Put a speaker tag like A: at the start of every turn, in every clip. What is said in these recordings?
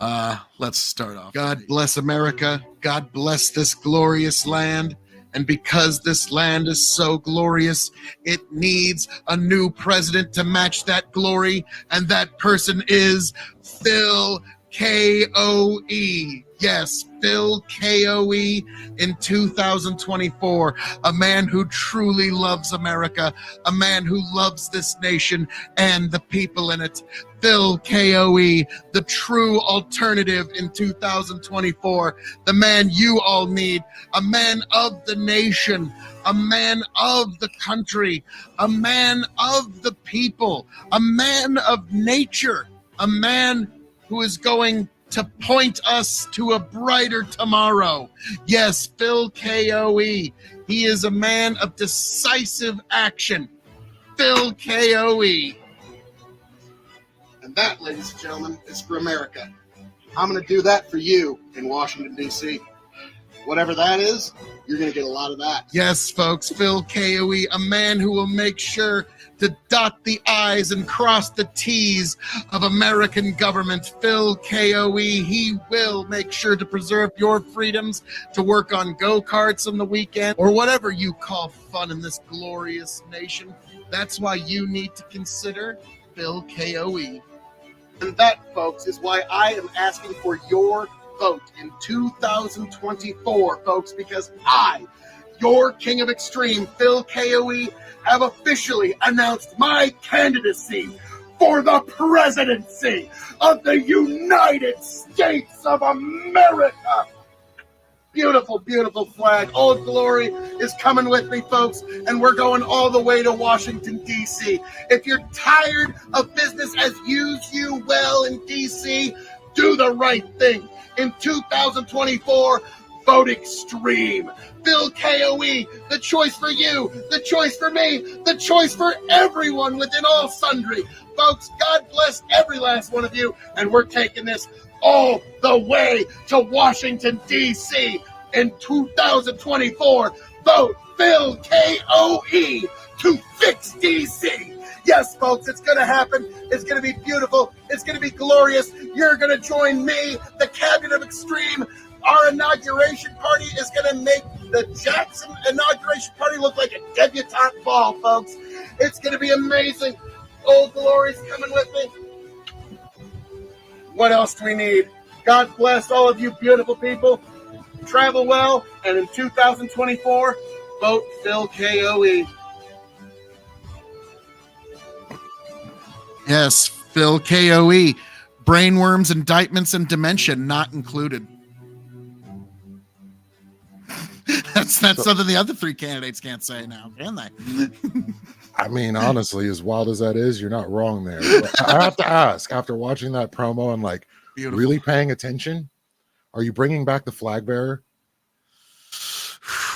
A: Let's start off.
B: God bless America. God bless this glorious land. And because this land is so glorious, it needs a new president to match that glory. And that person is Phil K.O.E. Yes, Phil K.O.E. in 2024. A man who truly loves America. A man who loves this nation and the people in it. Phil K.O.E., the true alternative in 2024. The man you all need. A man of the nation. A man of the country. A man of the people. A man of nature. A man who is going to point us to a brighter tomorrow. Yes, Phil K.O.E. He is a man of decisive action. Phil K.O.E. And that, ladies and gentlemen, is for America. I'm going to do that for you in Washington, D.C. Whatever that is, you're going to get a lot of that. Yes, folks, Phil K.O.E., a man who will make sure to dot the I's and cross the T's of American government. Phil K.O.E., he will make sure to preserve your freedoms to work on go-karts on the weekend or whatever you call fun in this glorious nation. That's why you need to consider Phil K.O.E. And that, folks, is why I am asking for your vote in 2024, folks, because I, your king of extreme, Phil K.O.E., have officially announced my candidacy for the presidency of the United States of America. Beautiful, beautiful flag. Old Glory is coming with me, folks, and we're going all the way to Washington, D.C. If you're tired of business as usual well in D.C., do the right thing. In 2024, vote extreme. Phil K.O.E., the choice for you, the choice for me, the choice for everyone within all sundry. Folks, God bless every last one of you, and we're taking this all the way to Washington, D.C. in 2024. Vote Phil K.O.E. to fix D.C. Yes, folks, it's going to happen. It's going to be beautiful. It's going to be glorious. You're going to join me, the Cabinet of Extreme. Our inauguration party is going to make the Jackson inauguration party look like a debutante ball, folks. It's going to be amazing. Old Glory's coming with me. What else do we need? God bless all of you beautiful people. Travel well, and in 2024, vote Phil K.O.E. Yes, Phil K.O.E. Brainworms, indictments, and dementia not included. That's something the other three candidates can't say now, can they?
C: I mean, honestly, as wild as that is, you're not wrong there. But I have to ask, after watching that promo and like
A: Beautiful.
C: Really paying attention, are you bringing back the flag bearer?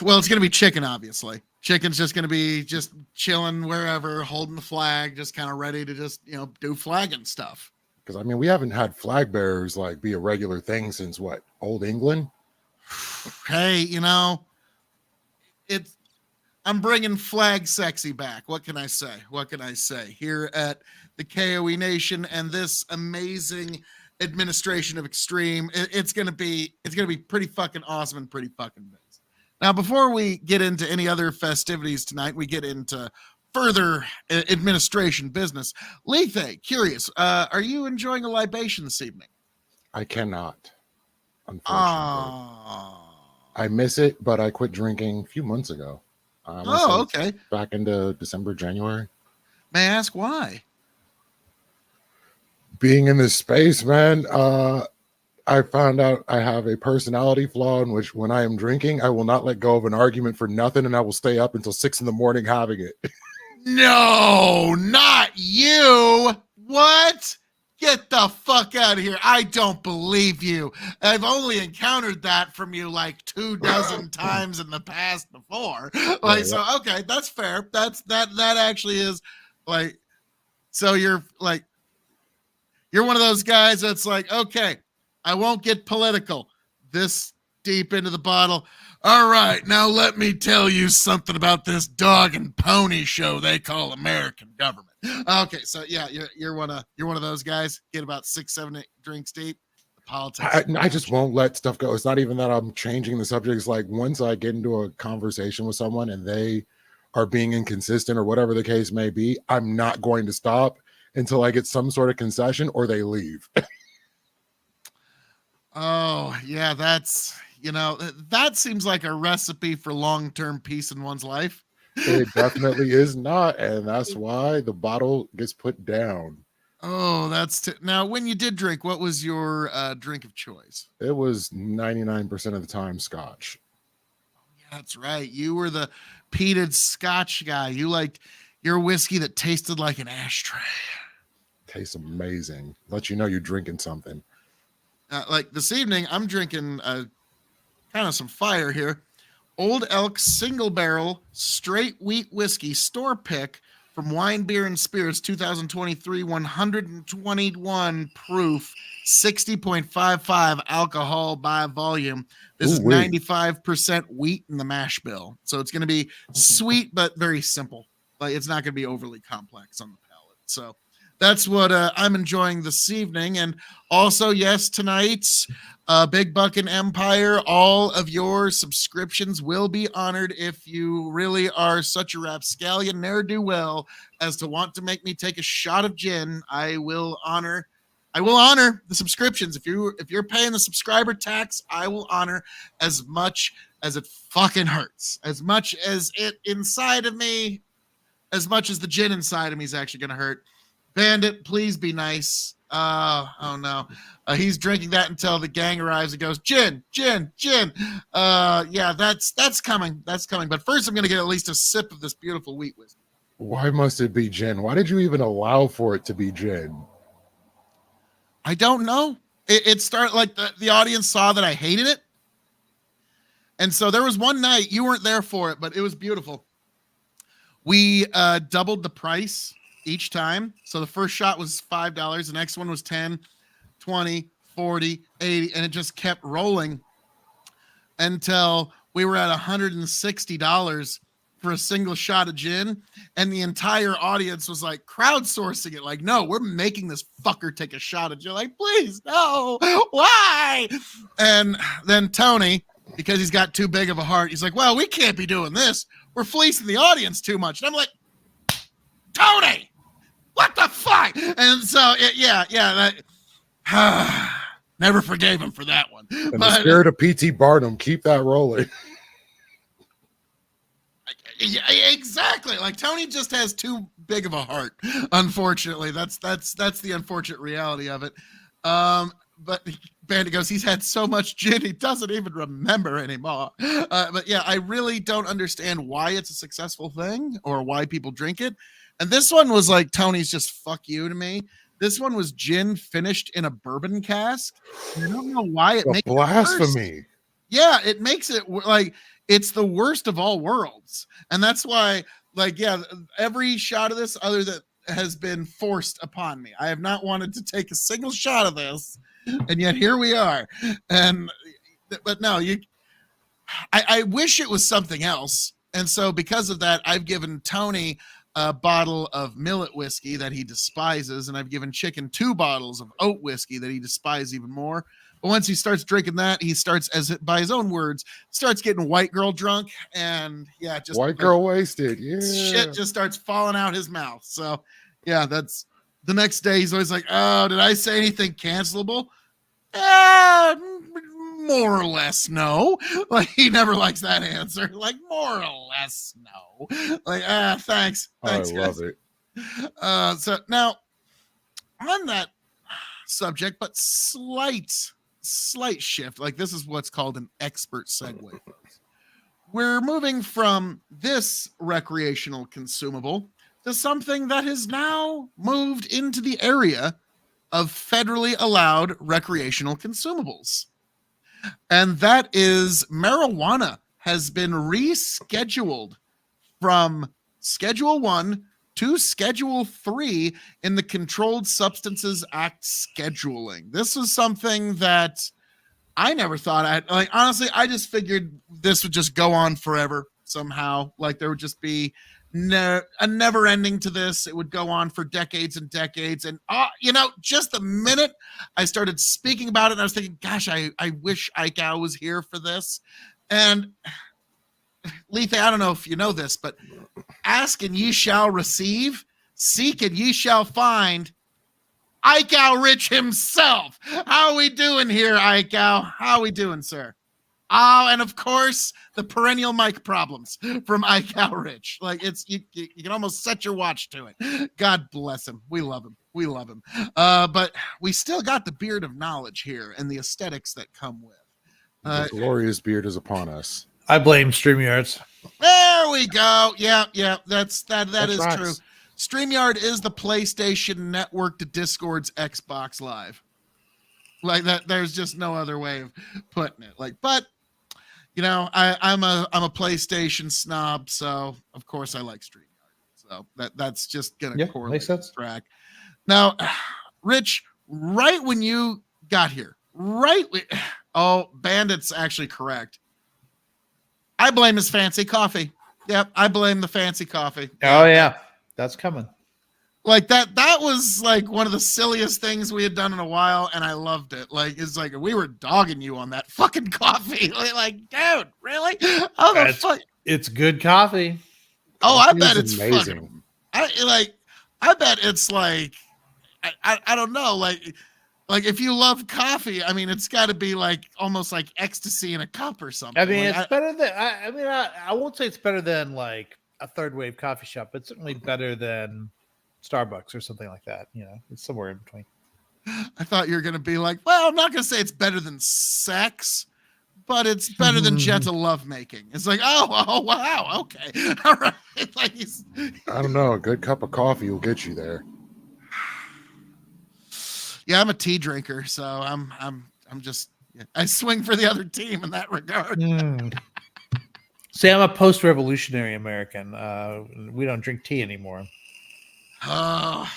A: Well, it's going to be chicken, obviously. Chicken's just going to be just chilling wherever, holding the flag, just kind of ready to just, do flagging stuff.
C: Because, I mean, we haven't had flag bearers like be a regular thing since what, Old England?
A: Hey, I'm bringing flag sexy back. What can I say? Here at the KOE Nation and this amazing administration of extreme, it's gonna be pretty fucking awesome and pretty fucking nice. Now, before we get into any other festivities tonight, we get into further administration business. Lethe, curious, are you enjoying a libation this evening?
C: I cannot, unfortunately. I miss it, but I quit drinking a few months ago.
A: Okay.
C: Back into December, January.
A: May I ask why?
C: Being in this space, man, I found out I have a personality flaw in which when I am drinking, I will not let go of an argument for nothing, and I will stay up until 6 a.m. having it.
A: No, not you. What? Get the fuck out of here. I don't believe you. I've only encountered that from you like 24 times in the past before. So, okay, that's fair. That actually is like, so you're one of those guys that's like, okay, I won't get political this deep into the bottle. All right, now let me tell you something about this dog and pony show they call American government. Okay, so yeah, you're one of those guys. Get about 6, 7, 8 drinks deep. politics.
C: I just won't let stuff go. It's not even that I'm changing the subject. It's like once I get into a conversation with someone and they are being inconsistent or whatever the case may be, I'm not going to stop until I get some sort of concession or they leave.
A: Oh, yeah, that's, that seems like a recipe for long-term peace in one's life.
C: It definitely is not, and that's why the bottle gets put down.
A: Oh, now when you did drink, what was your drink of choice?
C: It was 99% of the time scotch.
A: Yeah, that's right. You were the peated scotch guy. You liked your whiskey that tasted like an ashtray.
C: Tastes amazing. Let you know you're drinking something.
A: Like this evening, I'm drinking kind of some fire here. Old Elk Single Barrel Straight Wheat Whiskey Store Pick from Wine, Beer, and Spirits 2023, 121 proof, 60.55 alcohol by volume. This is 95% wheat in the mash bill. So it's going to be sweet, but very simple. Like it's not going to be overly complex on the palate. So that's what I'm enjoying this evening. And also, yes, tonight's Big Buckin' Empire, all of your subscriptions will be honored if you really are such a rapscallion ne'er-do-well as to want to make me take a shot of gin. I will honor the subscriptions. If you're paying the subscriber tax, I will honor as much as it fucking hurts. As much as it inside of me, as much as the gin inside of me is actually going to hurt. Bandit, please be nice. Oh no. He's drinking that until the gang arrives and goes, gin. Yeah, that's coming. That's coming. But first I'm going to get at least a sip of this beautiful wheat whiskey.
C: Why must it be gin? Why did you even allow for it to be gin?
A: I don't know. It started like the audience saw that I hated it. And so there was one night, you weren't there for it, but it was beautiful. We doubled the price each time. So the first shot was $5. The next one was 10, 20, 40, 80. And it just kept rolling until we were at $160 for a single shot of gin. And the entire audience was like crowdsourcing it. Like, no, we're making this fucker take a shot of gin. Like, please, no, why? And then Tony, because he's got too big of a heart, he's like, well, we can't be doing this. We're fleecing the audience too much. And I'm like, Tony, what the fuck? And so, never forgave him for that one.
C: In the spirit of P.T. Barnum, keep that rolling.
A: Yeah, exactly. Like Tony just has too big of a heart. Unfortunately, that's the unfortunate reality of it. But Bandit goes, he's had so much gin he doesn't even remember anymore. But yeah, I really don't understand why it's a successful thing or why people drink it. And this one was like Tony's just fuck you to me. This one was gin finished in a bourbon cask. I don't know why it makes
C: blasphemy.
A: It yeah, it makes it like it's the worst of all worlds. And that's why, like, yeah, every shot of this other that has been forced upon me. I have not wanted to take a single shot of this, and yet here we are. But no, I wish it was something else. And so because of that, I've given Tony a bottle of millet whiskey that he despises, and I've given Chicken 2 bottles of oat whiskey that he despises even more. But once he starts drinking that, he starts, by his own words, starts getting white girl drunk, and yeah, just
C: white girl wasted. Yeah,
A: shit just starts falling out his mouth. So yeah, that's the next day. He's always like, "Oh, did I say anything cancelable?" More or less, no. Like he never likes that answer. Like more or less, no. Like thanks.
C: I
A: Guys.
C: love it.
A: So now on that subject, but slight shift. Like this is what's called an expert segue. We're moving from this recreational consumable to something that has now moved into the area of federally allowed recreational consumables. And that is marijuana has been rescheduled from Schedule 1 to Schedule 3 in the Controlled Substances Act scheduling. This is something that I never thought I'd like. Honestly, I just figured this would just go on forever somehow. Like there would just be a never ending to this. It would go on for decades and decades. And, just the minute I started speaking about it, and I was thinking, gosh, I wish Eichau was here for this. And Lethe, I don't know if you know this, but ask and ye shall receive, seek and ye shall find. Eichau Rich himself. How are we doing here, Eichau? How are we doing, sir? Oh, and of course, the perennial mic problems from Eichau Rich. Like you can almost set your watch to it. God bless him. We love him. We love him. But we still got the beard of knowledge here and the aesthetics that come with.
C: The glorious beard is upon us.
D: I blame StreamYards.
A: There we go. Yeah. That is
C: rocks.
A: true. StreamYard is the PlayStation Network to Discord's Xbox Live. Like that, there's just no other way of putting it. Like, but I'm a PlayStation snob, so of course I like StreamYard. So that's just gonna correlate.
D: Makes sense.
A: Track. Now, Rich, right when you got here, Bandit's actually correct. I blame his fancy coffee. Yep, I blame the fancy coffee.
D: Oh yeah, that's coming.
A: Like that was like one of the silliest things we had done in a while, and I loved it. Like it's like we were dogging you on that fucking coffee. Like, dude, really? How the fuck?
D: It's good coffee.
A: Oh, I bet it's
C: amazing.
A: Fucking. I bet it's like I don't know. Like if you love coffee, I mean, it's got to be like almost like ecstasy in a cup or something.
D: I mean,
A: like,
D: it's better than. I won't say it's better than like a third wave coffee shop, but it's certainly better than Starbucks or something like that. It's somewhere in between.
A: I thought you were going to be like, well, I'm not going to say it's better than sex, but it's better than gentle lovemaking. It's like, oh, wow. Okay. All right. Like
C: I don't know. A good cup of coffee will get you there.
A: Yeah, I'm a tea drinker, so I'm just I swing for the other team in that regard.
D: See, I'm a post-revolutionary American. We don't drink tea anymore.
A: Oh,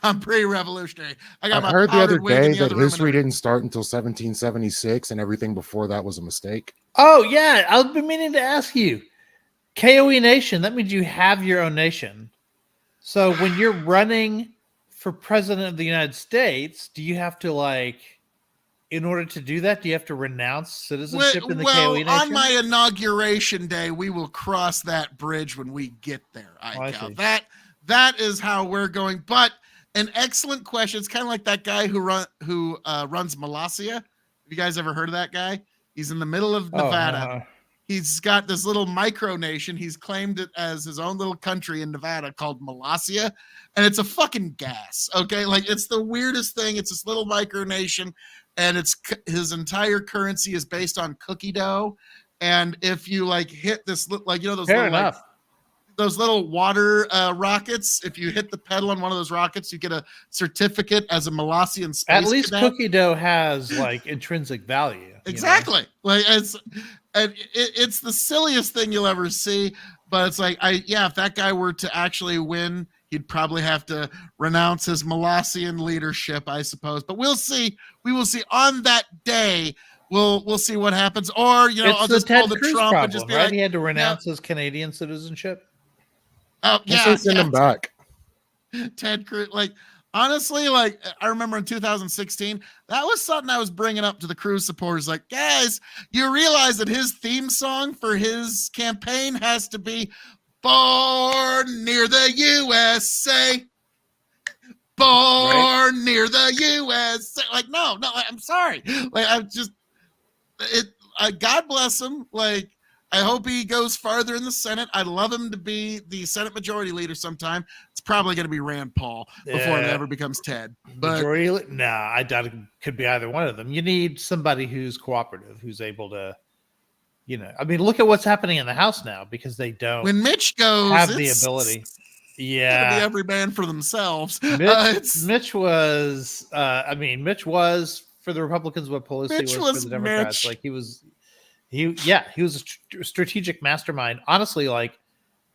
A: I'm pre-revolutionary.
C: I heard the other day that history didn't start until 1776, and everything before that was a mistake.
D: Oh yeah, I've been meaning to ask you. KOE Nation. That means you have your own nation. So when you're running for president of the United States, do you have to in order to do that, do you have to renounce citizenship in the KOE Nation?
A: On my inauguration day, we will cross that bridge when we get there. That is how we're going. But an excellent question. It's kind of like that guy who runs Molossia. Have you guys ever heard of that guy? He's in the middle of Nevada. He's got this little micronation. He's claimed it as his own little country in Nevada called Molossia, and it's a fucking gas. Okay, like it's the weirdest thing. It's this little micronation, and his entire currency is based on cookie dough. And if you hit this, those little water rockets, if you hit the pedal on one of those rockets, you get a certificate as a Molossian space
D: At least
A: cadet.
D: cookie dough has intrinsic value.
A: Exactly. It's the silliest thing you'll ever see, but it's if that guy were to actually win, he'd probably have to renounce his Molossian leadership, I suppose. But we'll see. We will see on that day. We'll see what happens. Or I'll just pull the Trump
D: problem,
A: and just be
D: right? He had to renounce his Canadian citizenship.
A: Oh
C: Send him back.
A: Ted Cruz, honestly, I remember in 2016, that was something I was bringing up to the Cruz supporters. Like, guys, you realize that his theme song for his campaign has to be "Born Near the USA." Born near the USA. No, I'm sorry. God bless him. I hope he goes farther in the Senate. I'd love him to be the Senate Majority Leader sometime. It's probably going to be Rand Paul before it ever becomes Ted. But
D: I doubt it could be either one of them. You need somebody who's cooperative, who's able to, look at what's happening in the House now because they don't.
A: When Mitch goes,
D: have the ability. Yeah,
A: be every man for themselves.
D: Mitch was for the Republicans what Pelosi was for the Democrats.
A: Mitch.
D: He was a strategic mastermind. Honestly, I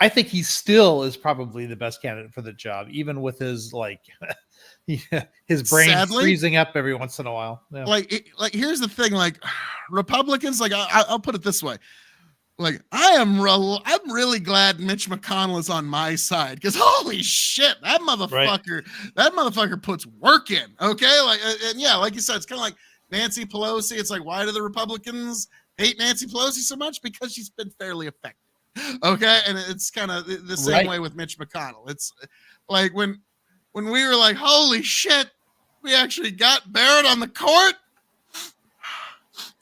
D: think he still is probably the best candidate for the job, even with his his brain freezing up every once in a while. Yeah.
A: Here's the thing: Republicans, I'll put it this way. Like I'm really glad Mitch McConnell is on my side because holy shit, that motherfucker puts work in. Okay, like and yeah, like you said, it's kind of like Nancy Pelosi. It's like why do the Republicans hate Nancy Pelosi so much? Because she's been fairly effective. Okay, and it's kind of the same way with Mitch McConnell. It's like when we were like, holy shit, we actually got Barrett on the court.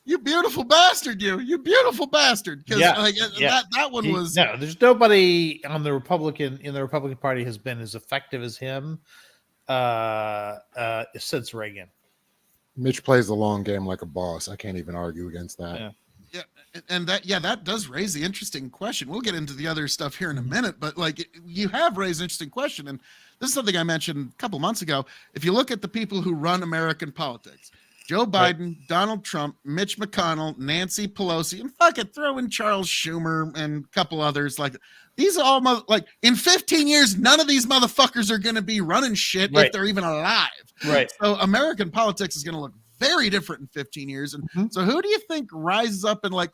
A: You beautiful bastard, you beautiful bastard. Because that one was
D: no. There's nobody on the Republican Party has been as effective as him since Reagan.
C: Mitch plays the long game like a boss. I can't even argue against that.
A: Yeah, and that does raise the interesting question. We'll get into the other stuff here in a minute, but like you have raised an interesting question, and this is something I mentioned a couple months ago. If you look at the people who run American politics. Joe Biden, Donald Trump, Mitch McConnell, Nancy Pelosi, and fuck it, throw in Charles Schumer and a couple others. Like these are all like in 15 years, none of these motherfuckers are going to be running shit if they're even alive.
D: Right.
A: So American politics is going to look very different in 15 years. And so who do you think rises up and like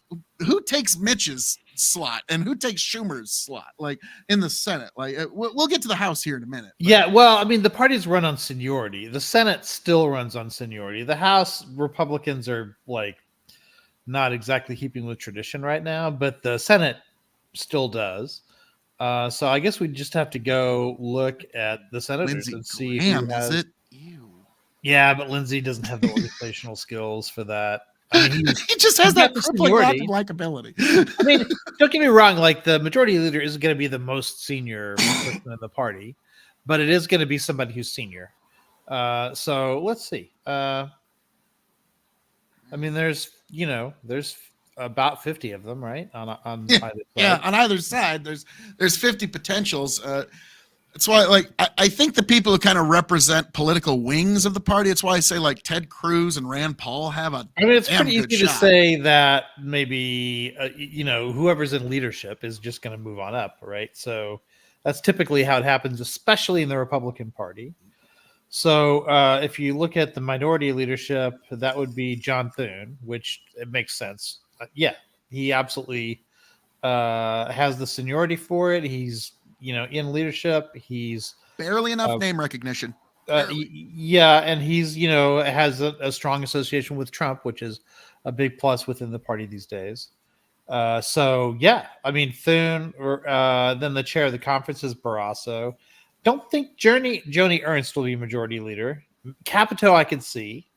A: who takes Mitch's slot and who takes Schumer's slot like in the Senate? Like we'll get to the House here in a minute. But.
D: Yeah, well, I mean the parties run on seniority. The Senate still runs on seniority. The House Republicans are like not exactly keeping with tradition right now, but the Senate still does. So I guess we just have to go look at the senators
A: Lindsey
D: and see
A: Graham,
D: who has
A: is it? Ew.
D: Yeah, but Lindsey doesn't have the organizational skills for that. I mean,
A: he just has that crippling lack of likability.
D: I mean, don't get me wrong. Like the majority leader isn't going to be the most senior person in the party, but it is going to be somebody who's senior. So let's see. I mean, there's about 50 of them, right? On either side.
A: Yeah, on either side, there's 50 potentials. That's why, like, I think the people who kind of represent political wings of the party. It's why I say like Ted Cruz and Rand Paul have a.
D: I mean, it's pretty easy to say that maybe whoever's in leadership is just going to move on up, right? So that's typically how it happens, especially in the Republican Party. So if you look at the minority leadership, that would be John Thune, which it makes sense. He absolutely has the seniority for it. He's in leadership. He's
A: barely enough name recognition.
D: And he's has a strong association with Trump, which is a big plus within the party these days. I mean Thune, or then the chair of the conference is Barrasso. Don't think Joni Ernst will be majority leader. Capito I could see.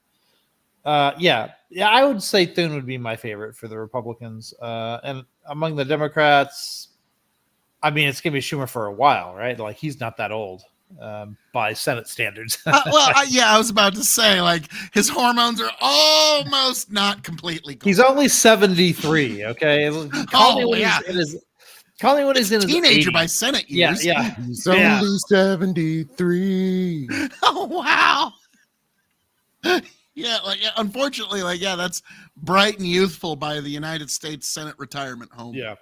D: I would say Thune would be my favorite for the Republicans. And among the Democrats, I mean, it's going to be Schumer for a while, right? Like, he's not that old by Senate standards.
A: I was about to say, like, his hormones are almost not completely cool.
D: He's only 73, okay? Call me when he's in his
A: teenager
D: 80s.
A: By Senate years.
D: Yeah.
C: He's only 73.
A: Oh, wow. Unfortunately, that's bright and youthful by the United States Senate retirement home.
D: Yeah.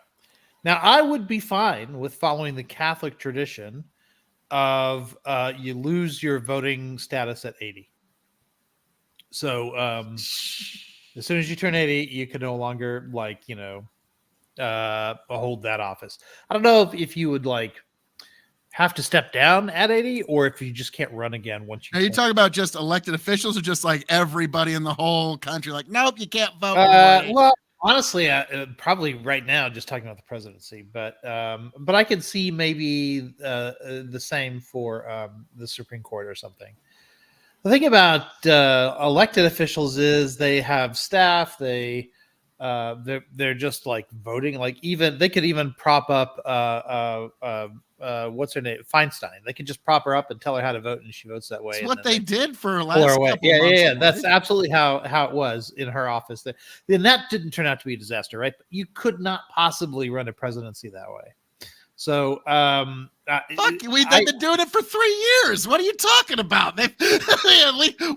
D: Now, I would be fine with following the Catholic tradition of you lose your voting status at 80. So as soon as you turn 80, you can no longer hold that office. I don't know if you would have to step down at 80 or if you just can't run again once you.
A: Are you talking about just elected officials or just like everybody in the whole country? Like, nope, you can't vote.
D: Well, honestly, probably right now, just talking about the presidency, but I could see maybe the same for the Supreme Court or something. The thing about elected officials is they have staff. They're just like voting. Like they could even prop up what's her name, Feinstein. They could just prop her up and tell her how to vote, and she votes that way.
A: That's what they did for last couple months.
D: Yeah. That's absolutely how it was in her office. Then that didn't turn out to be a disaster, right? But you could not possibly run a presidency that way. So
A: we've been doing it for 3 years. What are you talking about?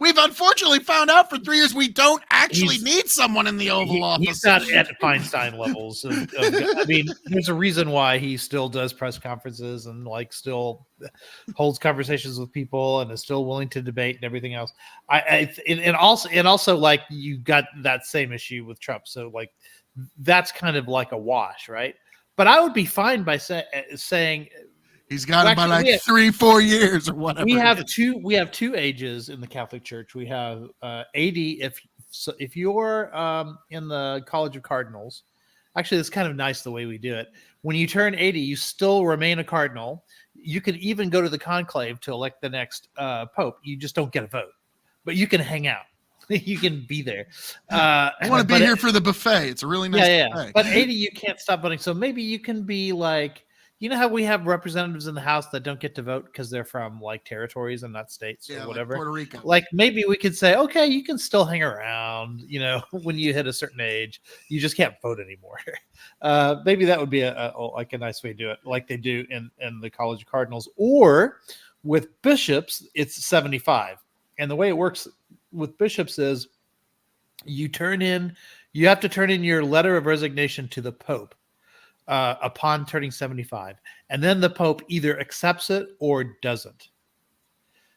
A: We've unfortunately found out for 3 years we don't actually need someone in the Oval Office.
D: He's not at Feinstein levels. I mean, there's a reason why he still does press conferences and still holds conversations with people and is still willing to debate and everything else. And also you got that same issue with Trump. So that's kind of like a wash, right? But I would be fine by saying
A: He's got him by
D: actually,
A: like 3-4 years or whatever.
D: we
A: it
D: have
A: is.
D: two ages in the Catholic Church. We have 80 if you're in the College of Cardinals. Actually, it's kind of nice the way we do it. When you turn 80, you still remain a cardinal. You can even go to the conclave to elect the next pope. You just don't get a vote, but you can hang out. You can be there.
A: I want to be here for the buffet. It's a really nice buffet.
D: But 80, you can't stop voting. So maybe you can be like, you know how we have representatives in the House that don't get to vote because they're from like territories and not states or whatever.
A: Like Puerto Rico.
D: Like maybe we could say, okay, you can still hang around, you know, when you hit a certain age. You just can't vote anymore. Maybe that would be a nice way to do it, like they do in the College of Cardinals. Or with bishops, it's 75. And the way it works with bishops is you have to turn in your letter of resignation to the Pope upon turning 75. And then the Pope either accepts it or doesn't.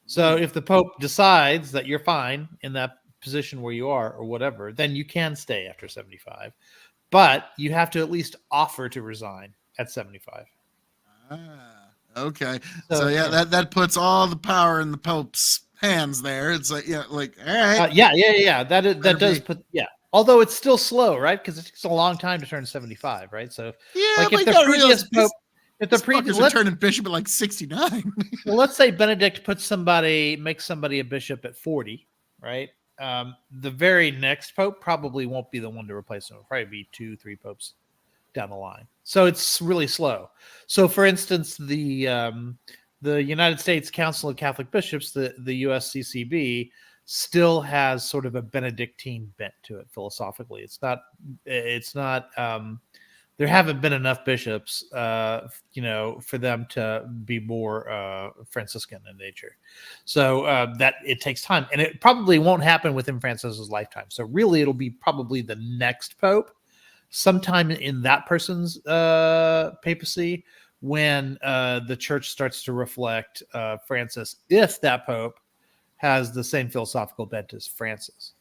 D: So if the Pope decides that you're fine in that position where you are or whatever, then you can stay after 75. But you have to at least offer to resign at 75.
A: Okay. So yeah, that puts all the power in the Pope's hands there. It's like, all right.
D: That does put, although it's still slow, right? Because it takes a long time to turn 75, right? So like if the previous Pope,
A: turning bishop at like 69.
D: Well, let's say Benedict makes somebody a bishop at 40, right? The very next Pope probably won't be the one to replace him. It'll probably be 2-3 popes down the line. So it's really slow. So for instance, the United States Council of Catholic Bishops, the USCCB, still has sort of a Benedictine bent to it philosophically. It's not there haven't been enough bishops for them to be more Franciscan in nature. So that it takes time, and it probably won't happen within Francis's lifetime. So really it'll be probably the next Pope sometime in that person's papacy when the church starts to reflect Francis, if that Pope has the same philosophical bent as Francis,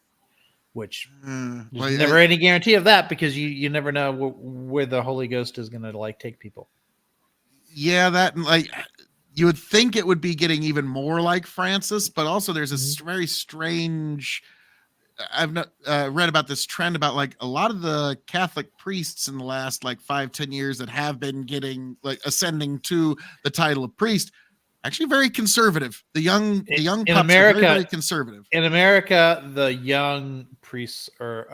D: which there's never any guarantee of that, because you never know where the Holy Ghost is going to like take people.
A: Yeah, that like you would think it would be getting even more like Francis, but also there's this very strange. I've not read about this trend about like a lot of the Catholic priests in the last like 5-10 years that have been getting like ascending to the title of priest. Actually, very conservative. The young
D: in
A: pups
D: America,
A: are very, very conservative.
D: In America, the young priests are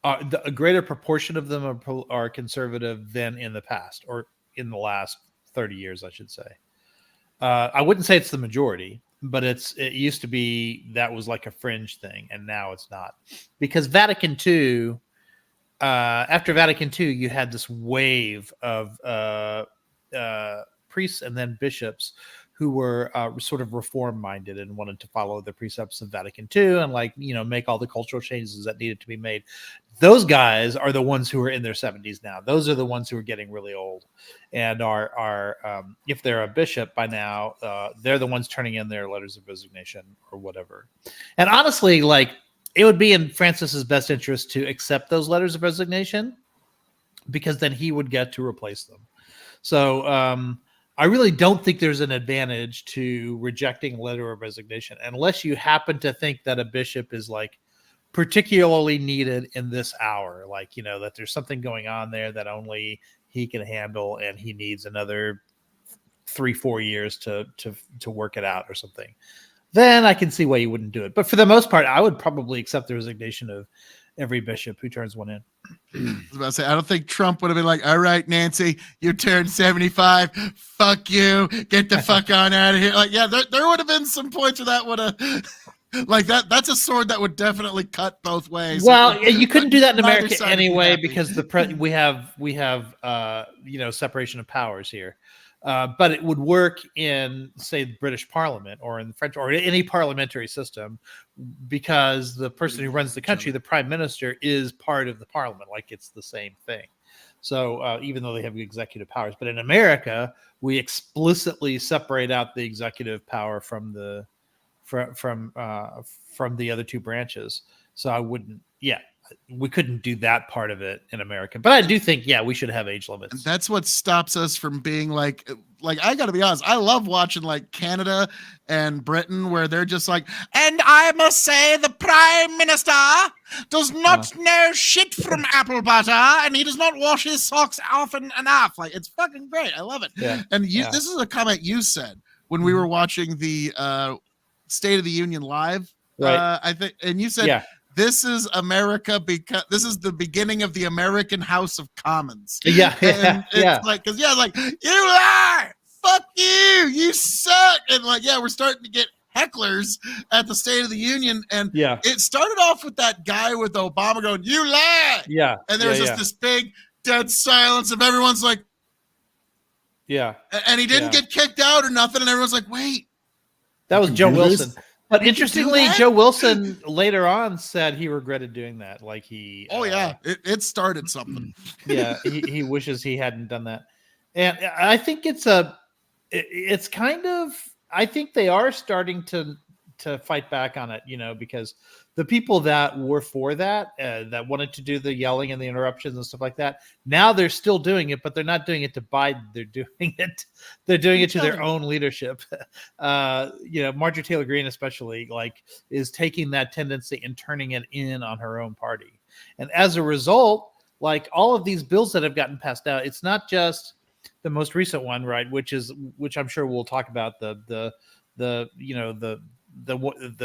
D: a greater proportion of them are conservative than in the past, or in the last 30 years, I should say. I wouldn't say it's the majority, but it used to be that was like a fringe thing, and now it's not, because Vatican II. After Vatican II, you had this wave of priests and then bishops who were sort of reform-minded and wanted to follow the precepts of Vatican II and make all the cultural changes that needed to be made. Those guys are the ones who are in their 70s now. Those are the ones who are getting really old, and are if they're a bishop by now, they're the ones turning in their letters of resignation or whatever. And honestly, it would be in Francis's best interest to accept those letters of resignation, because then he would get to replace them. So I really don't think there's an advantage to rejecting a letter of resignation, unless you happen to think that a bishop is like particularly needed in this hour, that there's something going on there that only he can handle, and he needs another 3-4 years to work it out or something. Then I can see why you wouldn't do it. But for the most part, I would probably accept the resignation of every bishop who turns one in.
A: I was about to say, I don't think Trump would have been like, all right, Nancy, you turned 75. Fuck you. Get the fuck on out of here. There would have been some points where that would have, that's a sword that would definitely cut both ways.
D: Well, you couldn't do that in America anyway, because we have separation of powers here. But it would work in, say, the British Parliament or in the French or any parliamentary system, because the person who runs the country, the prime minister, is part of the parliament. It's the same thing. So even though they have executive powers, but in America, we explicitly separate out the executive power from the other two branches. So I wouldn't. Yeah, we couldn't do that part of it in America. But I do think, yeah, we should have age limits.
A: And that's what stops us from being like I gotta be honest, I love watching like Canada and Britain where they're just like, and I must say the Prime Minister does not know shit from apple butter and he does not wash his socks often enough. Like, it's fucking great. I love it.
D: Yeah.
A: And this is a comment you said when we were watching the State of the Union live.
D: Right.
A: I think, and you said, this is America because this is the beginning of the American House of Commons.
D: Yeah.
A: And it's like, cause like, you lie, fuck you, you suck. And like, we're starting to get hecklers at the State of the Union. And it started off with that guy with Obama going, you lie.
D: Yeah.
A: And there was just this big dead silence of everyone's like, and he didn't get kicked out or nothing. And everyone's like, wait.
D: That was Joe Wilson. But interestingly, Joe Wilson later on said he regretted doing that. Like he,
A: it started something.
D: He wishes he hadn't done that. And I think it's kind of, I think they are starting to fight back on it, because the people that were for that, that wanted to do the yelling and the interruptions and stuff like that, now they're still doing it, but they're not doing it to Biden. They're doing it to their own leadership. Marjorie Taylor Greene especially is taking that tendency and turning it in on her own party. And as a result, all of these bills that have gotten passed out, it's not just the most recent one, right? Which I'm sure we'll talk about the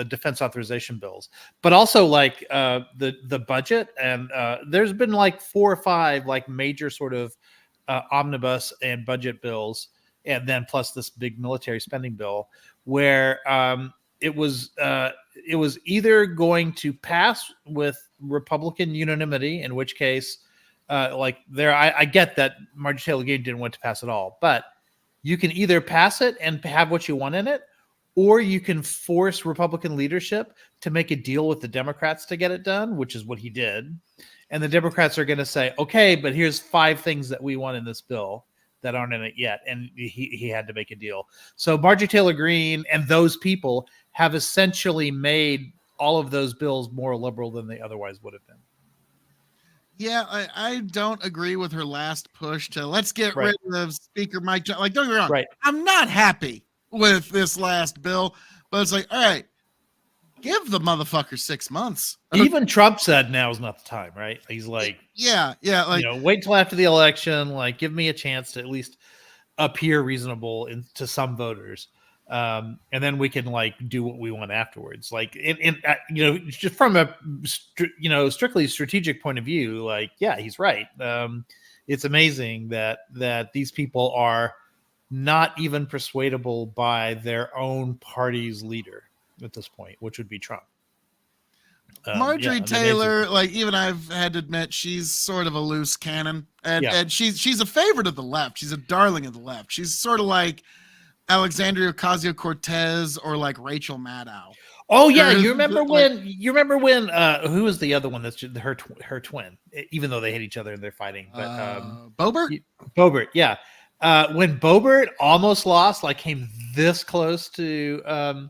D: defense authorization bills, but also the budget. And there's been 4 or 5 major sort of omnibus and budget bills, and then plus this big military spending bill where it was either going to pass with Republican unanimity, in which case I get that Marjorie Taylor Greene didn't want to pass it all, but you can either pass it and have what you want in it, or you can force Republican leadership to make a deal with the Democrats to get it done, which is what he did. And the Democrats are going to say, okay, but here's 5 things that we want in this bill that aren't in it yet. And he had to make a deal. So Marjorie Taylor Greene and those people have essentially made all of those bills more liberal than they otherwise would have been.
A: Yeah, I don't agree with her last push to let's get rid of Speaker Mike Johnson. Don't get me wrong. I'm not happy with this last bill, but it's all right, give the motherfucker 6 months.
D: Even Trump said now is not the time, right? He's like, wait until after the election, give me a chance to at least appear reasonable to some voters, and then we can do what we want afterwards. Just from a strictly strategic point of view, he's right. It's amazing that these people are not even persuadable by their own party's leader at this point, which would be Trump.
A: Marjorie Taylor, even I've had to admit, she's sort of a loose cannon, and she's a favorite of the left. She's a darling of the left. She's sort of like Alexandria Ocasio-Cortez or Rachel Maddow.
D: Oh yeah, you remember when who was the other one that's her twin? Even though they hate each other and they're fighting, but Boebert, yeah. When Boebert almost lost, came this close to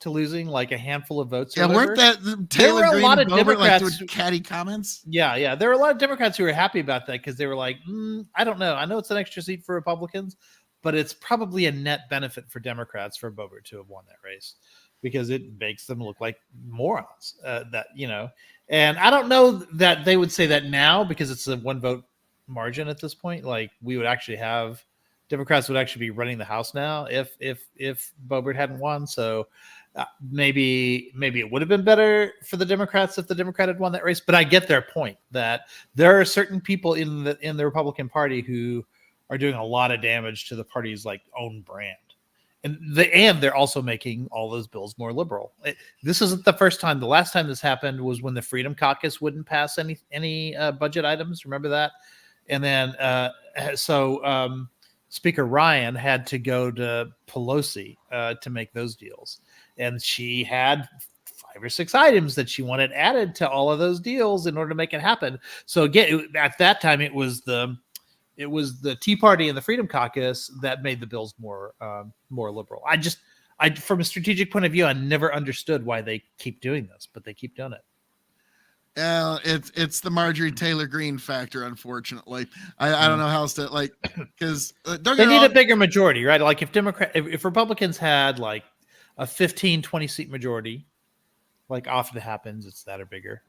D: losing a handful of votes.
A: Yeah, weren't that Taylor Greene and Boebert doing catty comments?
D: Yeah. There were a lot of Democrats who were happy about that because they were like, I don't know. I know it's an extra seat for Republicans, but it's probably a net benefit for Democrats for Boebert to have won that race because it makes them look like morons. And I don't know that they would say that now because it's a 1 vote margin at this point. We would actually have Democrats would actually be running the House now if Boebert hadn't won. So maybe it would have been better for the Democrats if the Democrat had won that race. But I get their point that there are certain people in the Republican Party who are doing a lot of damage to the party's own brand, and they're also making all those bills more liberal. This isn't the first time. The last time this happened was when the Freedom Caucus wouldn't pass any budget items. Remember that? And then Speaker Ryan had to go to Pelosi to make those deals. And she had 5 or 6 items that she wanted added to all of those deals in order to make it happen. So again, at that time, it was the Tea Party and the Freedom Caucus that made the bills more liberal. From a strategic point of view, I never understood why they keep doing this, but they keep doing it.
A: It's the Marjorie Taylor Greene factor, unfortunately. I don't know how else to like because don't
D: They
A: get me
D: need a
A: wrong.
D: bigger majority, right? Like if Republicans had like a 15, 20 seat majority, like often happens, it's that or bigger,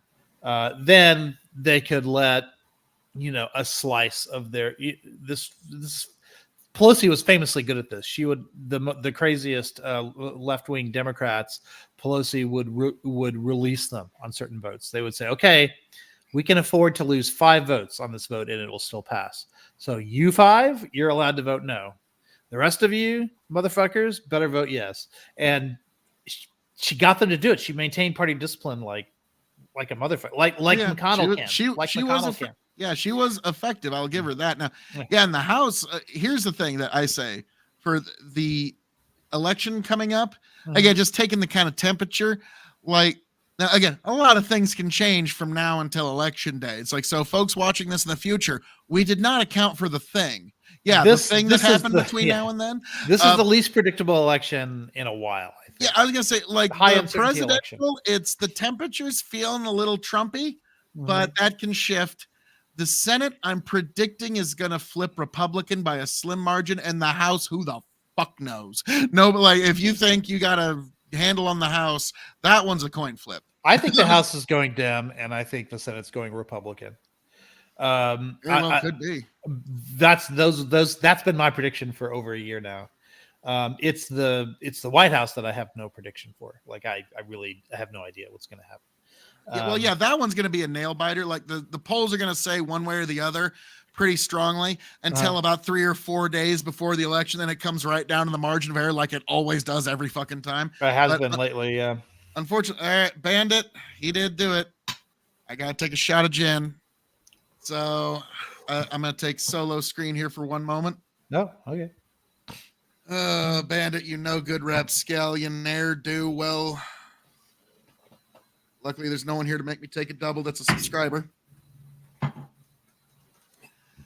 D: then they could let a slice of their this. Pelosi was famously good at this. She would the craziest left wing Democrats. Pelosi would release them on certain votes. They would say, "Okay, we can afford to lose 5 votes on this vote, and it will still pass. So you 5, you're allowed to vote no. The rest of you, motherfuckers, better vote yes." And she got them to do it. She maintained party discipline like a motherfucker, like McConnell can. Like McConnell can.
A: Yeah, she was effective. I'll give her that. Now,
D: Yeah.
A: yeah, in the House, here's the thing that I say for the election coming up. Again, just taking the kind of temperature, like now, again, a lot of things can change from now until election day. It's like, so folks watching this in the future, we did not account for the thing. Yeah, the thing that happened between now and then.
D: This is the least predictable election in a while, I think.
A: Yeah, I was gonna say, like
D: High
A: the
D: uncertainty
A: presidential,
D: election.
A: it's the temperature's feeling a little Trumpy, but that can shift. The Senate, I'm predicting, is gonna flip Republican by a slim margin, and the House, who the fuck knows? No, but like if you think you got a handle on the House, that one's a coin flip.
D: I think the House is going Dem, and I think the Senate's going Republican.
A: Very well could be.
D: That's been my prediction for over a year now. It's the White House that I have no prediction for. Like I really have no idea what's going to happen.
A: Yeah, well, yeah, that one's going to be a nail biter. Like the polls are going to say one way or the other pretty strongly until about 3 or 4 days before the election. Then it comes right down to the margin of error, like it always does every fucking time.
D: It has been lately. Yeah.
A: Unfortunately, all right, Bandit, he did do it. I got to take a shot of gin. So I'm going to take solo screen here for one moment.
D: No, okay.
A: Bandit, you know, good rapscallion, ne'er-do well. Luckily, there's no one here to make me take a double. That's a subscriber.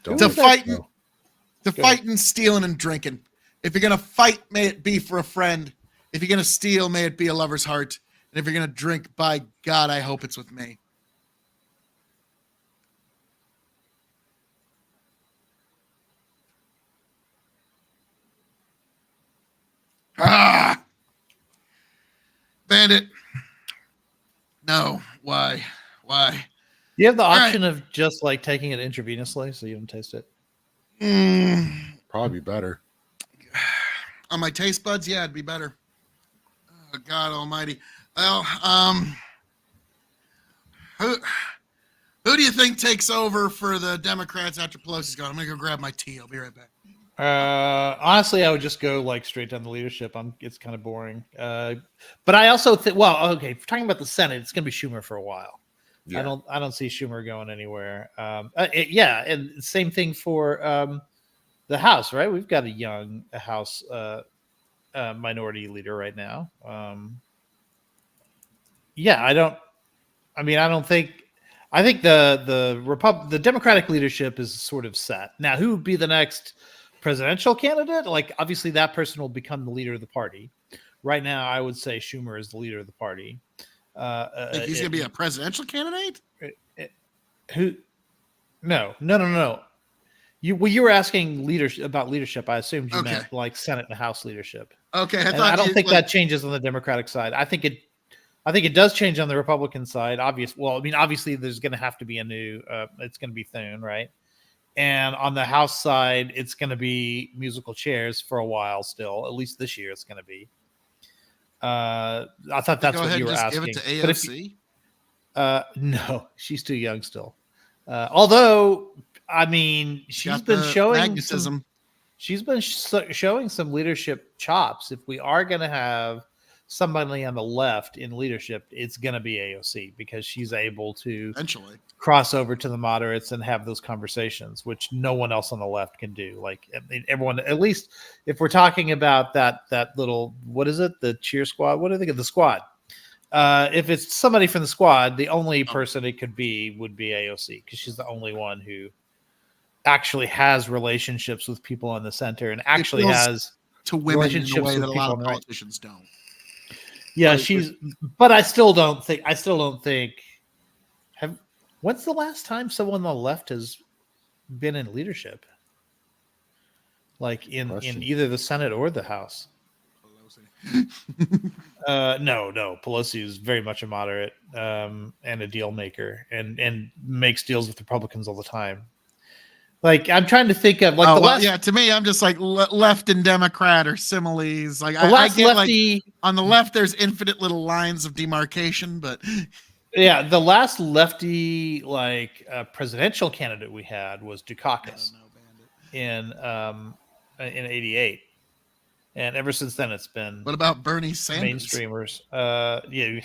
A: To fighting, stealing, and drinking. If you're gonna fight, may it be for a friend. If you're gonna steal, may it be a lover's heart. And if you're gonna drink, by God, I hope it's with me. Bandit. No, why?
D: You have the option of just like taking it intravenously, so you don't taste it.
C: Probably better.
A: On my taste buds, yeah, it'd be better. Oh, God Almighty. Well, who do you think takes over for the Democrats after Pelosi's gone? I'm gonna go grab my tea. I'll be right back.
D: Honestly, I would just go like straight down the leadership. It's kind of boring. But I also think, well, okay, if we're talking about the Senate, it's going to be Schumer for a while. Yeah. I don't see Schumer going anywhere. Yeah, and same thing for the House, right? We've got a young House minority leader right now. Yeah, I think the Democratic leadership is sort of set. Now, who would be the next presidential candidate? Like, obviously that person will become the leader of the party. Right now, I would say Schumer is the leader of the party.
A: Think he's going to be a presidential candidate?
D: No. You were asking about leadership. I assumed you meant like Senate and House leadership.
A: Okay,
D: I don't think that changes on the Democratic side. I think it does change on the Republican side. Obviously, there's going to have to be a new. It's going to be Thune, right? And on the House side, it's going to be musical chairs for a while still. At least this year, it's going to be. I thought that's what you were asking.
A: Give it to AOC?
D: No, she's too young still. Although, I mean, she's been showing some leadership chops. If we are going to have somebody on the left in leadership, it's going to be AOC because she's able to
A: eventually
D: cross over to the moderates and have those conversations, which no one else on the left can do. Like, I mean, everyone, at least if we're talking about that little, what is it? The cheer squad. What do they think of the squad? If it's somebody from the squad, the only person it could be would be AOC because she's the only one who actually has relationships with people in the center and actually has
A: to women in a way that a lot of politicians don't.
D: Yeah, but I still don't think. When's the last time someone on the left has been in leadership? Like in either the Senate or the House? No. Pelosi is very much a moderate and a deal maker, and makes deals with Republicans all the time. Like, I'm trying to think of like
A: to me, I'm just like left and Democrat or similes. Like
D: I get lefty,
A: like on the left, there's infinite little lines of demarcation, but
D: yeah, the last lefty presidential candidate we had was Dukakis in '88. And ever since then, it's been.
A: What about Bernie Sanders?
D: Mainstreamers. Yeah.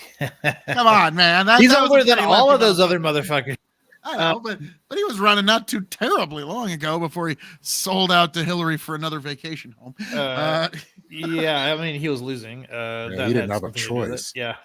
A: Come on, man.
D: He's older than all of those other motherfuckers.
A: I know, but he was running not too terribly long ago before he sold out to Hillary for another vacation home.
D: Yeah, I mean, he was losing.
C: He didn't have a choice.
D: Yeah.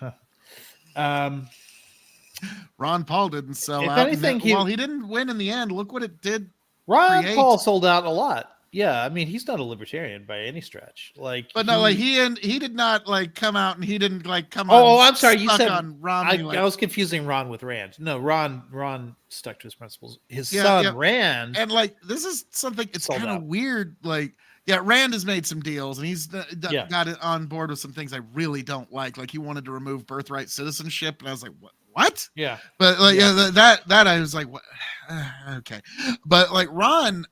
A: Ron Paul didn't sell
D: if
A: out.
D: Anything,
A: he didn't win in the end. Look what it did.
D: Ron Paul sold out a lot. Yeah, I mean, he's not a libertarian by any stretch.
A: He did not come out and he didn't come.
D: Oh, I'm sorry. You said
A: on Romney,
D: I was confusing Ron with Rand. No, Ron stuck to his principles. His son Rand,
A: and this is something. It's kind of weird. Rand has made some deals and he's got it on board with some things I really don't like. Like he wanted to remove birthright citizenship, and I was like, what?
D: Yeah,
A: but that I was like, what? Okay, but Ron.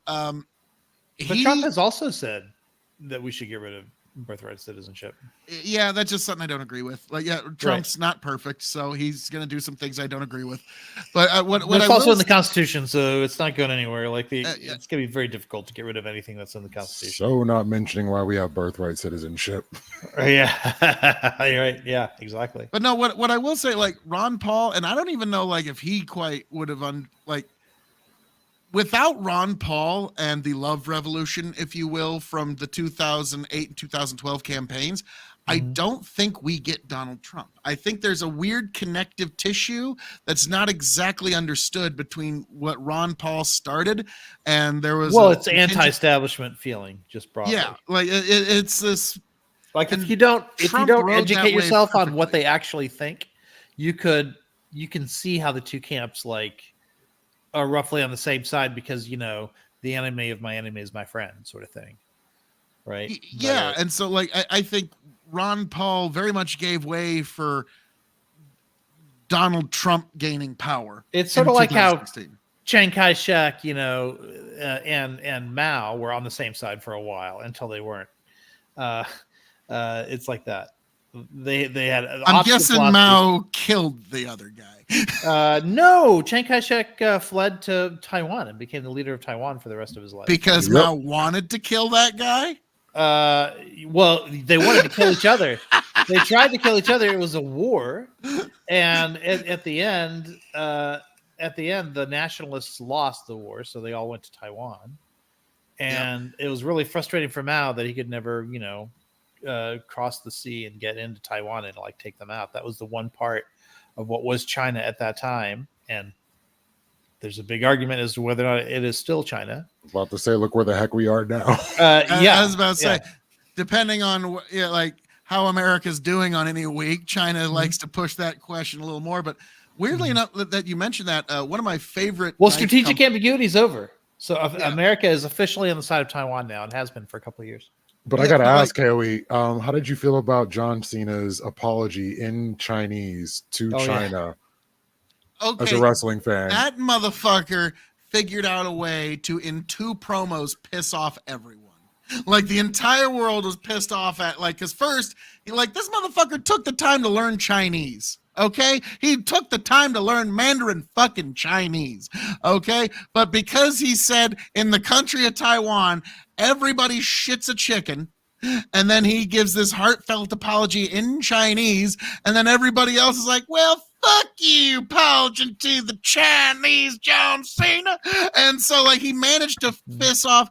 D: But Trump has also said that we should get rid of birthright citizenship.
A: Yeah, that's just something I don't agree with. Trump's not perfect, so he's going to do some things I don't agree with. But it's
D: also in the Constitution, so it's not going anywhere. It's going to be very difficult to get rid of anything that's in the Constitution.
C: So, not mentioning why we have birthright citizenship.
D: Yeah, you're right. Yeah, exactly.
A: But no, what I will say, Ron Paul, and I don't even know if he quite would have without Ron Paul and the love revolution, if you will, from the 2008 and 2012 campaigns, I don't think we get Donald Trump. I think there's a weird connective tissue that's not exactly understood between what Ron Paul started and there was.
D: Well, it's anti-establishment feeling, just broadly.
A: Yeah, it's this.
D: If you don't educate yourself on what they actually think, you can see how the two camps are roughly on the same side because the enemy of my enemy is my friend, sort of thing, right?
A: Yeah, and so I think Ron Paul very much gave way for Donald Trump gaining power.
D: It's sort of like how Chiang Kai-shek, and Mao were on the same side for a while until they weren't. It's like that. They had.
A: I'm guessing Mao killed the other guy.
D: No, Chiang Kai-shek fled to Taiwan and became the leader of Taiwan for the rest of his life.
A: Because Mao wanted to kill that guy?
D: Well, they wanted to kill each other. They tried to kill each other. It was a war, and at the end, the nationalists lost the war, so they all went to Taiwan. And it was really frustrating for Mao that he could never, cross the sea and get into Taiwan and take them out. That was the one part of what was China at that time, and there's a big argument as to whether or not it is still China.
C: I was about to say, look where the heck we are now.
A: I was about to say, depending on how America's doing on any week, China likes to push that question a little more. But weirdly enough, that you mentioned that, one of my favorite.
D: Well, strategic ambiguity is over, so America is officially on the side of Taiwan now and has been for a couple of years.
C: But I got to ask, Haley, how did you feel about John Cena's apology in Chinese to China as a wrestling fan?
A: That motherfucker figured out a way to, in 2 promos, piss off everyone. The entire world was pissed off at, because first, this motherfucker took the time to learn Chinese. Okay, he took the time to learn Mandarin fucking Chinese. Okay, but because he said in the country of Taiwan, everybody shits a chicken, and then he gives this heartfelt apology in Chinese, and then everybody else is like, well, fuck you, apologizing to the Chinese John Cena. And so he managed to piss off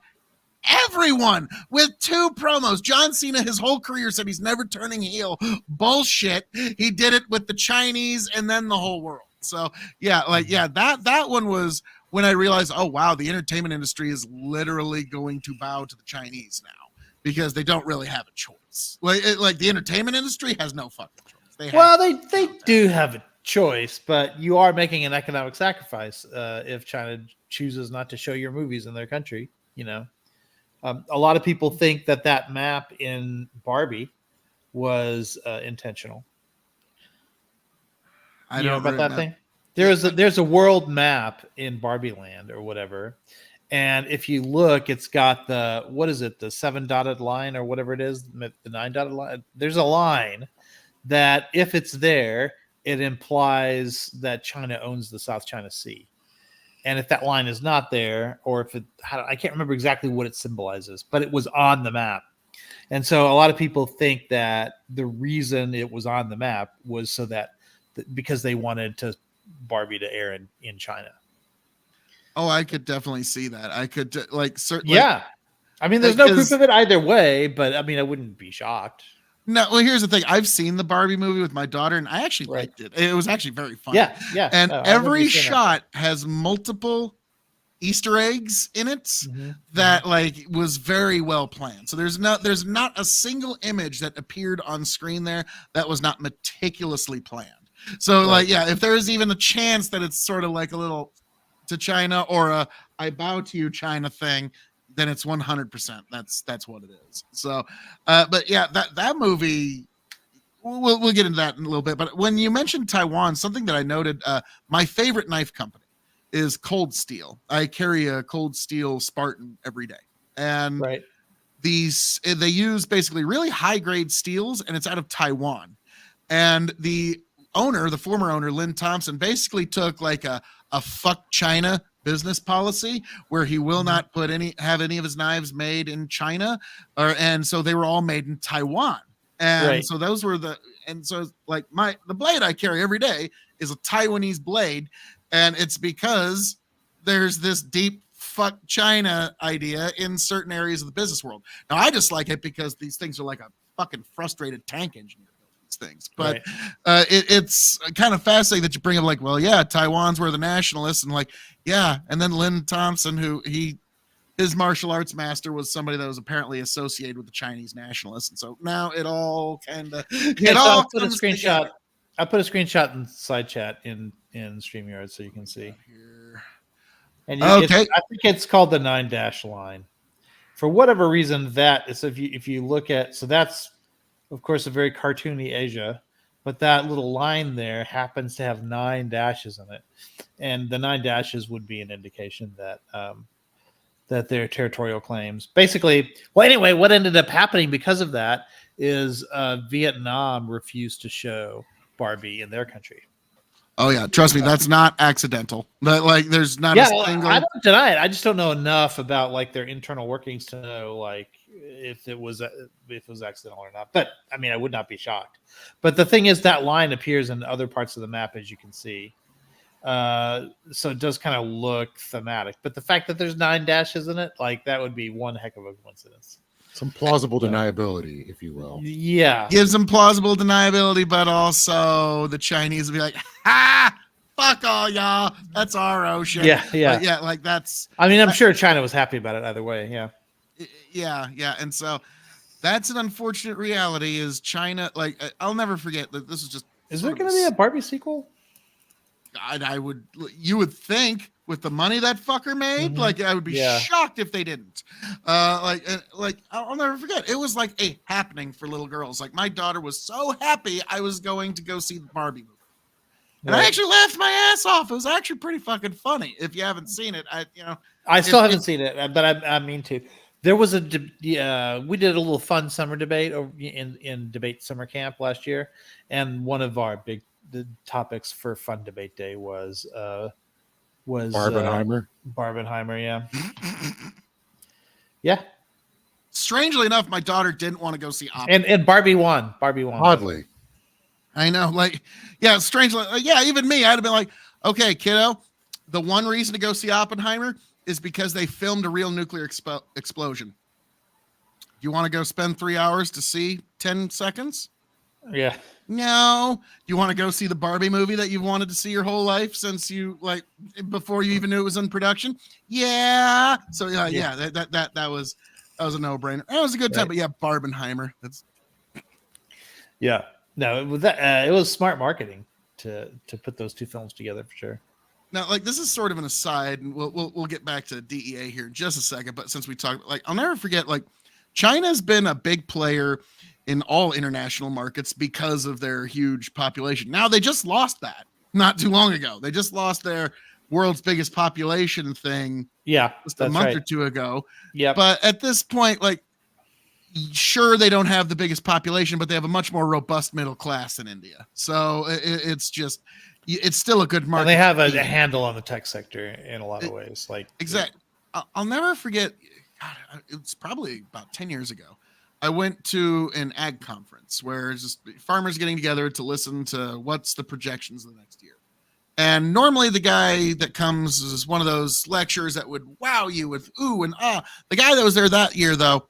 A: everyone with 2 promos. John Cena, his whole career, said he's never turning heel. Bullshit. He did it with the Chinese and then the whole world. So that one was when I realized, oh wow, the entertainment industry is literally going to bow to the Chinese now because they don't really have a choice. The entertainment industry has no fucking choice.
D: They do have a choice, but you are making an economic sacrifice if China chooses not to show your movies in their country. A lot of people think that map in Barbie was intentional.
A: I
D: You know
A: don't
D: about that
A: remember.
D: thing? There's a world map in Barbie Land or whatever, and if you look, it's got the the 7 dotted line or whatever it is, the 9 dotted line. There's a line that if it's there, it implies that China owns the South China Sea. And if that line is not there, or if I can't remember exactly what it symbolizes, but it was on the map. And so a lot of people think that the reason it was on the map was so that because they wanted Barbie to air in China.
A: Oh, I could definitely see that. I could certainly.
D: Yeah. I mean, there's no proof of it either way, but I mean, I wouldn't be shocked.
A: No, well, here's the thing. I've seen the Barbie movie with my daughter, and I actually liked it. It was actually very fun.
D: Yeah, yeah.
A: And every shot has multiple Easter eggs in it that was very well planned. So there's not a single image that appeared on screen there that was not meticulously planned. So if there is even a chance that it's sort of like a little to China or a I bow to you China thing, then it's 100%. That's what it is. So, but yeah, that movie, we'll get into that in a little bit. But when you mentioned Taiwan, something that I noted, my favorite knife company is Cold Steel. I carry a Cold Steel Spartan every day, and they use basically really high grade steels, and it's out of Taiwan. And the former owner, Lynn Thompson, basically took like a fuck China business policy where he will not have any of his knives made in China, and so they were all made in Taiwan. And so those were the blade I carry every day is a Taiwanese blade, and it's because there's this deep fuck China idea in certain areas of the business world. Now I just like it because these things are like a fucking frustrated tank engineer. Things, but it's kind of fascinating that you bring up Taiwan's where the nationalists, and then Lynn Thompson, his martial arts master was somebody that was apparently associated with the Chinese nationalists, and so now it all kind of
D: I'll put a screenshot. I'll put a screenshot in side chat in StreamYard so you can see. And I think it's called the 9- line. For whatever reason, that is if you look at that's. Of course, a very cartoony Asia, but that little line there happens to have 9 dashes in it, and the 9 dashes would be an indication that that they're territorial claims. Basically, well, anyway, what ended up happening because of that is Vietnam refused to show Barbie in their country.
A: Oh yeah, trust me, that's not accidental. But there's not a single.
D: I don't deny it. I just don't know enough about their internal workings to know if it was accidental or not. But I mean, I would not be shocked. But the thing is, that line appears in other parts of the map, as you can see. So it does kind of look thematic. But the fact that there's 9 dashes in it, that would be one heck of a coincidence.
C: Some plausible deniability, if you will.
D: Yeah.
A: Gives them plausible deniability, but also the Chinese will be like, ha! Fuck all y'all. That's our ocean.
D: Yeah.
A: That's...
D: I mean, I'm sure China was happy about it either way, yeah.
A: Yeah. And so that's an unfortunate reality is China, I'll never forget that this is just...
D: Is there going to be a Barbie sequel?
A: You would think with the money that fucker made, I would be shocked if they didn't. I'll never forget. It was like a happening for little girls. My daughter was so happy I was going to go see the Barbie movie. And I actually laughed my ass off. It was actually pretty fucking funny. If you haven't seen it,
D: I still haven't seen it, but I mean to. There was we did a little fun summer debate in debate summer camp last year, and one of our big topics for fun debate day was
C: Barbenheimer.
D: Barbenheimer, yeah.
A: Strangely enough, my daughter didn't want to go see Oppenheimer.
D: And Barbie won.
C: Oddly.
A: I know, strangely, even me, I'd have been like, okay, kiddo, the one reason to go see Oppenheimer is because they filmed a real nuclear explosion. You want to go spend 3 hours to see 10 seconds?
D: Yeah.
A: No. You want to go see the Barbie movie that you've wanted to see your whole life since before you even knew it was in production? Yeah. So that was a no-brainer. It was a good time, but Barbenheimer.
D: Yeah. No, it was smart marketing to put those two films together for sure.
A: Now, like, this is sort of an aside, and we'll get back to DEA here in just a second. But since we talked, like, I'll never forget, like, China's been a big player in all international markets because of their huge population. Now they just lost that not too long ago. They just lost their world's biggest population thing.
D: Yeah,
A: just a month or two ago.
D: Yeah,
A: but at this point, like, sure, they don't have the biggest population, but they have a much more robust middle class than India. So it's just. It's still a good market.
D: And they have a handle on the tech sector in a lot of ways. Like
A: exactly. I'll never forget. God, it's probably about 10 years ago. I went to an ag conference where it's just farmers getting together to listen to what's the projections of the next year. And normally the guy that comes is one of those lecturers that would wow you with ooh and ah. The guy that was there that year, though,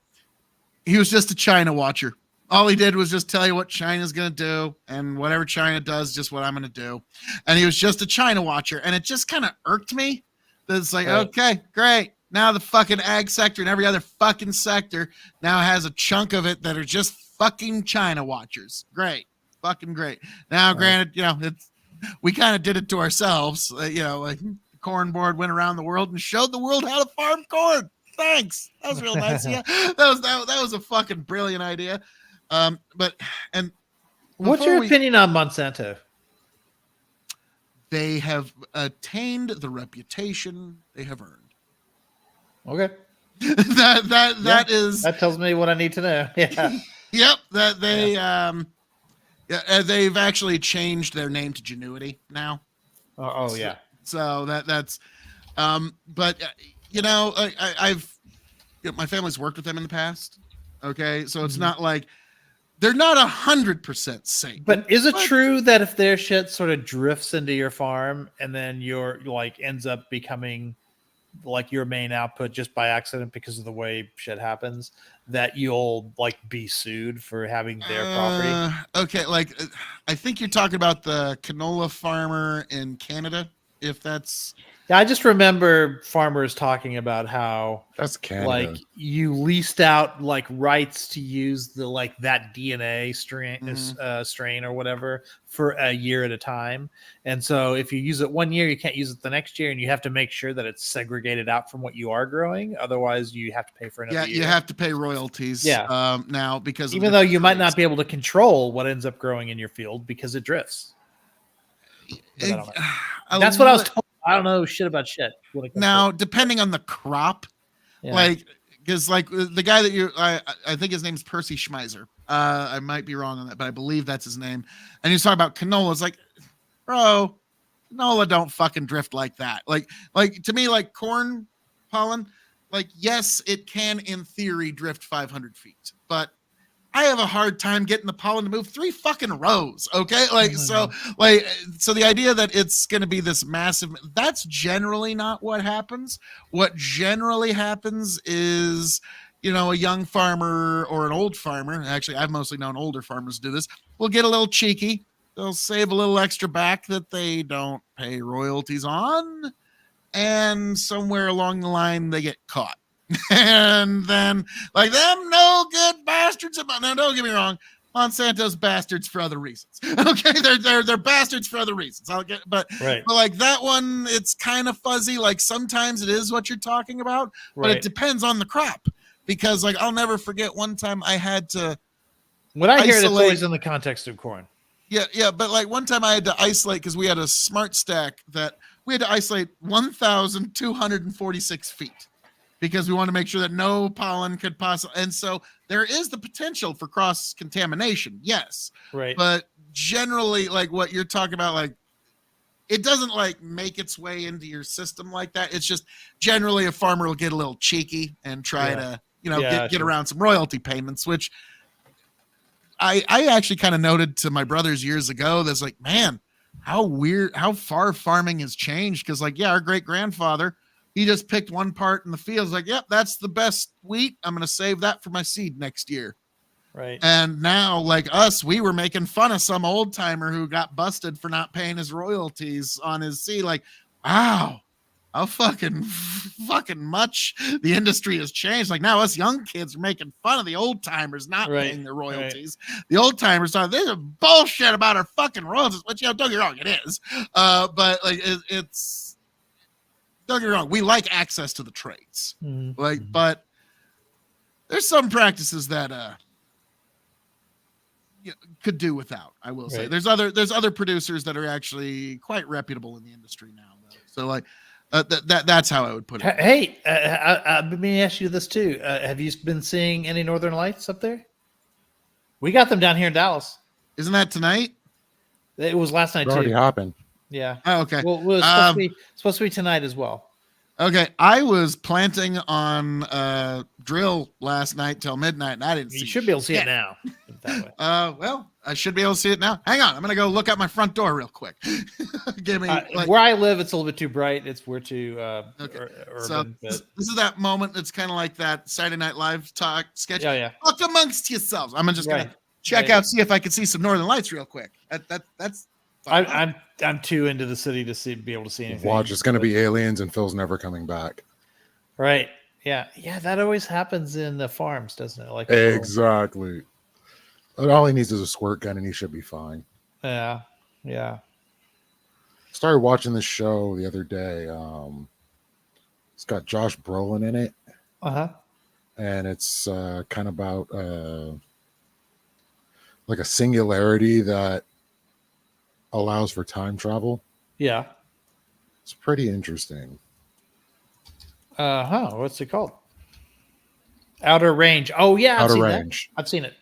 A: he was just a China watcher. All he did was just tell you what China's going to do, and whatever China does, just what I'm going to do. And he was just a China watcher. And it just kind of irked me. It's like, okay, great. Now the fucking ag sector and every other fucking sector now has a chunk of it that are just fucking China watchers. Great. Fucking great. Now, granted, we kind of did it to ourselves. Like the corn board went around the world and showed the world how to farm corn. Thanks. That was real nice. Yeah, that was a fucking brilliant idea.
D: What's your opinion on Monsanto?
A: They have attained the reputation they have earned.
D: Okay.
A: That
D: tells me what I need to know. Yeah.
A: Yep. That they they've actually changed their name to Genuity now.
D: Oh yeah.
A: So that's but I've my family's worked with them in the past. Okay, so it's not like they're not 100% safe.
D: But is it true that if their shit sort of drifts into your farm and then your like ends up becoming like your main output just by accident because of the way shit happens, that you'll like be sued for having their property?
A: Okay, like I think you're talking about the canola farmer in Canada. If that's
D: I just remember farmers talking about how
C: that's Canada.
D: Like you leased out like rights to use the like that DNA strain or whatever for a year at a time. And so if you use it one year, you can't use it the next year, and you have to make sure that it's segregated out from what you are growing. Otherwise, you have to pay for another year.
A: You have to pay royalties.
D: Yeah.
A: Now because
D: even though you might not be able to control what ends up growing in your field because it drifts. That's what I was told. I don't know shit about shit.
A: Now, depending on the crop, like, because like the guy that I think his name's Percy Schmeiser. I might be wrong on that, but I believe that's his name. And he's talking about canola. It's like, bro, canola don't fucking drift like that. Like to me, like corn pollen, like, yes, it can in theory drift 500 feet, but I have a hard time getting the pollen to move 3 fucking rows. Okay. So the idea that it's going to be this massive, that's generally not what happens. What generally happens is, a young farmer or an old farmer. Actually, I've mostly known older farmers do this. Will get a little cheeky. They'll save a little extra back that they don't pay royalties on. And somewhere along the line, they get caught. And then, like, them no good bastards. Now, don't get me wrong, Monsanto's bastards for other reasons. Okay, they're bastards for other reasons. But like that one, it's kind of fuzzy. Like sometimes it is what you're talking about, but it depends on the crop. Because like I'll never forget one time I had to.
D: When I hear it, it's always in the context of corn.
A: Yeah, but like one time I had to isolate because we had a smart stack that we had to isolate 1,246 feet. Because we want to make sure that no pollen could possibly, and so there is the potential for cross contamination, yes,
D: right.
A: But generally, like what you're talking about, like it doesn't like make its way into your system like that. It's just generally a farmer will get a little cheeky and try to, get around some royalty payments, which I actually kind of noted to my brothers years ago. That's like, man, how weird, how far farming has changed. Because like, our great grandfather. He just picked one part in the field. Like, yep, that's the best wheat. I'm going to save that for my seed next year.
D: Right.
A: And now, like us, we were making fun of some old timer who got busted for not paying his royalties on his seed. Like, wow, how fucking much the industry has changed. Like now, us young kids are making fun of the old timers not
D: Right,
A: paying their royalties. The old timers are this is bullshit about our fucking royalties. Which don't get me wrong, it is. But like it's don't get me wrong, we like access to the trades.
D: Mhm.
A: Like, but there's some practices that could do without. I will say
D: Right.
A: there's other producers that are actually quite reputable in the industry now, though. So like that's how I would put it.
D: Hey, let me ask you this too. Have you been seeing any Northern Lights up there? We got them down here in Dallas.
A: Isn't that tonight?
D: It was last night
C: It already
D: too.
C: happened.
D: Yeah.
A: Oh, okay.
D: Well, it was supposed to be tonight as well.
A: Okay, I was planting on drill last night till midnight, and I didn't see.
D: You should be able to see
A: shit.
D: it now. That way.
A: Well, I should be able to see it now. Hang on, I'm gonna go look out my front door real quick. Give me
D: Where I live, it's a little bit too bright. We're too
A: Okay.
D: urban.
A: So
D: but,
A: this is that moment that's kind of like that Saturday Night Live talk sketch.
D: yeah.
A: Talk amongst yourselves. I'm just
D: Right.
A: gonna check out, see if I can see some Northern Lights real quick. That's.
D: I'm too into the city to be able to see anything.
C: Watch, it's going to be aliens, and Phil's never coming back.
D: Right. Yeah. That always happens in the farms, doesn't it? Like
C: Exactly. But all he needs is a squirt gun, and he should be fine.
D: Yeah.
C: Started watching this show the other day. It's got Josh Brolin in it, and it's kind of about like a singularity that allows for time travel.
D: Yeah.
C: It's pretty interesting.
D: What's it called? Outer Range. Oh yeah,
C: Outer Range.
D: I've seen it.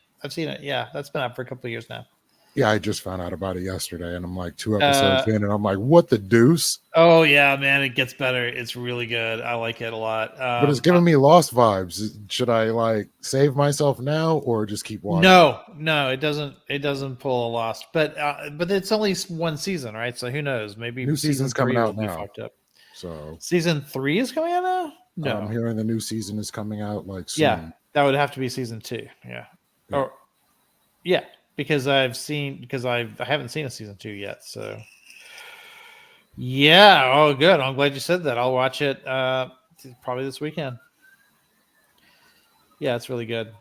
D: Yeah, that's been out for a couple of years now.
C: Yeah, I just found out about it yesterday, and I'm like 2 episodes in, and I'm like, what the deuce?
D: Oh yeah, man, it gets better. It's really good. I like it a lot.
C: But it's giving me Lost vibes. Should I like save myself now or just keep watching?
D: No, it doesn't. It doesn't pull a Lost, but it's only one season, right? So who knows? Maybe
C: New season's coming out now.
D: Fucked up.
C: So
D: Season 3 is coming out now. No,
C: I'm hearing the new season is coming out like soon.
D: Yeah, that would have to be season 2. Yeah. Or yeah, because I haven't seen a season 2 yet. So yeah, oh good. I'm glad you said that. I'll watch it probably this weekend. Yeah, it's really good.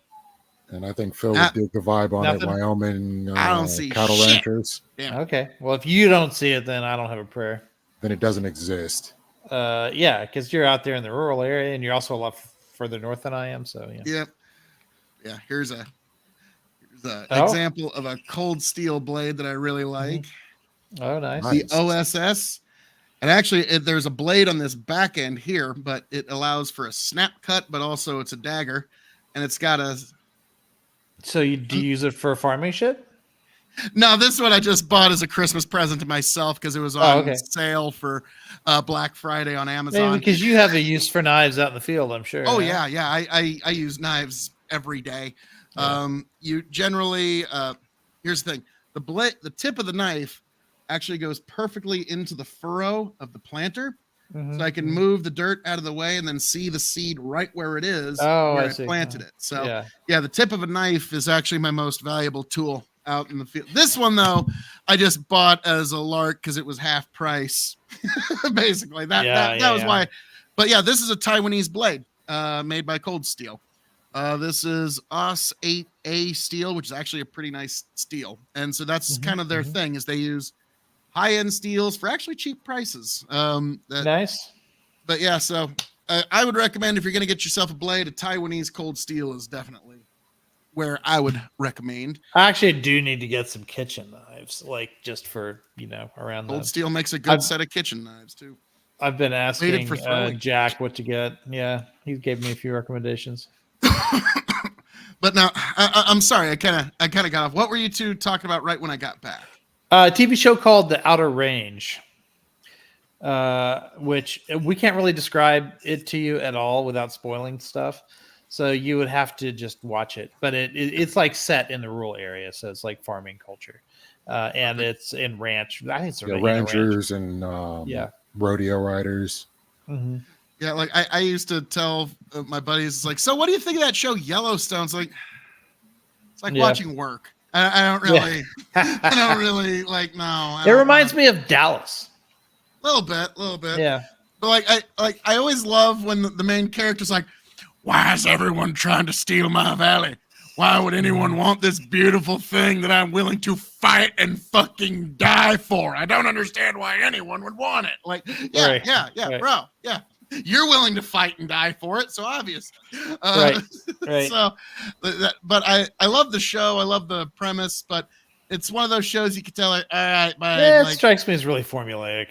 C: And I think Phil would dig the vibe on
D: nothing.
C: it. Wyoming
A: I don't see
C: cattle
A: shit.
C: ranchers.
A: Yeah.
D: Okay. Well, if you don't see it, then I don't have a prayer.
C: Then it doesn't exist.
D: Yeah, because you're out there in the rural area, and you're also a lot further north than I am. So yeah.
A: Yeah. Here's a example of a cold steel blade that I really like.
D: Oh, nice.
A: The OSS. And actually, there's a blade on this back end here, but it allows for a snap cut, but also it's a dagger, and it's got a.
D: So do you use it for farming shit?
A: No, this one I just bought as a Christmas present to myself because it was on sale for Black Friday on Amazon.
D: Maybe because you have a use for knives out in the field, I'm sure.
A: Oh yeah. I use knives every day.
D: Yeah.
A: You generally here's the thing: the tip of the knife actually goes perfectly into the furrow of the planter, so I can move the dirt out of the way and then see the seed right where it is where I planted it. So yeah, the tip of a knife is actually my most valuable tool out in the field. This one though, I just bought as a lark because it was half price. Basically, that was why. But yeah, this is a Taiwanese blade made by Cold Steel. This is OS 8A steel, which is actually a pretty nice steel, and so that's kind of their thing is they use high-end steels for actually cheap prices.
D: Nice.
A: But yeah, so I would recommend if you're going to get yourself a blade, a Taiwanese Cold Steel is definitely where I would recommend.
D: I actually do need to get some kitchen knives, like just for around.
A: Cold Steel makes a good set of kitchen knives too.
D: I've been asking
A: for
D: Jack what to get. Yeah, he gave me a few recommendations.
A: But now I'm sorry, I kind of got off. What were you two talking about right when I got back?
D: A TV show called The Outer Range, which we can't really describe it to you at all without spoiling stuff. So you would have to just watch it. But it's like set in the rural area, so it's like farming culture, and it's in ranch. I think it's
C: ranchers and rodeo riders.
D: Mm-hmm.
A: Yeah, like I used to tell my buddies, it's like, so what do you think of that show Yellowstone? It's like watching work. I don't really, I don't really like. No,
D: it reminds me of Dallas.
A: A little bit.
D: Yeah.
A: But I always love when the main character's like, why is everyone trying to steal my valley? Why would anyone want this beautiful thing that I'm willing to fight and fucking die for? I don't understand why anyone would want it. Like, yeah,
D: Right.
A: right. Bro, yeah. You're willing to fight and die for it, so obvious.
D: Right.
A: So, but I love the show. I love the premise, but it's one of those shows you can tell, like, all right,
D: it strikes me as really formulaic.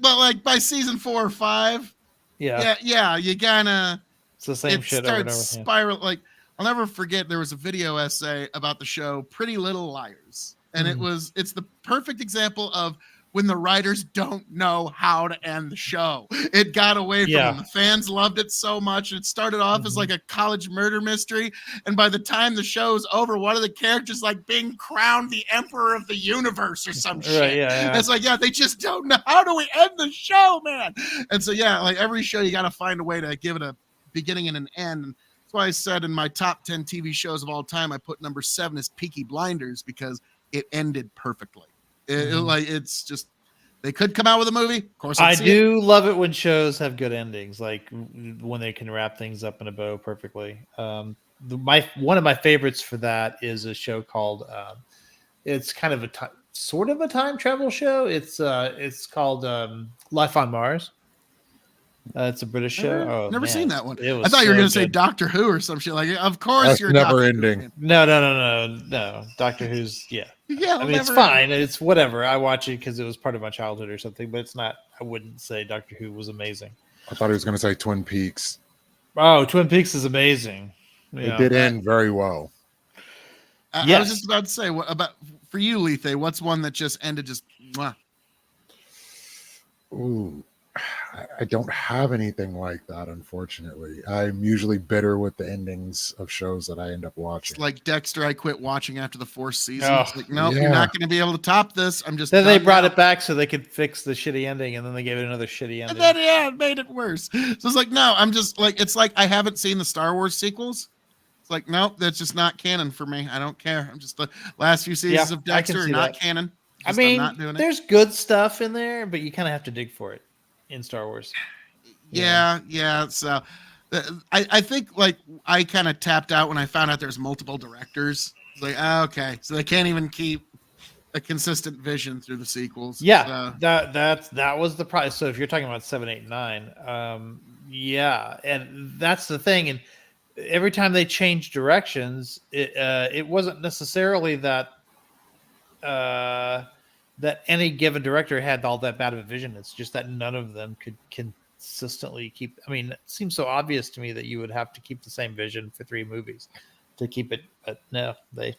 A: But by season 4 or 5, yeah, you gotta.
D: It's the same shit over and over.
A: Spiral. Like, I'll never forget. There was a video essay about the show Pretty Little Liars, and it's the perfect example of when the writers don't know how to end the show. It got away from them. The fans loved it so much. It started off as like a college murder mystery, and by the time the show's over, one of the characters like being crowned the emperor of the universe or some shit.
D: Right, yeah.
A: It's like, they just don't know, how do we end the show, man? And so like every show, you got to find a way to give it a beginning and an end. And that's why I said in my top 10 TV shows of all time, I put number 7 as Peaky Blinders, because it ended perfectly. It's just, they could come out with a movie. Of course,
D: I do love it when shows have good endings, like when they can wrap things up in a bow perfectly. One of my favorites for that is a show called, it's kind of sort of a time travel show. It's called Life on Mars. It's a British show.
A: Never seen that one. I thought you were going to say Doctor Who or some shit like it. Of course,
C: That's
A: you're
C: never ending.
D: No. Doctor Who's I mean, it's fine. It's whatever. I watch it because it was part of my childhood or something, but it's not. I wouldn't say Doctor Who was amazing.
C: I thought he was going to say Twin Peaks.
D: Oh, Twin Peaks is amazing.
C: It did end very well.
A: I was just about to say, what about for you, Lethe? What's one that just ended just? Mwah?
C: Ooh. I don't have anything like that, unfortunately. I'm usually bitter with the endings of shows that I end up watching.
A: It's like Dexter, I quit watching after the 4th season. It's like, nope, you're not going to be able to top this. I'm just.
D: Then they brought it back so they could fix the shitty ending, and then they gave it another shitty ending.
A: And then, it made it worse. So it's like, no, I'm just like, it's like I haven't seen the Star Wars sequels. It's like, nope, that's just not canon for me. I don't care. I'm just the last few seasons of Dexter are not canon.
D: I mean, there's good stuff in there, but you kind of have to dig for it in Star Wars.
A: Yeah. So I think like I kind of tapped out when I found out there's multiple directors. It's like, okay, so they can't even keep a consistent vision through the sequels.
D: Yeah, that was the price. So if you're talking about 7, 8, 9, and that's the thing. And every time they changed directions, it wasn't necessarily that that any given director had all that bad of a vision. It's just that none of them could consistently keep. I mean, it seems so obvious to me that you would have to keep the same vision for 3 movies to keep it, but no, it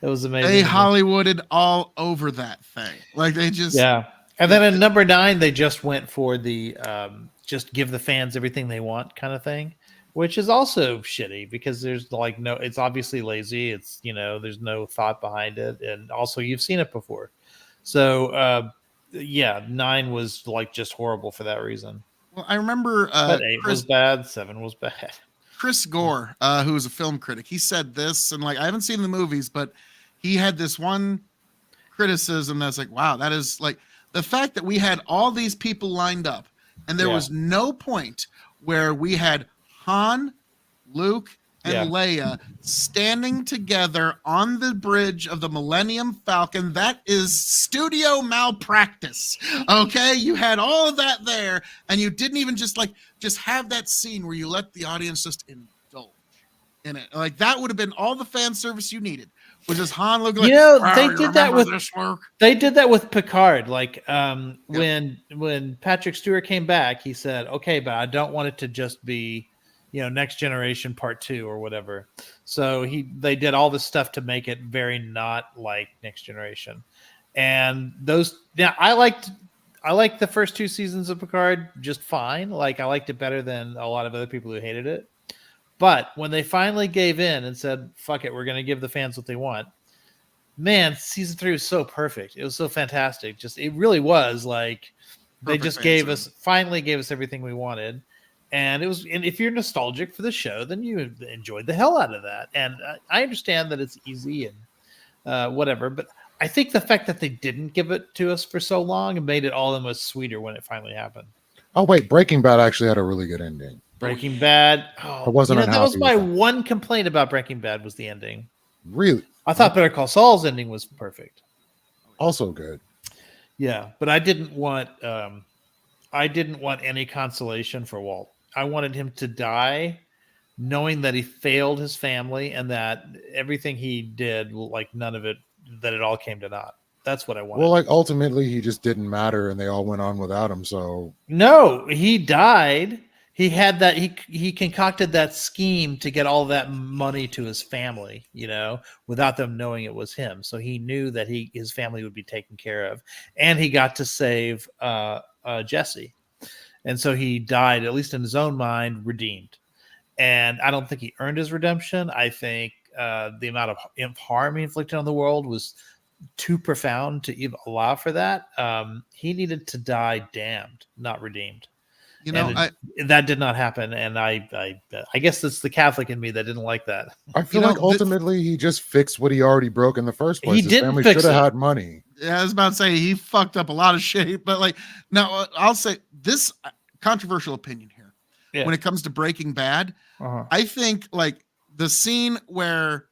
D: was amazing.
A: They Hollywooded all over that thing. Like they just
D: And then at number 9, they just went for the just give the fans everything they want kind of thing, which is also shitty because there's like it's obviously lazy. It's, there's no thought behind it. And also you've seen it before. So, 9 was like just horrible for that reason.
A: Well, I remember
D: 8 was bad. 7 was bad.
A: Chris Gore, who was a film critic, he said this, and like, I haven't seen the movies, but he had this one criticism that's like, wow, that is like the fact that we had all these people lined up and there was no point where we had Han, Luke, and Leia standing together on the bridge of the Millennium Falcon. That is studio malpractice. Okay, you had all of that there, and you didn't even just have that scene where you let the audience just indulge in it. Like that would have been all the fan service you needed. Was just Han looking like,
D: they did that with They did that with Picard. Like when Patrick Stewart came back, he said, "Okay, but I don't want it to just be, Next Generation Part 2 or whatever." So they did all this stuff to make it very not like Next Generation. And I liked the first 2 seasons of Picard just fine. Like I liked it better than a lot of other people who hated it. But when they finally gave in and said, fuck it, we're going to give the fans what they want, man, season 3 was so perfect. It was so fantastic. It really was like they just finally gave us everything we wanted. And if you're nostalgic for the show, then you enjoyed the hell out of that. And I understand that it's easy and whatever, but I think the fact that they didn't give it to us for so long made it all the much sweeter when it finally happened.
C: Oh wait, Breaking Bad actually had a really good ending.
D: Breaking Bad.
C: I wasn't
D: that was
C: unhappy
D: my
C: with that.
D: one complaint about Breaking Bad was the ending.
C: Really,
D: I thought Better Call Saul's ending was perfect.
C: also good.
D: Yeah, but I didn't want any consolation for Walt. I wanted him to die knowing that he failed his family and that everything he did, like none of it, that it all came to naught. That's what I wanted.
C: Well, like ultimately, he just didn't matter, and they all went on without him. So
D: No, he died. He had that. He concocted that scheme to get all that money to his family, without them knowing it was him. So he knew that his family would be taken care of, and he got to save Jesse. And so he died, at least in his own mind, redeemed. And I don't think he earned his redemption. I think the amount of harm he inflicted on the world was too profound to even allow for that. He needed to die damned, not redeemed. That did not happen, and I guess it's the Catholic in me that didn't like that.
C: I feel like ultimately he just fixed what he already broke in the first place. His family should have had money.
A: Yeah, I was about to say he fucked up a lot of shit, but now I'll say this controversial opinion here. Yeah. When it comes to Breaking Bad, I think the scene where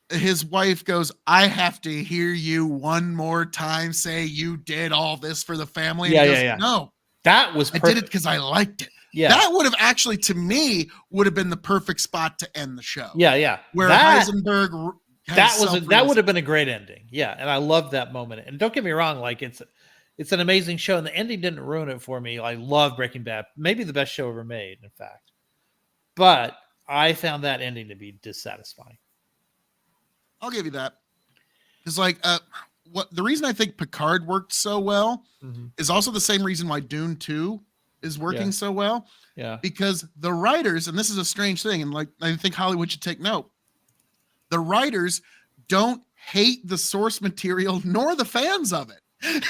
A: his wife goes, "I have to hear you one more time say you did all this for the family." And he goes, "No.
D: That was perfect.
A: I did it because I liked it." Yeah. That would have actually, to me, would have been the perfect spot to end the show.
D: Yeah, yeah.
A: Where Heisenberg
D: that would have been a great ending. Yeah, and I love that moment. And don't get me wrong, it's an amazing show, and the ending didn't ruin it for me. I love Breaking Bad. Maybe the best show ever made, in fact. But I found that ending to be dissatisfying.
A: I'll give you that. It's the reason I think Picard worked so well is also the same reason why Dune 2 is working so well.
D: Yeah.
A: Because the writers, and this is a strange thing, and I think Hollywood should take note, the writers don't hate the source material nor the fans of it.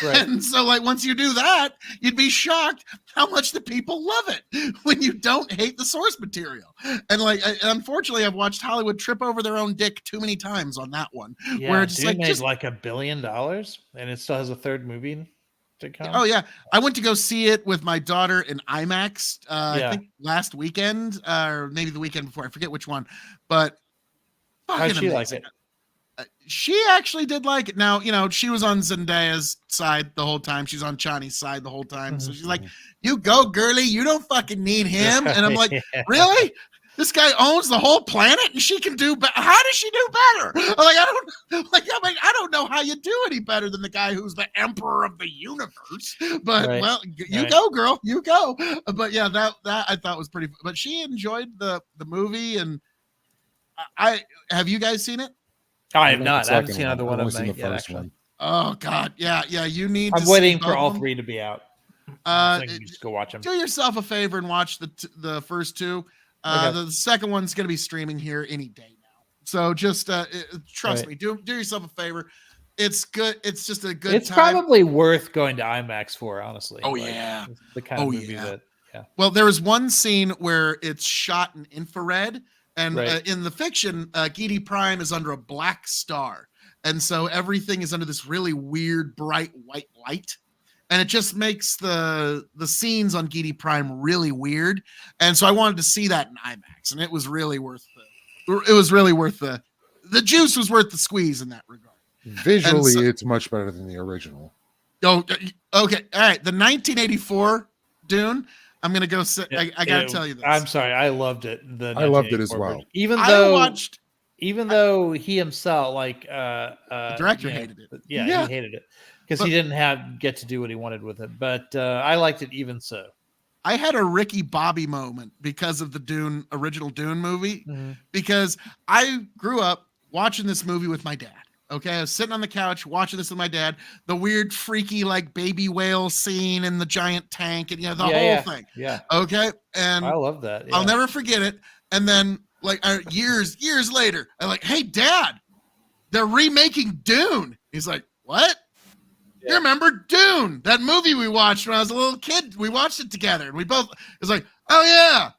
A: Right. And so once you do that, you'd be shocked how much the people love it when you don't hate the source material. And unfortunately, I've watched Hollywood trip over their own dick too many times on that one.
D: Yeah, where it's made $1 billion, and it still has a third movie to come.
A: Oh yeah, I went to go see it with my daughter in IMAX. I think last weekend, or maybe the weekend before. I forget which one, but
D: how'd she like it?
A: She actually did like it. Now, she was on Zendaya's side the whole time. She's on Chani's side the whole time. So she's like, "You go, girly. You don't fucking need him." And I'm like, "Really? This guy owns the whole planet, and she can do better. How does she do better? I don't know how you do any better than the guy who's the emperor of the universe. But you go, girl. You go." But yeah, that I thought was pretty. But she enjoyed the movie, and have you guys seen it?
D: I have not. I haven't seen either one of them yet, actually.
A: Oh God, yeah. You need.
D: I'm waiting for all three to be out. So you can just go watch them.
A: Do yourself a favor and watch the first two. The second one's going to be streaming here any day now. So just trust me. Do yourself a favor. It's good. It's just a good.
D: It's time. Probably worth going to IMAX for, honestly.
A: Oh yeah,
D: the kind of movie that. Yeah.
A: Well, there was one scene where it's shot in infrared. And in the fiction, Gede Prime is under a black star. And so everything is under this really weird, bright white light. And it just makes the scenes on Gede Prime really weird. And so I wanted to see that in IMAX. And it was really worth the juice was worth the squeeze in that regard.
C: Visually, it's much better than the original.
A: Oh, okay. All right. The 1984 Dune. I'm gonna go sit. I gotta tell you this.
D: I'm sorry, I loved it.
C: I loved it as well.
D: Even though he himself, the
A: director hated it.
D: Yeah, he hated it because he didn't get to do what he wanted with it. But I liked it even so.
A: I had a Ricky Bobby moment because of the original Dune movie, because I grew up watching this movie with my dad. Okay, I was sitting on the couch watching this with my dad. The weird, freaky, baby whale scene in the giant tank, and the whole thing.
D: Yeah.
A: Okay, and
D: I love that. Yeah.
A: I'll never forget it. And then, years later, I'm like, "Hey, Dad, they're remaking Dune." He's like, "What? Yeah. You remember Dune? That movie we watched when I was a little kid? We watched it together, and we both." It's like, "Oh yeah."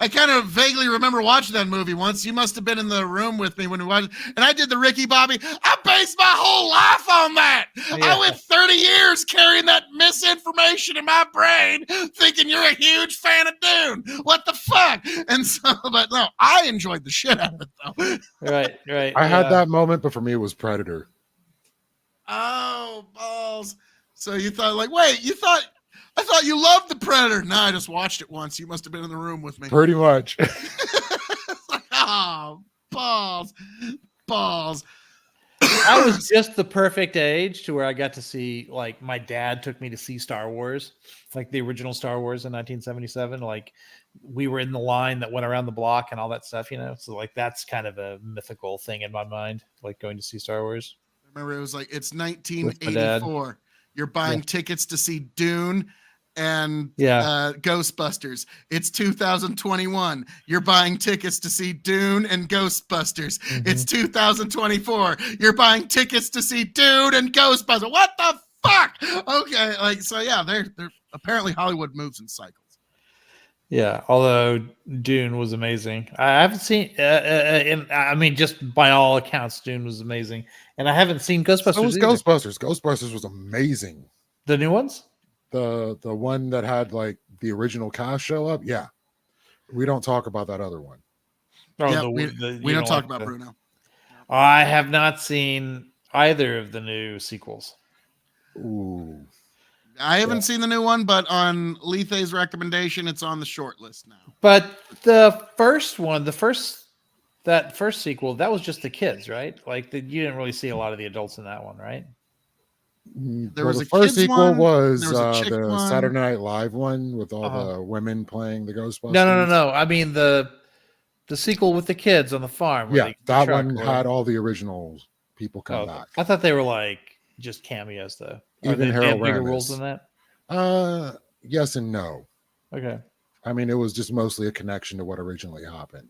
A: I kind of vaguely remember watching that movie once. You must have been in the room with me when we watched it. And I did the Ricky Bobby. I based my whole life on that.
D: Yeah.
A: I went 30 years carrying that misinformation in my brain, thinking you're a huge fan of Dune. What the fuck? And so, but no, I enjoyed the shit out of it, though.
D: Right.
C: I had that moment, but for me, it was Predator.
A: Oh, balls. So you thought, like, wait, I thought you loved the Predator. No, I just watched it once. You must have been in the room with me.
C: Pretty much.
A: Like, oh, balls.
D: I was just the perfect age to where I got to see, like, my dad took me to see Star Wars, like the original Star Wars in 1977. Like, we were in the line that went around the block and all that stuff, you know? So, like, that's kind of a mythical thing in my mind, like going to see Star Wars.
A: Remember, it was like, it's
D: With my
A: 1984. You're buying tickets to see Dune and Ghostbusters. It's 2021. You're buying tickets to see Dune and Ghostbusters. It's 2024. You're buying tickets to see Dune and Ghostbusters. What the fuck? Okay, like, so yeah, they're apparently Hollywood moves in cycles.
D: Yeah, although Dune was amazing. I haven't seen, and I mean, just by all accounts, Dune was amazing. And I haven't seen Ghostbusters.
C: So was
D: either.
C: Ghostbusters. Ghostbusters was amazing.
D: The new ones?
C: The one that had like the original cast show up. Yeah, we don't talk about that other one.
D: Oh,
A: Yeah,
D: you
A: we don't talk
D: like
A: about Bruno.
D: I have not seen either of the new sequels.
C: Ooh,
A: I haven't seen the new one, but on Lethe's recommendation, it's on the short list now.
D: But the first one, that first sequel, that was just the kids, right? Like, you didn't really see a lot of the adults in that one, right?
A: There was
C: the
A: a
C: first
A: kids
C: sequel
A: one,
C: was
A: there was a chick
C: the
A: one.
C: Saturday Night Live one with all the women playing the Ghostbusters.
D: No. I mean the sequel with the kids on the farm.
C: Yeah, that one had all the original people come
D: okay.
C: back.
D: I thought they were like just cameos though.
C: Even
D: they
C: Harold
D: have bigger
C: Ramis.
D: roles than that?
C: Yes and no.
D: Okay.
C: I mean, it was just mostly a connection to what originally happened.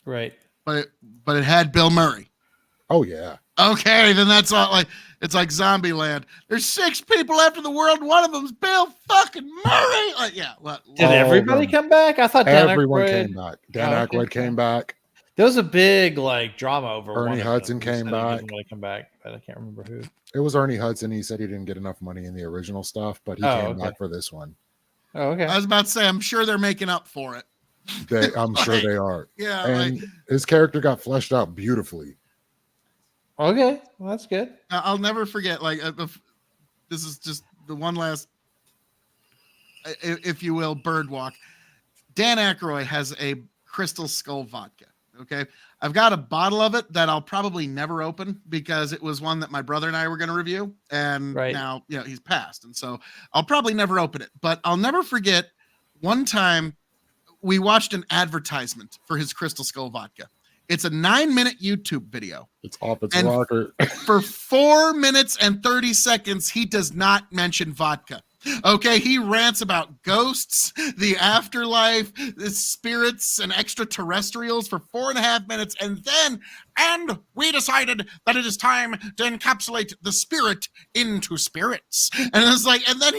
D: Right.
A: But it had Bill Murray.
C: Oh yeah.
A: Okay, then that's all. Like, it's like Zombieland. There's 6 people after the world. One of them's Bill fucking Murray. Like, yeah.
D: Did everybody come back? I thought
C: everyone came back. Dan Aykroyd came back.
D: There was a big like drama over.
C: Ernie Hudson came back.
D: He didn't really come back, but I can't remember who.
C: It was Ernie Hudson. He said he didn't get enough money in the original stuff, but he came back for this one.
D: Oh, okay.
A: I was about to say, I'm sure they're making up for it.
C: I'm sure they are.
A: Yeah,
C: and his character got fleshed out beautifully.
D: Okay, well, that's good.
A: I'll never forget. Like, this is just the one last, if you will, bird walk. Dan Aykroyd has a Crystal Skull vodka. Okay, I've got a bottle of it that I'll probably never open because it was one that my brother and I were going to review, and now he's passed, and so I'll probably never open it. But I'll never forget one time we watched an advertisement for his Crystal Skull vodka. It's a 9-minute YouTube video.
C: It's off its rocker.
A: For 4 minutes and 30 seconds, he does not mention vodka. Okay, he rants about ghosts, the afterlife, the spirits, and extraterrestrials for 4.5 minutes, and we decided that it is time to encapsulate the spirit into spirits. And it's like, and then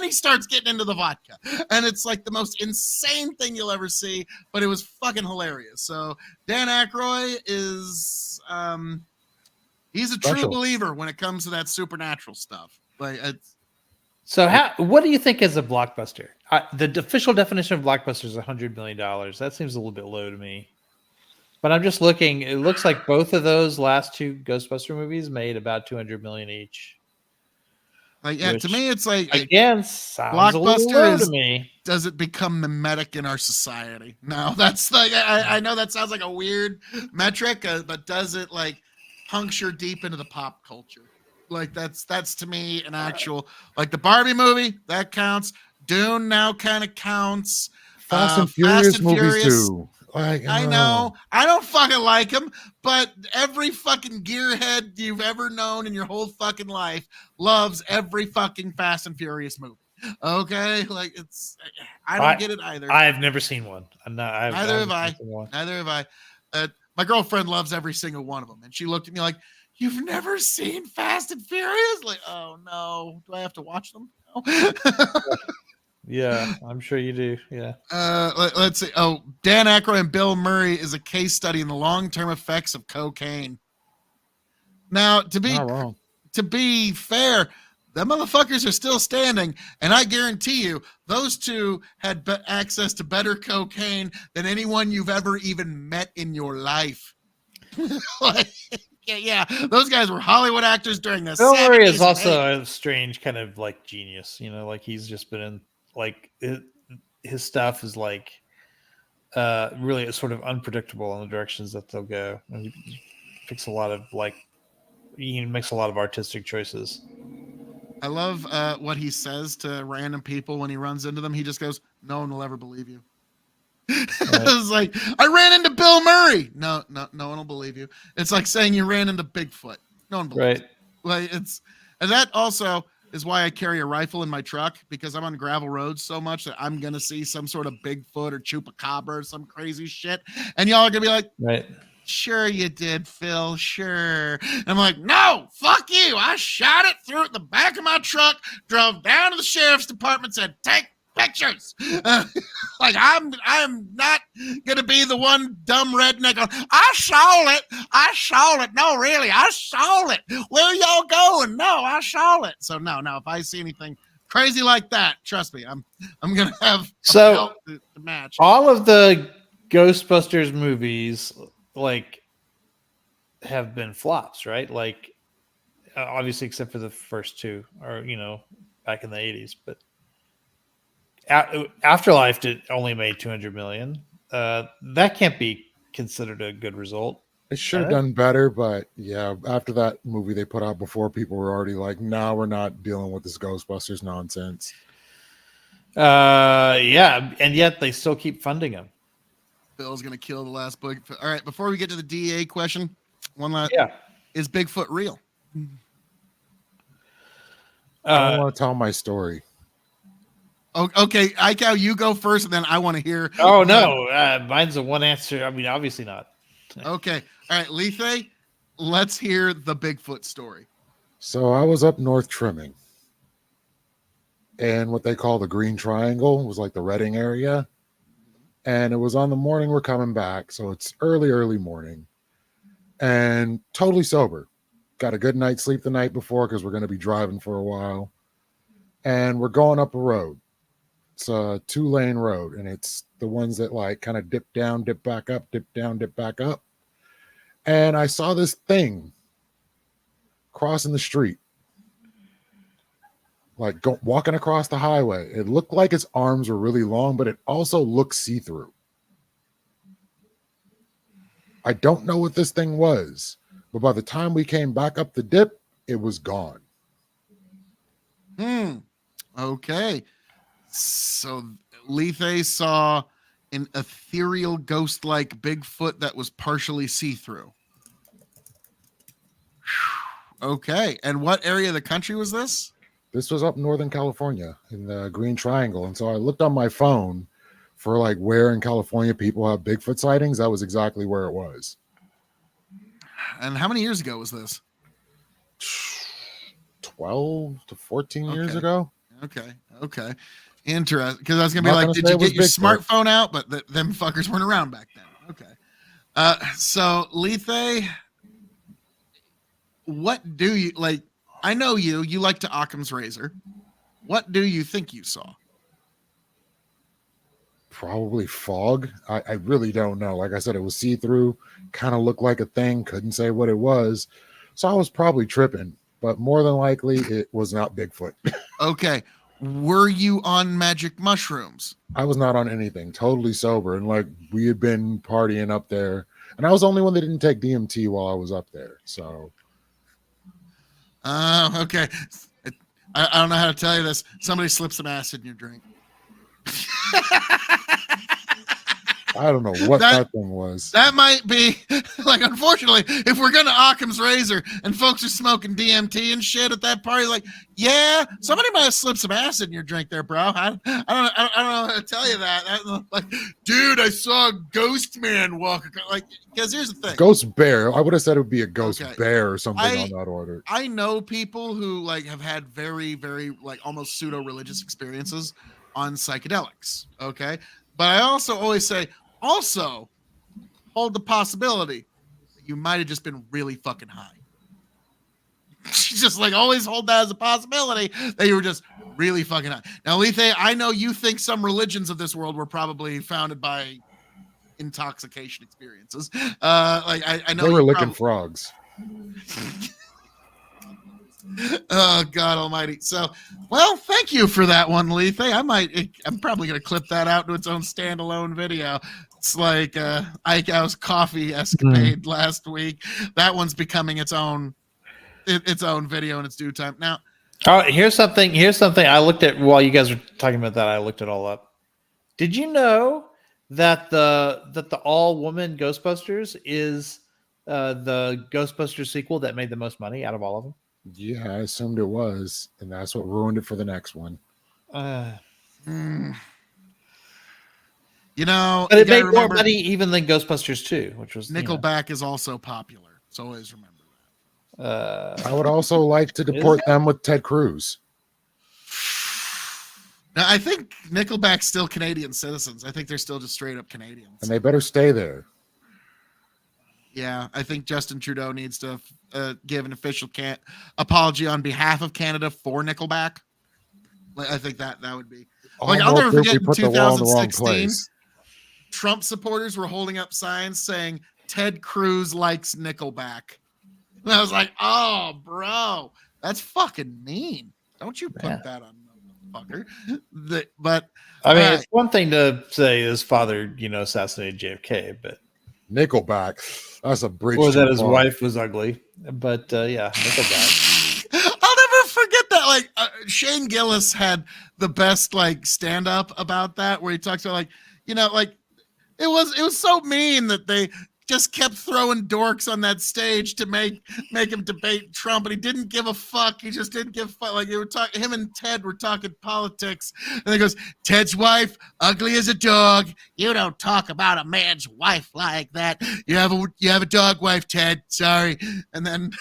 A: he starts getting into the vodka, and it's like the most insane thing you'll ever see. But it was fucking hilarious. So Dan Aykroyd is, he's a true believer when it comes to that supernatural stuff. Like it's.
D: So what do you think is a blockbuster? The official definition of blockbuster is $100 million. That seems a little bit low to me. But I'm just looking. It looks like both of those last 2 Ghostbuster movies made about $200 million each.
A: Like, yeah, to me, it's like
D: again, sounds a little low to me.
A: Does it become mimetic in our society? No, that's like I know that sounds like a weird metric, but does it like puncture deep into the pop culture? Like that's to me an actual, like the Barbie movie that counts. Dune now kind of counts.
C: Fast and Furious movies too. Like,
A: I know I don't fucking like them, but every fucking gearhead you've ever known in your whole fucking life loves every fucking Fast and Furious movie. Okay, like I don't get it either.
D: I've never seen one.
A: Neither have I. My girlfriend loves every single one of them, and she looked at me like, "You've never seen Fast and Furious?" Like, oh no, do I have to watch them? No.
D: Yeah, I'm sure you do. Yeah.
A: Let's see. Oh, Dan Aykroyd and Bill Murray is a case study in the long-term effects of cocaine. Now,
C: Not wrong.
A: to be fair, the motherfuckers are still standing, and I guarantee you, those two had access to better cocaine than anyone you've ever even met in your life. Like, yeah, those guys were Hollywood actors during the
D: Bill
A: 70s.
D: Murray is
A: and
D: also
A: 80s.
D: a strange kind of like genius. You know, like he's just been in like his stuff is like really sort of unpredictable in the directions that they'll go. And he picks a lot of like he makes a lot of artistic choices.
A: I love what he says to random people when he runs into them. He just goes, "No one will ever believe you."
D: Right.
A: It's like, I ran into Bill Murray. No one will believe you. It's like saying you ran into Bigfoot. No one believes.
D: Right.
A: Like and that also is why I carry a rifle in my truck, because I'm on gravel roads so much that I'm gonna see some sort of Bigfoot or chupacabra or some crazy shit, and y'all are gonna be like,
D: Right.
A: "Sure you did, Phil. Sure." And I'm like, "No, fuck you. I shot it through the back of my truck, drove down to the sheriff's department, said, take pictures." Like I'm not gonna be the one dumb redneck going, "I saw it. I saw it." No, really, I saw it. Where y'all going? No, I saw it. So no, if I see anything crazy like that, trust me, I'm gonna have a
D: So
A: belt to match.
D: all of the Ghostbusters movies like have been flops, right? Like obviously except for the first two, or back in the 80s, but Afterlife only made 200 million. That can't be considered a good result.
C: It should have done better, but yeah, after that movie they put out before, people were already like, "No, we're not dealing with this Ghostbusters nonsense."
D: Yeah, and yet they still keep funding them.
A: Bill's gonna kill the last book. All right, before we get to the DEA question, one last.
D: Yeah.
A: Is Bigfoot real?
C: I don't want to tell my story.
A: Okay, Iko, you go first, and then I want to hear.
D: Oh no, mine's a one answer. I mean, obviously not.
A: Okay, all right, Lethe, let's hear the Bigfoot story.
C: So I was up north trimming, and what they call the Green Triangle was like the Reading area, and it was on the morning we're coming back, so it's early morning, and totally sober. Got a good night's sleep the night before because we're going to be driving for a while, and we're going up a road. It's a 2-lane road, and it's the ones that like kind of dip down, dip back up, dip down, dip back up. And I saw this thing crossing the street, like walking across the highway. It looked like its arms were really long, but it also looked see-through. I don't know what this thing was, but by the time we came back up the dip, it was gone.
A: Okay. So Lethe saw an ethereal ghost-like Bigfoot that was partially see-through. Okay. And what area of the country was this?
C: This was up Northern California in the Green Triangle. And so I looked on my phone for like where in California people have Bigfoot sightings. That was exactly where it was.
A: And how many years ago was this?
C: 12 to 14 years ago.
A: Okay. Interesting. Because I was going to be like, did you get your smartphone out? But them fuckers weren't around back then. Okay. So, Lethe, what do you, like, I know you like to Occam's razor. What do you think you saw?
C: Probably fog. I really don't know. Like I said, it was see-through, kind of looked like a thing, couldn't say what it was. So I was probably tripping, but more than likely it was not Bigfoot.
A: Okay. Were you on magic mushrooms?
C: I was not on anything, totally sober. And like we had been partying up there, and I was the only one that didn't take DMT while I was up there. So.
A: Okay. I don't know how to tell you this. Somebody slipped some acid in your drink.
C: I don't know what that thing was.
A: That might be, like, unfortunately, if we're going to Occam's razor and folks are smoking DMT and shit at that party, like, yeah, somebody might have slipped some acid in your drink there, bro. I don't know how to tell you that. Like, dude, I saw a ghost man walk. Like, because here's the thing.
C: Ghost bear. I would have said it would be a ghost bear or something on that order.
A: I know people who, like, have had very, very, like, almost pseudo-religious experiences on psychedelics. Okay. But I also always say, also hold the possibility that you might have just been really fucking high. Just like always hold that as a possibility that you were just really fucking high. Now, Lethe, I know you think some religions of this world were probably founded by intoxication experiences. Like I know
C: They were
A: you
C: licking frogs.
A: Oh God Almighty! So, well, thank you for that one, Lethe. I'm probably gonna clip that out to its own standalone video. It's like Ike's coffee escapade last week. That one's becoming its own video in its due time. Now,
D: oh, here's something. Here's something I looked at while you guys were talking about that. I looked it all up. Did you know that the all woman Ghostbusters is the Ghostbusters sequel that made the most money out of all of them?
C: Yeah, I assumed it was, and that's what ruined it for the next one.
A: you know,
D: but
A: you
D: it
A: gotta
D: made more
A: remember,
D: money even than Ghostbusters 2, which was
A: Nickelback is also popular. So always remember that.
C: I would also like to deport them with Ted Cruz.
A: Now, I think Nickelback's still Canadian citizens. I think they're still just straight up Canadians.
C: And they better stay there.
A: Yeah, I think Justin Trudeau needs to give an official apology on behalf of Canada for Nickelback. Like, I think that would be like, I'll never forget in 2016, Trump supporters were holding up signs saying Ted Cruz likes Nickelback. And I was like, oh, bro, that's fucking mean. Don't you put that on motherfucker. But
D: I mean, it's one thing to say his father, assassinated JFK, but
C: Nickelback, that's a bridge.
D: Or that his wife was ugly. But yeah, Nickelback.
A: I'll never forget that. Like Shane Gillis had the best like stand up about that, where he talks about like, like it was so mean that they just kept throwing dorks on that stage to make him debate Trump, and he didn't give a fuck. He just didn't give a fuck. Like they were talking, him and Ted were talking politics, and he goes, Ted's wife, ugly as a dog. You don't talk about a man's wife like that. You have a dog wife, Ted. Sorry. And then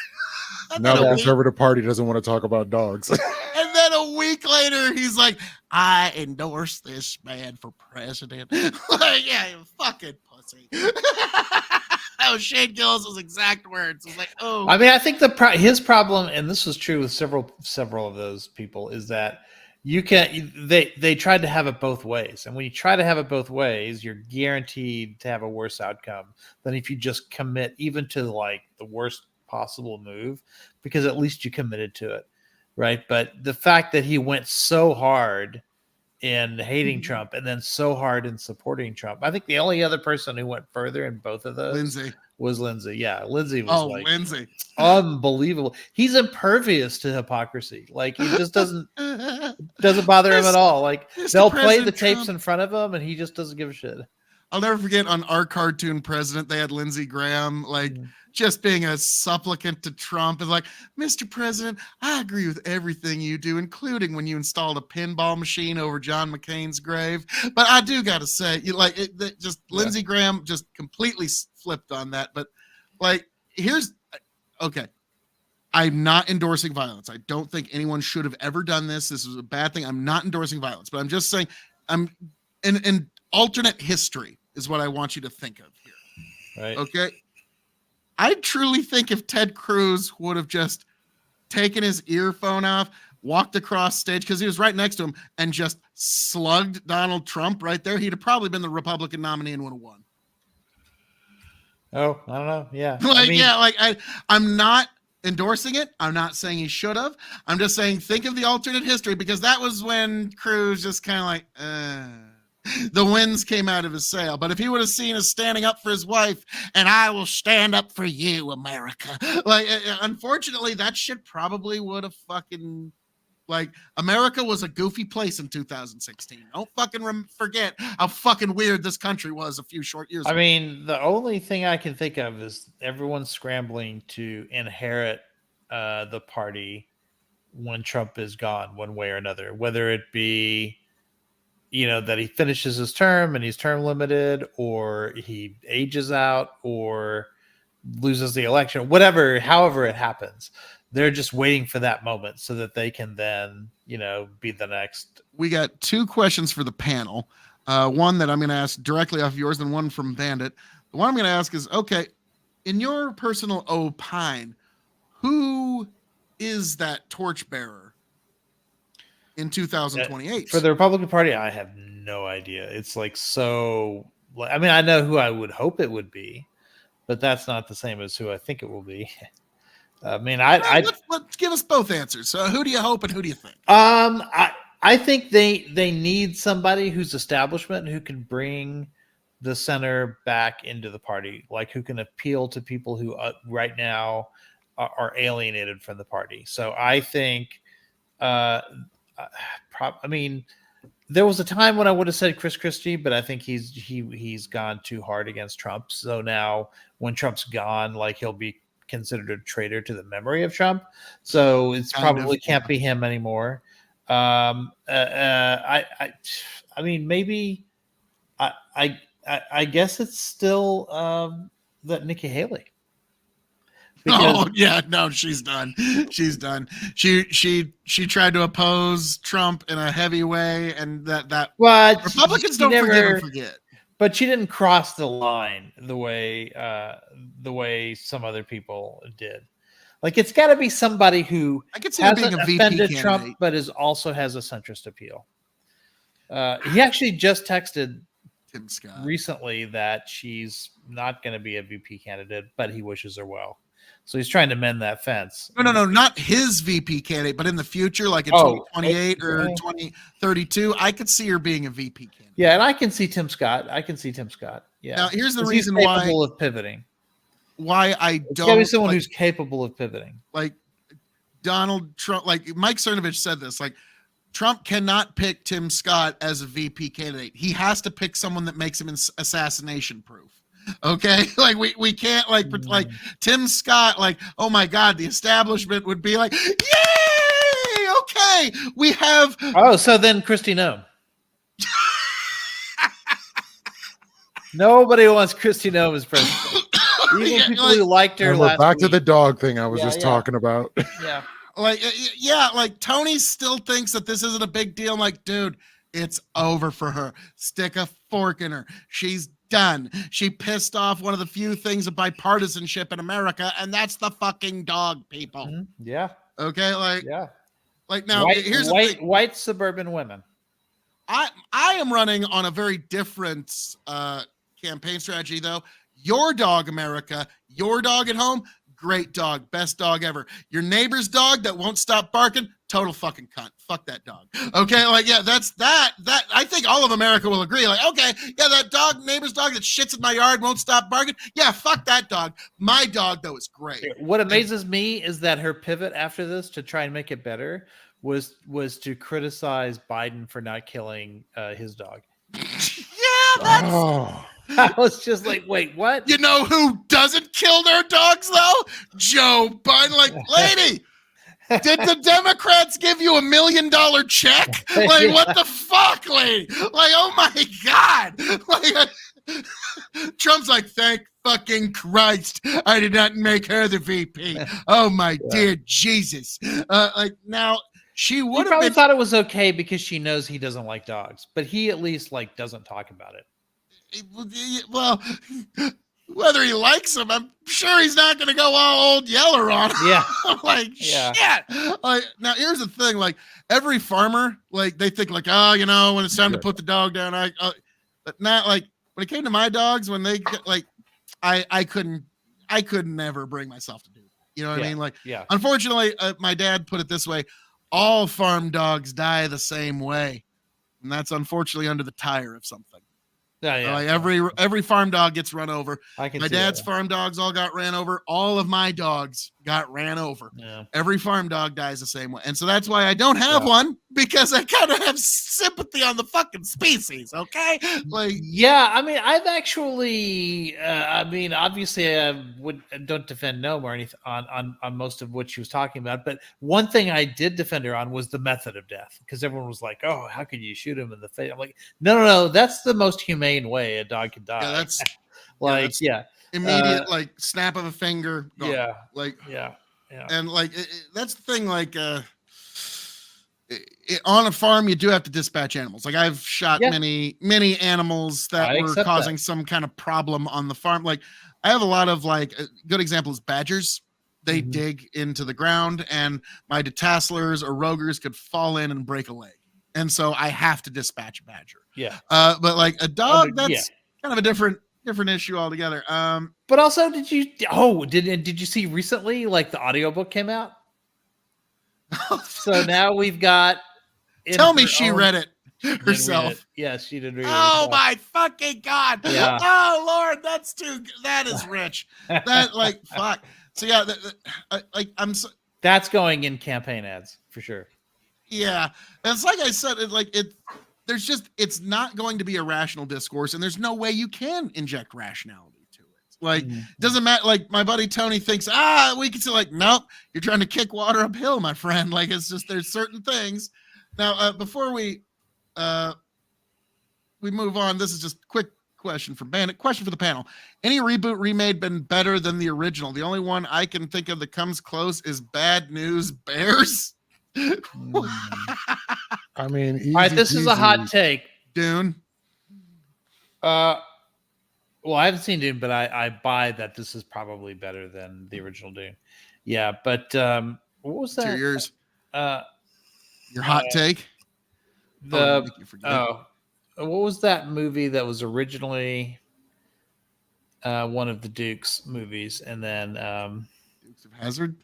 C: now the Conservative Party doesn't want to talk about dogs.
A: And then a week later, he's like, I endorse this man for president. Like, yeah, you fucking pussy. That was Shane Gillis' exact words. It's like, oh.
D: I mean, I think his problem, and this was true with several of those people, is that they tried to have it both ways. And when you try to have it both ways, you're guaranteed to have a worse outcome than if you just commit even to like the worst possible move, because at least you committed to it. Right. But the fact that he went so hard in hating Trump and then so hard in supporting Trump, I think the only other person who went further in both of those was Lindsay. Yeah. Lindsay was
A: Lindsay.
D: Unbelievable. He's impervious to hypocrisy. Like it just doesn't bother him at all. Like they'll play the tapes in front of him and he just doesn't give a shit.
A: I'll never forget on Our Cartoon President, they had Lindsey Graham, like just being a supplicant to Trump. And like, Mr. President, I agree with everything you do, including when you installed a pinball machine over John McCain's grave. But I do got to say, Lindsey Graham just completely flipped on that. But like, okay. I'm not endorsing violence. I don't think anyone should have ever done this. This was a bad thing. I'm not endorsing violence, but I'm just saying I'm in alternate history is what I want you to think of here.
D: Right.
A: Okay. I truly think if Ted Cruz would have just taken his earphone off, walked across stage, because he was right next to him, and just slugged Donald Trump right there, he'd have probably been the Republican nominee and would have won.
D: Oh, I don't know. Yeah.
A: I'm not endorsing it. I'm not saying he should have. I'm just saying think of the alternate history, because that was when Cruz just kind of like, the winds came out of his sail. But if he would have seen us standing up for his wife, and I will stand up for you, America. Like, unfortunately, that shit probably would have fucking, like, America was a goofy place in 2016. Don't fucking forget how fucking weird this country was a few short years ago.
D: I mean, the only thing I can think of is everyone scrambling to inherit the party when Trump is gone, one way or another, whether it be that he finishes his term and he's term limited, or he ages out, or loses the election, however it happens. They're just waiting for that moment so that they can then, be the next.
A: We got 2 questions for the panel. One that I'm going to ask directly off yours, and one from Bandit. The one I'm going to ask is, okay, in your personal opine, who is that torchbearer in 2028?
D: For the Republican Party, I have no idea. It's like so. I mean, I know who I would hope it would be, but that's not the same as who I think it will be. I mean,
A: let's give us both answers. So, who do you hope and who do you think?
D: I think they need somebody who's establishment who can bring the center back into the party, like who can appeal to people who right now are alienated from the party. So I think, I mean, there was a time when I would have said Chris Christie, but I think he's gone too hard against Trump. So now when Trump's gone, like he'll be considered a traitor to the memory of Trump. So it's probably can't be him anymore. I mean, maybe I guess it's still that Nikki Haley.
A: She's done. She's done. She tried to oppose Trump in a heavy way, and that Republicans don't forgive and forget.
D: But she didn't cross the line the way some other people did. Like it's got to be somebody who
A: I could see her being a VP candidate.
D: Trump, but also has a centrist appeal. He actually just texted
A: Tim Scott
D: recently that she's not going to be a VP candidate, but he wishes her well. So he's trying to mend that fence.
A: No, not his VP candidate, but in the future, like in 2028 or 2032, I could see her being a VP candidate.
D: Yeah, and I can see Tim Scott. Yeah.
A: Now, here's the reason
D: he's
A: why
D: capable of pivoting.
A: Why I
D: It's
A: don't
D: got to be someone who's capable of pivoting.
A: Like Donald Trump, like Mike Cernovich said this, like Trump cannot pick Tim Scott as a VP candidate. He has to pick someone that makes him assassination proof. Okay, like we can't like Tim Scott, like, oh my God, the establishment would be like, yay, okay, we have.
D: Oh, so then Kristi Noem. Nobody wants Kristi Noem as president. Even people who liked her.
C: We're back to the dog thing I was just talking about.
D: Yeah,
A: like Tony still thinks that this isn't a big deal. I'm like, dude, it's over for her. Stick a fork in her. She's done. She pissed off one of the few things of bipartisanship in America, and that's the fucking dog, people.
D: Mm-hmm. Yeah.
A: Okay. Like now, here's the thing.
D: White suburban women.
A: I am running on a very different campaign strategy, though. Your dog, America. Your dog at home. Great dog. Best dog ever. Your neighbor's dog that won't stop barking. Total fucking cunt. Fuck that dog. Okay, like, yeah, that's that. I think all of America will agree. Like, okay, yeah, that dog, neighbor's dog that shits in my yard, won't stop barking. Yeah, fuck that dog. My dog, though, is great.
D: What amazes me is that her pivot after this to try and make it better was to criticize Biden for not killing his dog.
A: Yeah, that's.
D: I was just like, wait, what?
A: You know who doesn't kill their dogs, though? Joe Biden. Like, lady, did the Democrats give you $1 million check? Like, what the fuck, lady? Like, oh my God. Like, Trump's like, thank fucking Christ, I did not make her the VP. Oh my dear Jesus. Like, now, she would have
D: probably thought it was okay because she knows he doesn't like dogs, but he at least like doesn't talk about it.
A: Well, whether he likes him, I'm sure he's not going to go all Old Yeller on him.
D: Yeah.
A: Like, shit. Like, now, here's the thing. Like, every farmer, like, they think, like, oh, you know, when it's time to put the dog down, but not, like, when it came to my dogs, when they, like, I couldn't never bring myself to do it. You know what I mean? Like, unfortunately, my dad put it this way. All farm dogs die the same way. And that's unfortunately under the tire of something. Like every farm dog gets run over. My dad's farm dogs all got ran over. All of my dogs got ran over. Yeah. Every farm dog dies the same way. And so that's why I don't have one, because I kind of have sympathy on the fucking species. Okay. Like,
D: yeah, I mean, I've actually, obviously I don't defend Noam or anything on most of what she was talking about. But one thing I did defend her on was the method of death, because everyone was like, oh, how could you shoot him in the face? I'm like, no, that's the most humane way a dog can die.
A: Yeah, that's
D: like,
A: immediate, like snap of a finger.
D: Gone. Yeah.
A: Like,
D: yeah. Yeah.
A: And like that's the thing. Like on a farm, you do have to dispatch animals. Like I've shot
D: Yeah.
A: many animals that
D: I
A: were
D: accept
A: causing
D: that.
A: some kind of problem on the farm. Like I have a lot of like a good example is badgers. They
D: Mhm.
A: dig into the ground, and my detasselers or rogers could fall in and break a leg, and so I have to dispatch a badger.
D: Yeah.
A: But like a dog,
D: yeah.
A: that's kind of a different issue altogether.
D: But also, did you see recently, like the audiobook came out? So now we've got.
A: Tell me she read it herself.
D: Yes, she did read it.
A: Oh
D: herself.
A: my fucking god!
D: Yeah.
A: Oh Lord, that is rich. That like fuck. So yeah,
D: That's going in campaign ads for sure.
A: yeah. And it's like I said, it's not going to be a rational discourse, and there's no way you can inject rationality to it. Like doesn't matter. Like my buddy Tony thinks, we can say like, nope, you're trying to kick water uphill, my friend. Like it's just there's certain things. Now, before we move on, this is just a quick question for Bandit. Question for the panel. Any reboot remade been better than the original? The only one I can think of that comes close is Bad News Bears.
C: I mean,
D: all right, this is a hot take.
A: Dune.
D: Well, I haven't seen Dune, but I buy that this is probably better than the original Dune. Yeah, but what was that?
A: 2 years. Your hot
D: uh,
A: take?
D: The
A: make you forget.
D: what was that movie that was originally one of the Dukes movies, and then
A: Dukes of Hazzard?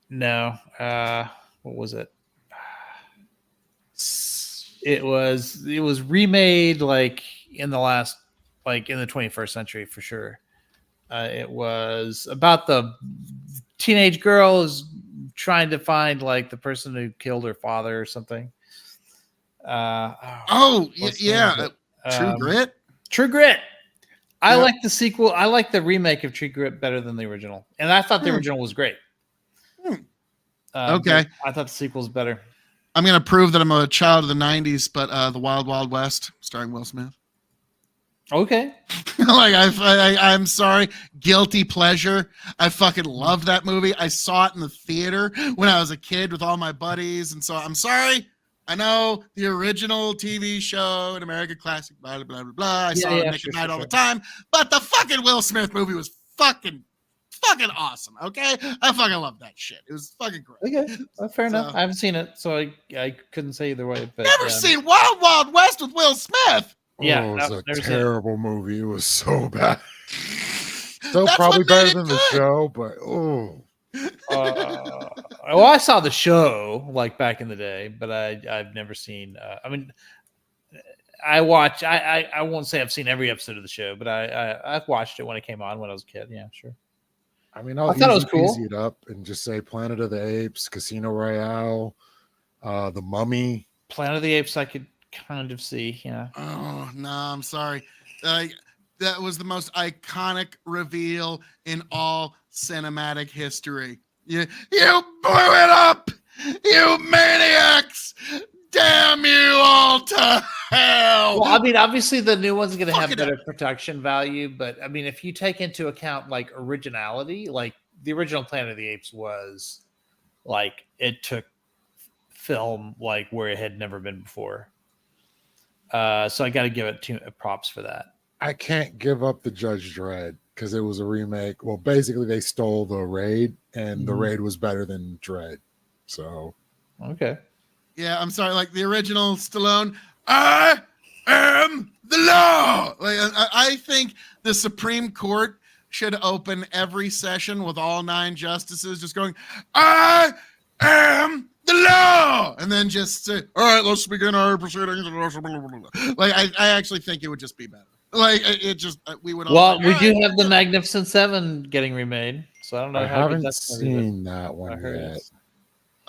D: no, what was it? It was remade like in the 21st century for sure. It was about the teenage girl who's trying to find like the person who killed her father or something.
A: Yeah. True Grit.
D: True Grit. I
A: Yeah.
D: like the sequel. I like the remake of True Grit better than the original, and I thought the original was great.
A: Okay.
D: I thought the sequel's better.
A: I'm gonna prove that I'm a child of the '90s, but The Wild Wild West, starring Will Smith.
D: Okay.
A: Like I'm sorry, guilty pleasure. I fucking loved that movie. I saw it in the theater when I was a kid with all my buddies, and so I'm sorry. I know the original TV show, an American classic, blah blah blah blah blah. I saw it Nick at Night all the time, but the fucking Will Smith movie was fucking awesome. Okay, I fucking love that shit. It was fucking great.
D: Okay, fair enough. I haven't seen it, so I couldn't say either way. But
A: never seen Wild Wild West with Will Smith.
D: Yeah,
C: it was
D: no,
C: a terrible movie. It was so bad. Still
A: That's
C: probably
A: what made
C: better
A: it
C: than the
A: good.
C: show, but oh.
D: Well, I saw the show like back in the day, but I've never seen. I mean, I watch. I won't say I've seen every episode of the show, but I've watched it when it came on when I was a kid. Yeah, sure.
C: I mean, I'll
D: I thought it was
C: easy
D: cool.
C: peasy it up and just say Planet of the Apes, Casino Royale, The Mummy.
D: Planet of the Apes, I could kind of see. Yeah.
A: Oh no, I'm sorry. That was the most iconic reveal in all cinematic history. You blew it up, you maniacs! Damn you all to hell!
D: Well, I mean, obviously the new one's going to have
A: Fuck it
D: better production value, but I mean, if you take into account like originality, like the original Planet of the Apes was like it took film like where it had never been before. So I got to give it props for that.
C: I can't give up the Judge Dredd because it was a remake. Well, basically they stole the Raid, and the Raid was better than Dredd. So
D: okay.
A: Yeah, I'm sorry. Like the original Stallone, I am the law. Like I think the Supreme Court should open every session with all 9 justices just going, I am the law, and then just say, all right, let's begin our proceedings. Like I actually think it would just be better. Like it just we would.
D: Well, we do have the Magnificent Seven getting remade, so I don't know.
C: I
D: how
C: haven't seen that one yet.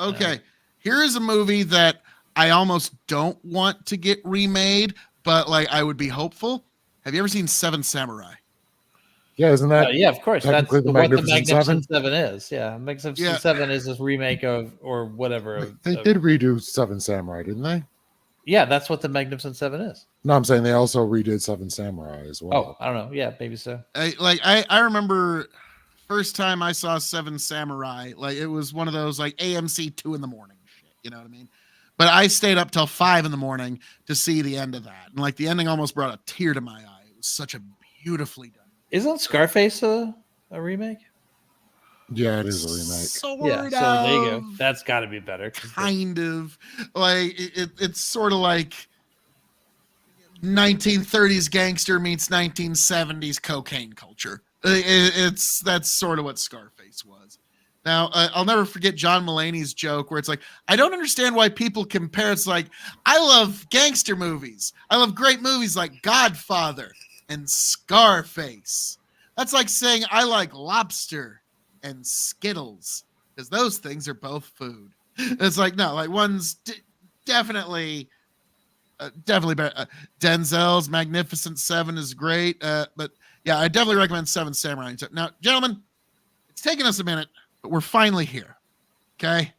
A: Okay, here is a movie that I almost don't want to get remade, but like I would be hopeful. Have you ever seen Seven Samurai?
C: Yeah, isn't that?
D: Yeah, of course. That's
C: technically
D: what the
C: Magnificent
D: Magnificent Seven is. Yeah, Magnificent Seven is this remake of or whatever.
C: They did redo Seven Samurai, didn't they?
D: Yeah, that's what the Magnificent Seven is.
C: No, I'm saying they also redid Seven Samurai as well.
D: Oh, I don't know. Yeah, maybe so.
A: I remember first time I saw Seven Samurai, like it was one of those like AMC 2 in the morning shit. You know what I mean? But I stayed up till 5 in the morning to see the end of that, and like the ending almost brought a tear to my eye. It was such a beautifully done.
D: Isn't Scarface a remake?
C: Yeah, it is a remake.
A: Sort
D: So
A: of.
D: there you go. That's got to be better.
A: Kind of like it's sort of like 1930s gangster meets 1970s cocaine culture. That's sort of what Scarface was. Now, I'll never forget John Mulaney's joke where it's like, I don't understand why people compare. It's like, I love gangster movies. I love great movies like Godfather and Scarface. That's like saying I like lobster and Skittles, because those things are both food. It's like, no, like one's definitely better. Denzel's Magnificent Seven is great, but yeah, I definitely recommend Seven Samurai. Now, gentlemen, it's taken us a minute, but we're finally here. Okay,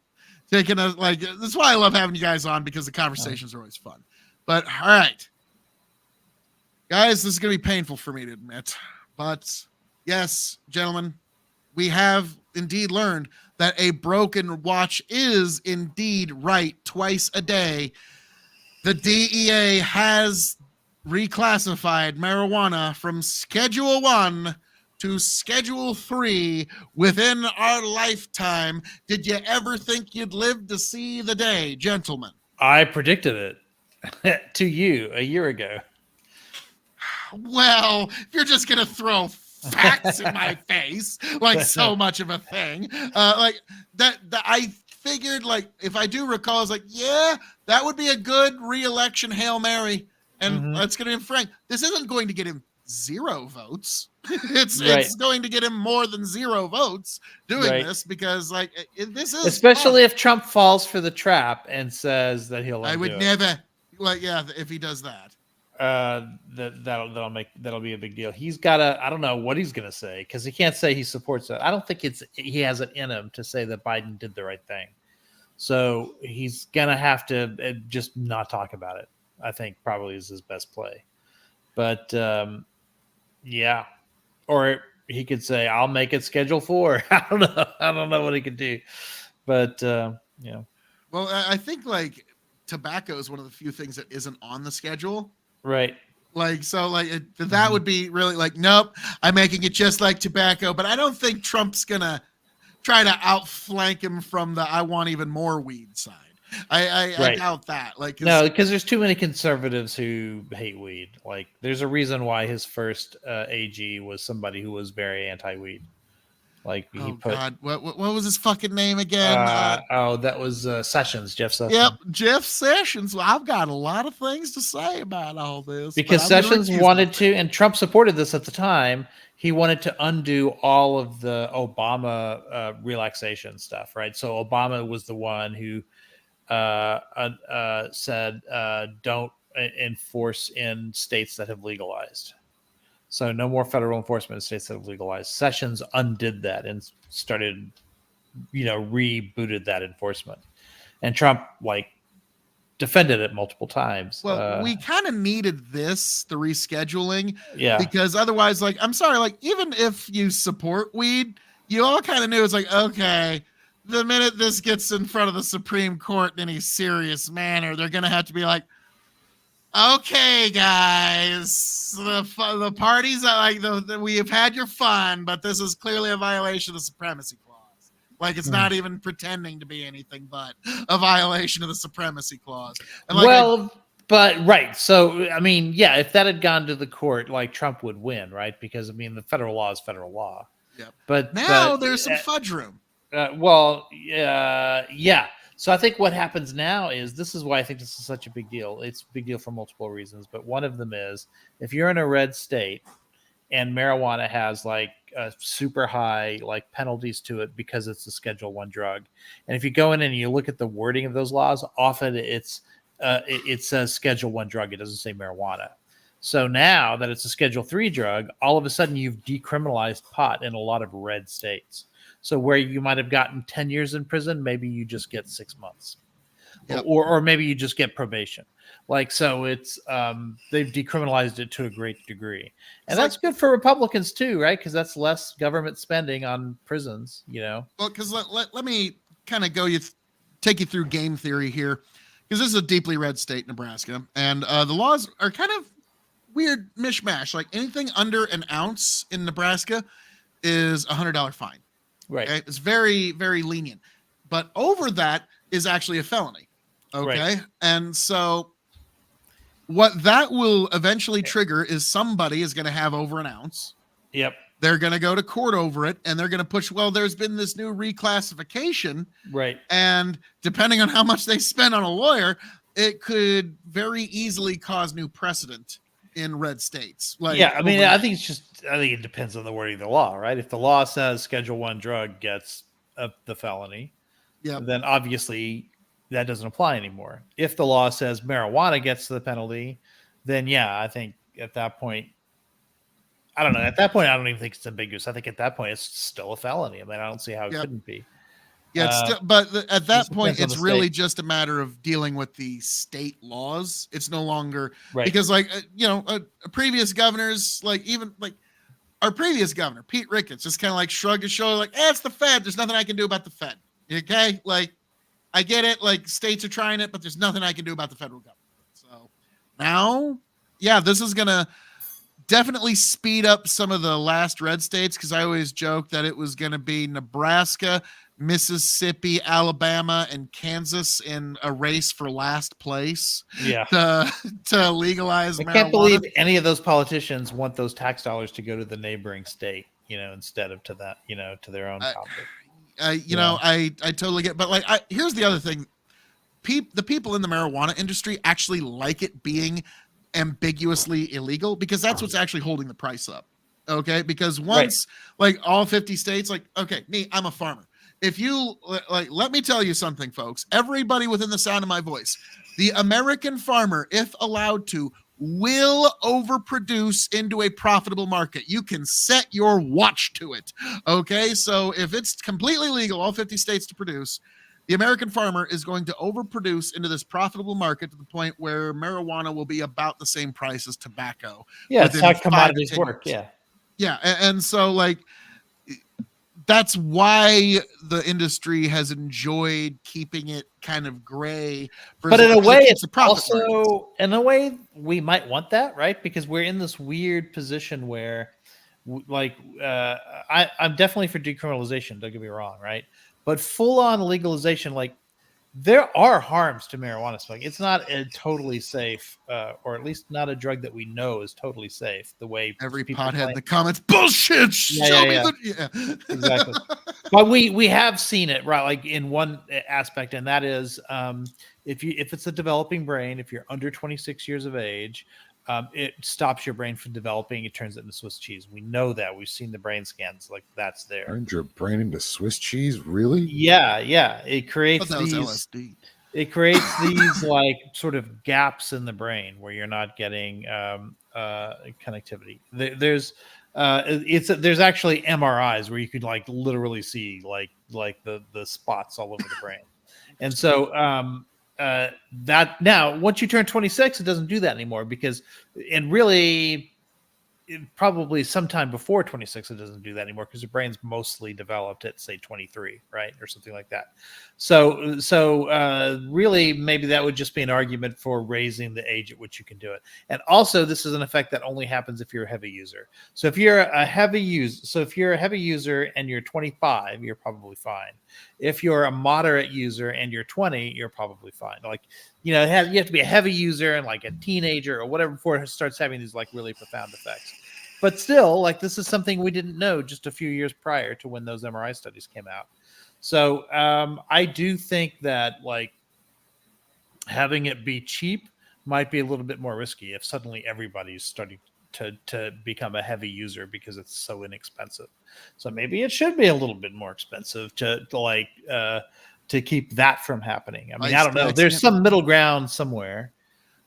A: taking us like that's why I love having you guys on, because the conversations are always fun. But all right, guys, this is gonna be painful for me to admit, but yes, gentlemen, we have indeed learned that a broken watch is indeed right twice a day. The DEA has reclassified marijuana from Schedule 1 to Schedule 3 within our lifetime. Did you ever think you'd live to see the day, gentlemen?
D: I predicted it to you a year ago.
A: Well, if you're just going to throw facts in my face like so much of a thing, like that I figured, like, if I do recall, I was like, yeah, that would be a good re-election Hail Mary. And that's going to be frank. This isn't going to get him 0 votes. It's going to get him more than 0 votes doing this, because like this is
D: especially if Trump falls for the trap and says that he'll.
A: I would never. Well, yeah, if he does that.
D: That'll be a big deal. He's got to, I don't know what he's going to say, because he can't say he supports it. I don't think he has it in him to say that Biden did the right thing. So he's going to have to just not talk about it. I think probably is his best play. But yeah, or he could say, I'll make it Schedule 4. I don't know what he could do, but yeah.
A: Well, I think like tobacco is one of the few things that isn't on the schedule.
D: Right.
A: Like, so like that would be really like, nope, I'm making it just like tobacco. But I don't think Trump's going to try to outflank him from the I want even more weed side. I doubt that. Like,
D: no, because there's too many conservatives who hate weed. Like, there's a reason why his first AG was somebody who was very anti-weed. Like,
A: God, what was his fucking name again?
D: That was Sessions, Jeff Sessions.
A: Yep, Jeff Sessions. Well, I've got a lot of things to say about all this,
D: because Sessions wanted to, and Trump supported this at the time. He wanted to undo all of the Obama relaxation stuff, right? So Obama was the one who said don't enforce in states that have legalized. So no more federal enforcement in states that have legalized. Sessions undid that and started, rebooted that enforcement. And Trump defended it multiple times.
A: Well, we kind of needed the rescheduling.
D: Yeah.
A: Because otherwise, like, I'm sorry, like, even if you support weed, you all kind of knew it's like, okay, the minute this gets in front of the Supreme Court in any serious manner, they're going to have to be like, okay, guys, the parties are like we have had your fun, but this is clearly a violation of the supremacy clause. Like, it's not even pretending to be anything but a violation of the supremacy clause. And
D: right. So, I mean, yeah, if that had gone to the court, like, Trump would win, right? Because, I mean, the federal law is federal law.
A: Yeah.
D: But
A: now there's some fudge room.
D: Yeah. So I think what happens now is, this is why I think this is such a big deal. It's a big deal for multiple reasons, but one of them is, if you're in a red state and marijuana has like super high like penalties to it because it's a Schedule 1 drug, and if you go in and you look at the wording of those laws, often it says Schedule 1 drug. It doesn't say marijuana. So now that it's a Schedule 3 drug, all of a sudden you've decriminalized pot in a lot of red states. So where you might have gotten 10 years in prison, maybe you just get 6 months.
A: Yep.
D: or maybe you just get probation. Like, so it's they've decriminalized it to a great degree, and
A: It's
D: that's
A: like-
D: good for Republicans too, right? Because that's less government spending on prisons, you know.
A: Well, because let me kind of take you through game theory here, because this is a deeply red state, Nebraska, and the laws are kind of weird mishmash. Like anything under an ounce in Nebraska is $100 fine.
D: Right.
A: Okay? It's very, very lenient, but over that is actually a felony. Okay,
D: Right.
A: and so what that will eventually trigger is somebody is going to have over an ounce.
D: Yep.
A: They're going to go to court over it, and they're going to push, well, there's been this new reclassification.
D: Right.
A: And depending on how much they spend on a lawyer, it could very easily cause new precedent in red states. Like,
D: Yeah, I mean, I think it depends on the wording of the law, right? If the law says Schedule 1 drug gets the felony, then obviously that doesn't apply anymore. If the law says marijuana gets the penalty, then yeah, I think at that point, I don't know. At that point, I don't even think it's ambiguous. I think at that point, it's still a felony. I mean, I don't see how it couldn't be.
A: Yeah, it's still, but at that point,
D: depends on
A: it's
D: the
A: really
D: state.
A: just a matter of dealing with the state laws. It's no longer
D: Right.
A: because, like, previous governors, like even like our previous governor, Pete Ricketts, just kind of like shrugged his shoulder, like, it's the Fed. There's nothing I can do about the Fed. Okay, like I get it. Like states are trying it, but there's nothing I can do about the federal government. So now, yeah, this is gonna definitely speed up some of the last red states, because I always joke that it was going to be Nebraska, Mississippi, Alabama, and Kansas in a race for last place.
D: Yeah.
A: To legalize marijuana.
D: I can't believe any of those politicians want those tax dollars to go to the neighboring state, instead of to that, to their own pocket.
A: I totally get, but like, here's the other thing. The people in the marijuana industry actually like it being ambiguously illegal, because that's what's actually holding the price up. Okay, because once like all 50 states, like, okay, I'm a farmer. If you like, let me tell you something, folks, everybody within the sound of my voice, the American farmer, if allowed to, will overproduce into a profitable market. You can set your watch to it. Okay, so if it's completely legal, all 50 states to produce, the American farmer is going to overproduce into this profitable market to the point where marijuana will be about the same price as tobacco.
D: Yeah, that's
A: within
D: how
A: 5 to
D: commodities
A: 10
D: work.
A: years.
D: Yeah.
A: Yeah, and so like that's why the industry has enjoyed keeping it kind of gray.
D: But in a way, it's
A: the profit margins.
D: also, in a way, we might want that, right? Because we're in this weird position where, I'm definitely for decriminalization. Don't get me wrong, right? But full-on legalization, like, there are harms to marijuana smoking. It's not a totally safe, or at least not a drug that we know is totally safe. The way
A: Every
D: people
A: pothead
D: claim.
A: in the comments, bullshit. Show me
D: Exactly. But we have seen it, right? Like in one aspect, and that is if it's a developing brain, if you're under 26 years of age, it stops your brain from developing. It turns it into Swiss cheese. We know that. We've seen the brain scans. Like, that's there.
C: Turned your brain into Swiss cheese? Really?
D: Yeah. It creates
A: That was
D: these.
A: LSD.
D: It creates these like sort of gaps in the brain where you're not getting connectivity. There's actually MRIs where you could like literally see like the spots all over the brain, and so that now once you turn 26, it doesn't do that anymore, because and really probably sometime before 26 it doesn't do that anymore, because your brain's mostly developed at say 23, right, or something like that. So really maybe that would just be an argument for raising the age at which you can do it. And also this is an effect that only happens if you're a heavy user. So if you're a heavy user and you're 25, you're probably fine. If you're a moderate user and you're 20, you're probably fine. Like, you have to be a heavy user and like a teenager or whatever before it starts having these like really profound effects. But still, like, this is something we didn't know just a few years prior to when those MRI studies came out. So I do think that like having it be cheap might be a little bit more risky if suddenly everybody's starting to become a heavy user because it's so inexpensive. So maybe it should be a little bit more expensive to keep that from happening. I mean, I don't know. There's some middle ground somewhere.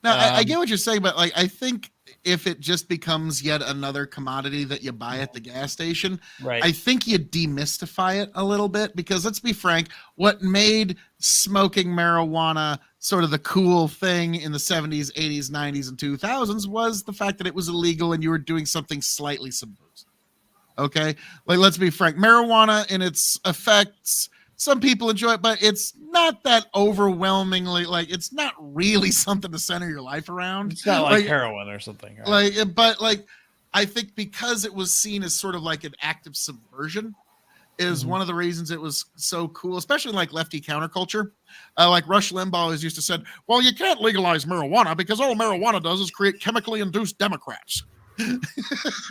A: No, I get what you're saying, but like I think if it just becomes yet another commodity that you buy at the gas station,
D: Right.
A: I think you demystify it a little bit, because let's be frank, what made smoking marijuana sort of the cool thing in the 70s, 80s, 90s, and 2000s was the fact that it was illegal and you were doing something slightly subversive. Okay? Like, let's be frank, marijuana in its effects, some people enjoy it, but it's not that overwhelmingly, like, it's not really something to center your life around.
D: It's not like heroin or something. Right?
A: Like, but like, I think because it was seen as sort of like an active subversion is one of the reasons it was so cool, especially like lefty counterculture. Like Rush Limbaugh always used to say, well, you can't legalize marijuana because all marijuana does is create chemically induced Democrats. And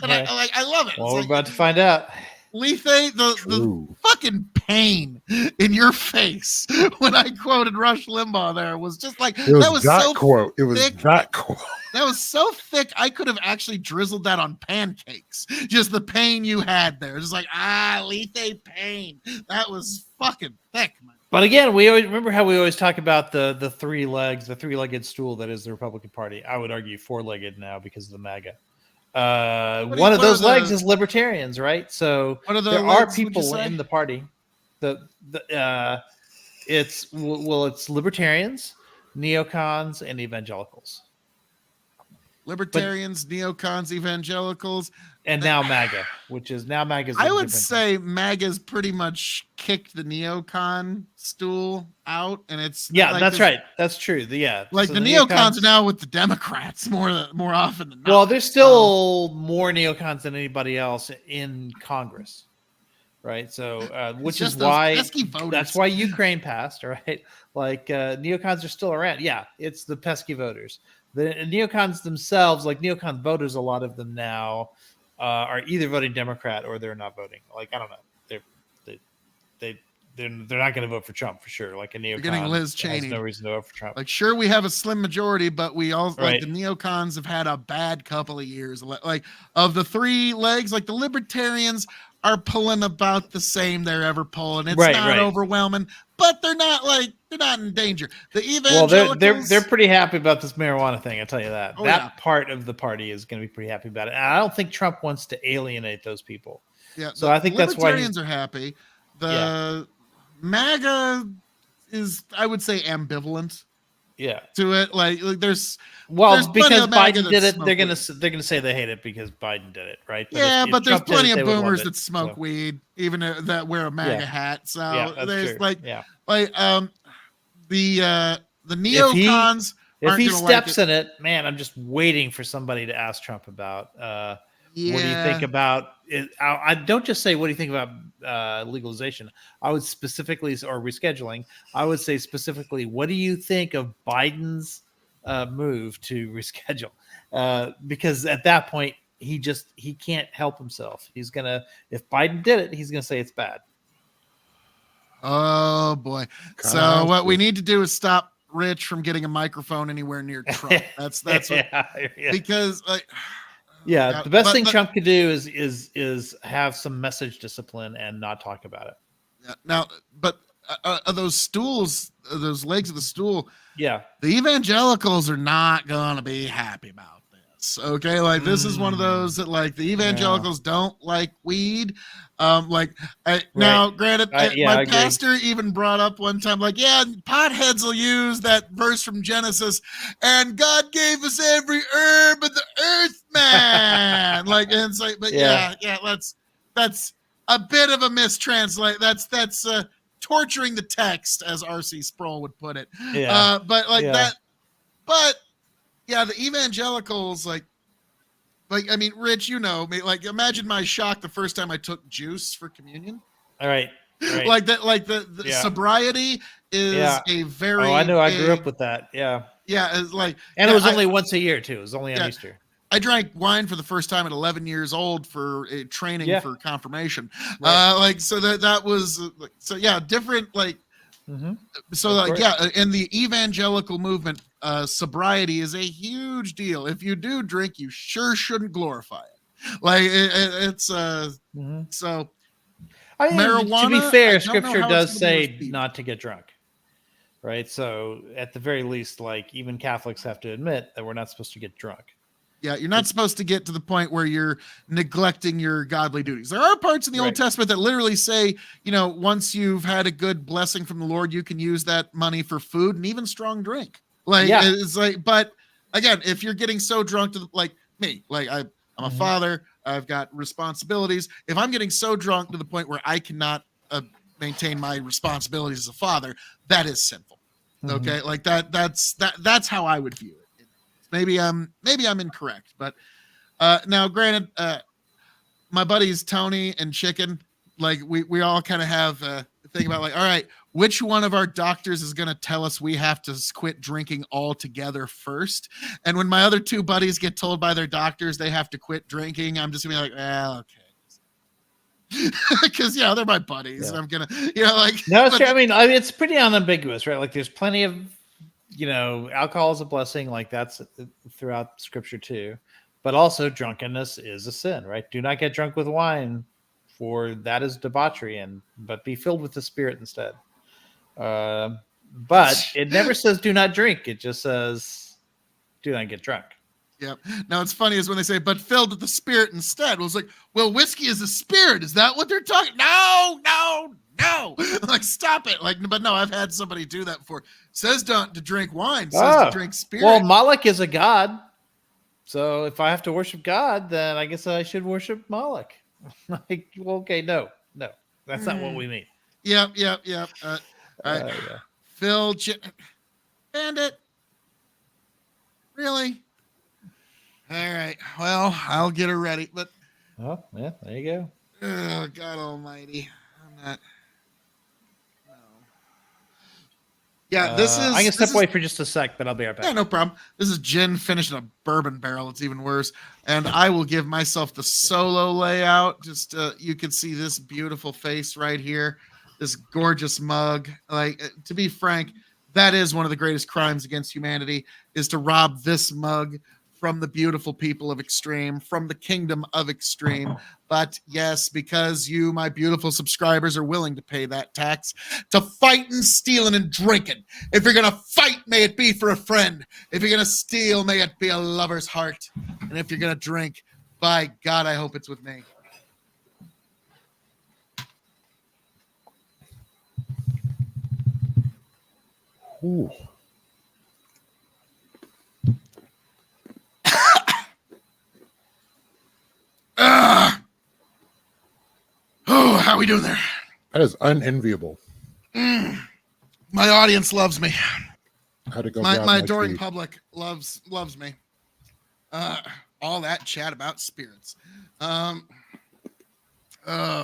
A: I love it.
D: Well, we're about to find out.
A: Lethe, the fucking pain in your face when I quoted Rush Limbaugh there was just like, that was so
C: quote. It was
A: thick.
C: that quote.
A: That was so thick, I could have actually drizzled that on pancakes. Just the pain you had there. Just like, Lethe pain. That was fucking thick, man.
D: But again, we always remember how we always talk about the three legs, the three-legged stool that is the Republican Party. I would argue four-legged now because of the MAGA. One of those legs is libertarians, right? So there are people in the party. It's libertarians, neocons, and evangelicals.
A: Libertarians, neocons, evangelicals,
D: and now MAGA, which is now MAGA's.
A: I would say MAGA's pretty much kicked the neocon stool out, and it's
D: like that's right. That's true.
A: Like so the neocons are now with the Democrats more often than not.
D: Well, there's still more neocons than anybody else in Congress, right? So, which is why that's why Ukraine passed, right? Like neocons are still around. Yeah, it's the pesky voters. The neocons themselves, like neocon voters, a lot of them now are either voting Democrat or they're not voting. Like, I don't know, they're not going to vote for Trump for sure. Like a neocon,
A: getting Liz Cheney.
D: Has no reason to vote for Trump.
A: Like, sure, we have a slim majority, but we all like the neocons have had a bad couple of years. Like, of the three legs, like the libertarians are pulling about the same they're ever pulling. It's not overwhelming, but they're not in danger. The evangelicals,
D: well, they're pretty happy about this marijuana thing. I tell you that. Part of the party is going to be pretty happy about it. And I don't think Trump wants to alienate those people.
A: Yeah.
D: So I think that's why
A: libertarians are happy. The MAGA is, I would say, ambivalent.
D: Yeah.
A: To it, like there's
D: because Biden did it, they're gonna say they hate it because Biden did it, right? But
A: but there's plenty of boomers that smoke weed, even that wear a MAGA hat. So there's
D: true.
A: The neocons.
D: If he steps in it, man, I'm just waiting for somebody to ask Trump about. What do you think about it? I don't just say, what do you think about legalization? I would specifically, or rescheduling, I would say specifically, what do you think of Biden's move to reschedule? Because at that point, he can't help himself. He's going to, if Biden did it, he's going to say it's bad.
A: Oh, boy. So what we need to do is stop Rich from getting a microphone anywhere near Trump. That's what, because
D: yeah, the best thing Trump could do is have some message discipline and not talk about it.
A: Yeah, now, but those stools, those legs of the stool,
D: the
A: evangelicals are not gonna be happy about this. Okay, like this is one of those that like the evangelicals don't like weed. Now, granted, my pastor even brought up one time, like, potheads will use that verse from Genesis, and God gave us every herb of the earth, man. Like, and it's like, but that's a bit of a mistranslate. That's torturing the text, as R.C. Sproul would put it. The evangelicals, like, I mean, Rich, you know me. Like, imagine my shock the first time I took juice for communion.
D: All right.
A: Like that. Like the sobriety is a very.
D: Oh, I know. I grew up with that. Yeah.
A: Yeah, it's like,
D: and it was only once a year too. It was only on Easter.
A: I drank wine for the first time at 11 years old for training for confirmation. So that was different. Like.
D: Mm-hmm.
A: So in the evangelical movement, sobriety is a huge deal. If you do drink, you sure shouldn't glorify it. Like it's so.
D: I mean,
A: marijuana.
D: To be fair, Scripture does say not to get drunk. right? So at the very least, like even Catholics have to admit that we're not supposed to get drunk.
A: Yeah, you're not supposed to get to the point where you're neglecting your godly duties. There are parts in the Old
D: Right.
A: Testament that literally say, once you've had a good blessing from the Lord, you can use that money for food and even strong drink. Like,
D: Yeah.
A: it's like, but again, if you're getting so drunk to like me, like I'm a father, I've got responsibilities. If I'm getting so drunk to the point where I cannot maintain my responsibilities as a father, that is sinful. Okay, like that's how I would view it. Maybe I'm incorrect, but now granted, my buddies Tony and Chicken, like we all kind of have a thing about like, all right, which one of our doctors is going to tell us we have to quit drinking altogether first? And when my other two buddies get told by their doctors they have to quit drinking, I'm just gonna be like, well, okay. Because they're my buddies.
D: Yeah.
A: I'm gonna, like
D: no, it's true. I mean, it's pretty unambiguous, right? Like there's plenty of, alcohol is a blessing, like that's throughout scripture too. But also drunkenness is a sin, right? Do not get drunk with wine, for that is debauchery, but be filled with the Spirit instead. But it never says do not drink. It just says do not get drunk.
A: Yep. Now it's funny is when they say, but filled with the Spirit instead. Well, it's like, well, whiskey is a spirit. Is that what they're talking? No. Like, stop it. Like, but no, I've had somebody do that before. Says don't to drink wine. Says to drink spirit.
D: Well, Moloch is a god. So if I have to worship God, then I guess I should worship Moloch. Like, well, okay, no, that's not what we mean.
A: Yep. All right. Phil, Bandit. Really? All right. Well, I'll get her ready. But
D: oh, yeah, there you go.
A: Oh, God Almighty! I'm not. No. Yeah, this is.
D: I can step away for just a sec, but I'll be right back.
A: Yeah, no problem. This is Jen finishing a bourbon barrel. It's even worse. And I will give myself the solo layout. Just you can see this beautiful face right here. This gorgeous mug. Like, to be frank, that is one of the greatest crimes against humanity, is to rob this mug from the beautiful people of Extreme, from the kingdom of Extreme. But yes, because you, my beautiful subscribers, are willing to pay that tax to fighting, stealing, and drinking. If you're going to fight, may it be for a friend. If you're going to steal, may it be a lover's heart. And if you're going to drink, by God, I hope it's with me.
C: Ooh.
A: Oh, how we doing there?
C: That is unenviable.
A: My audience loves me.
C: How to go?
A: My adoring public loves me. All that chat about spirits. Oh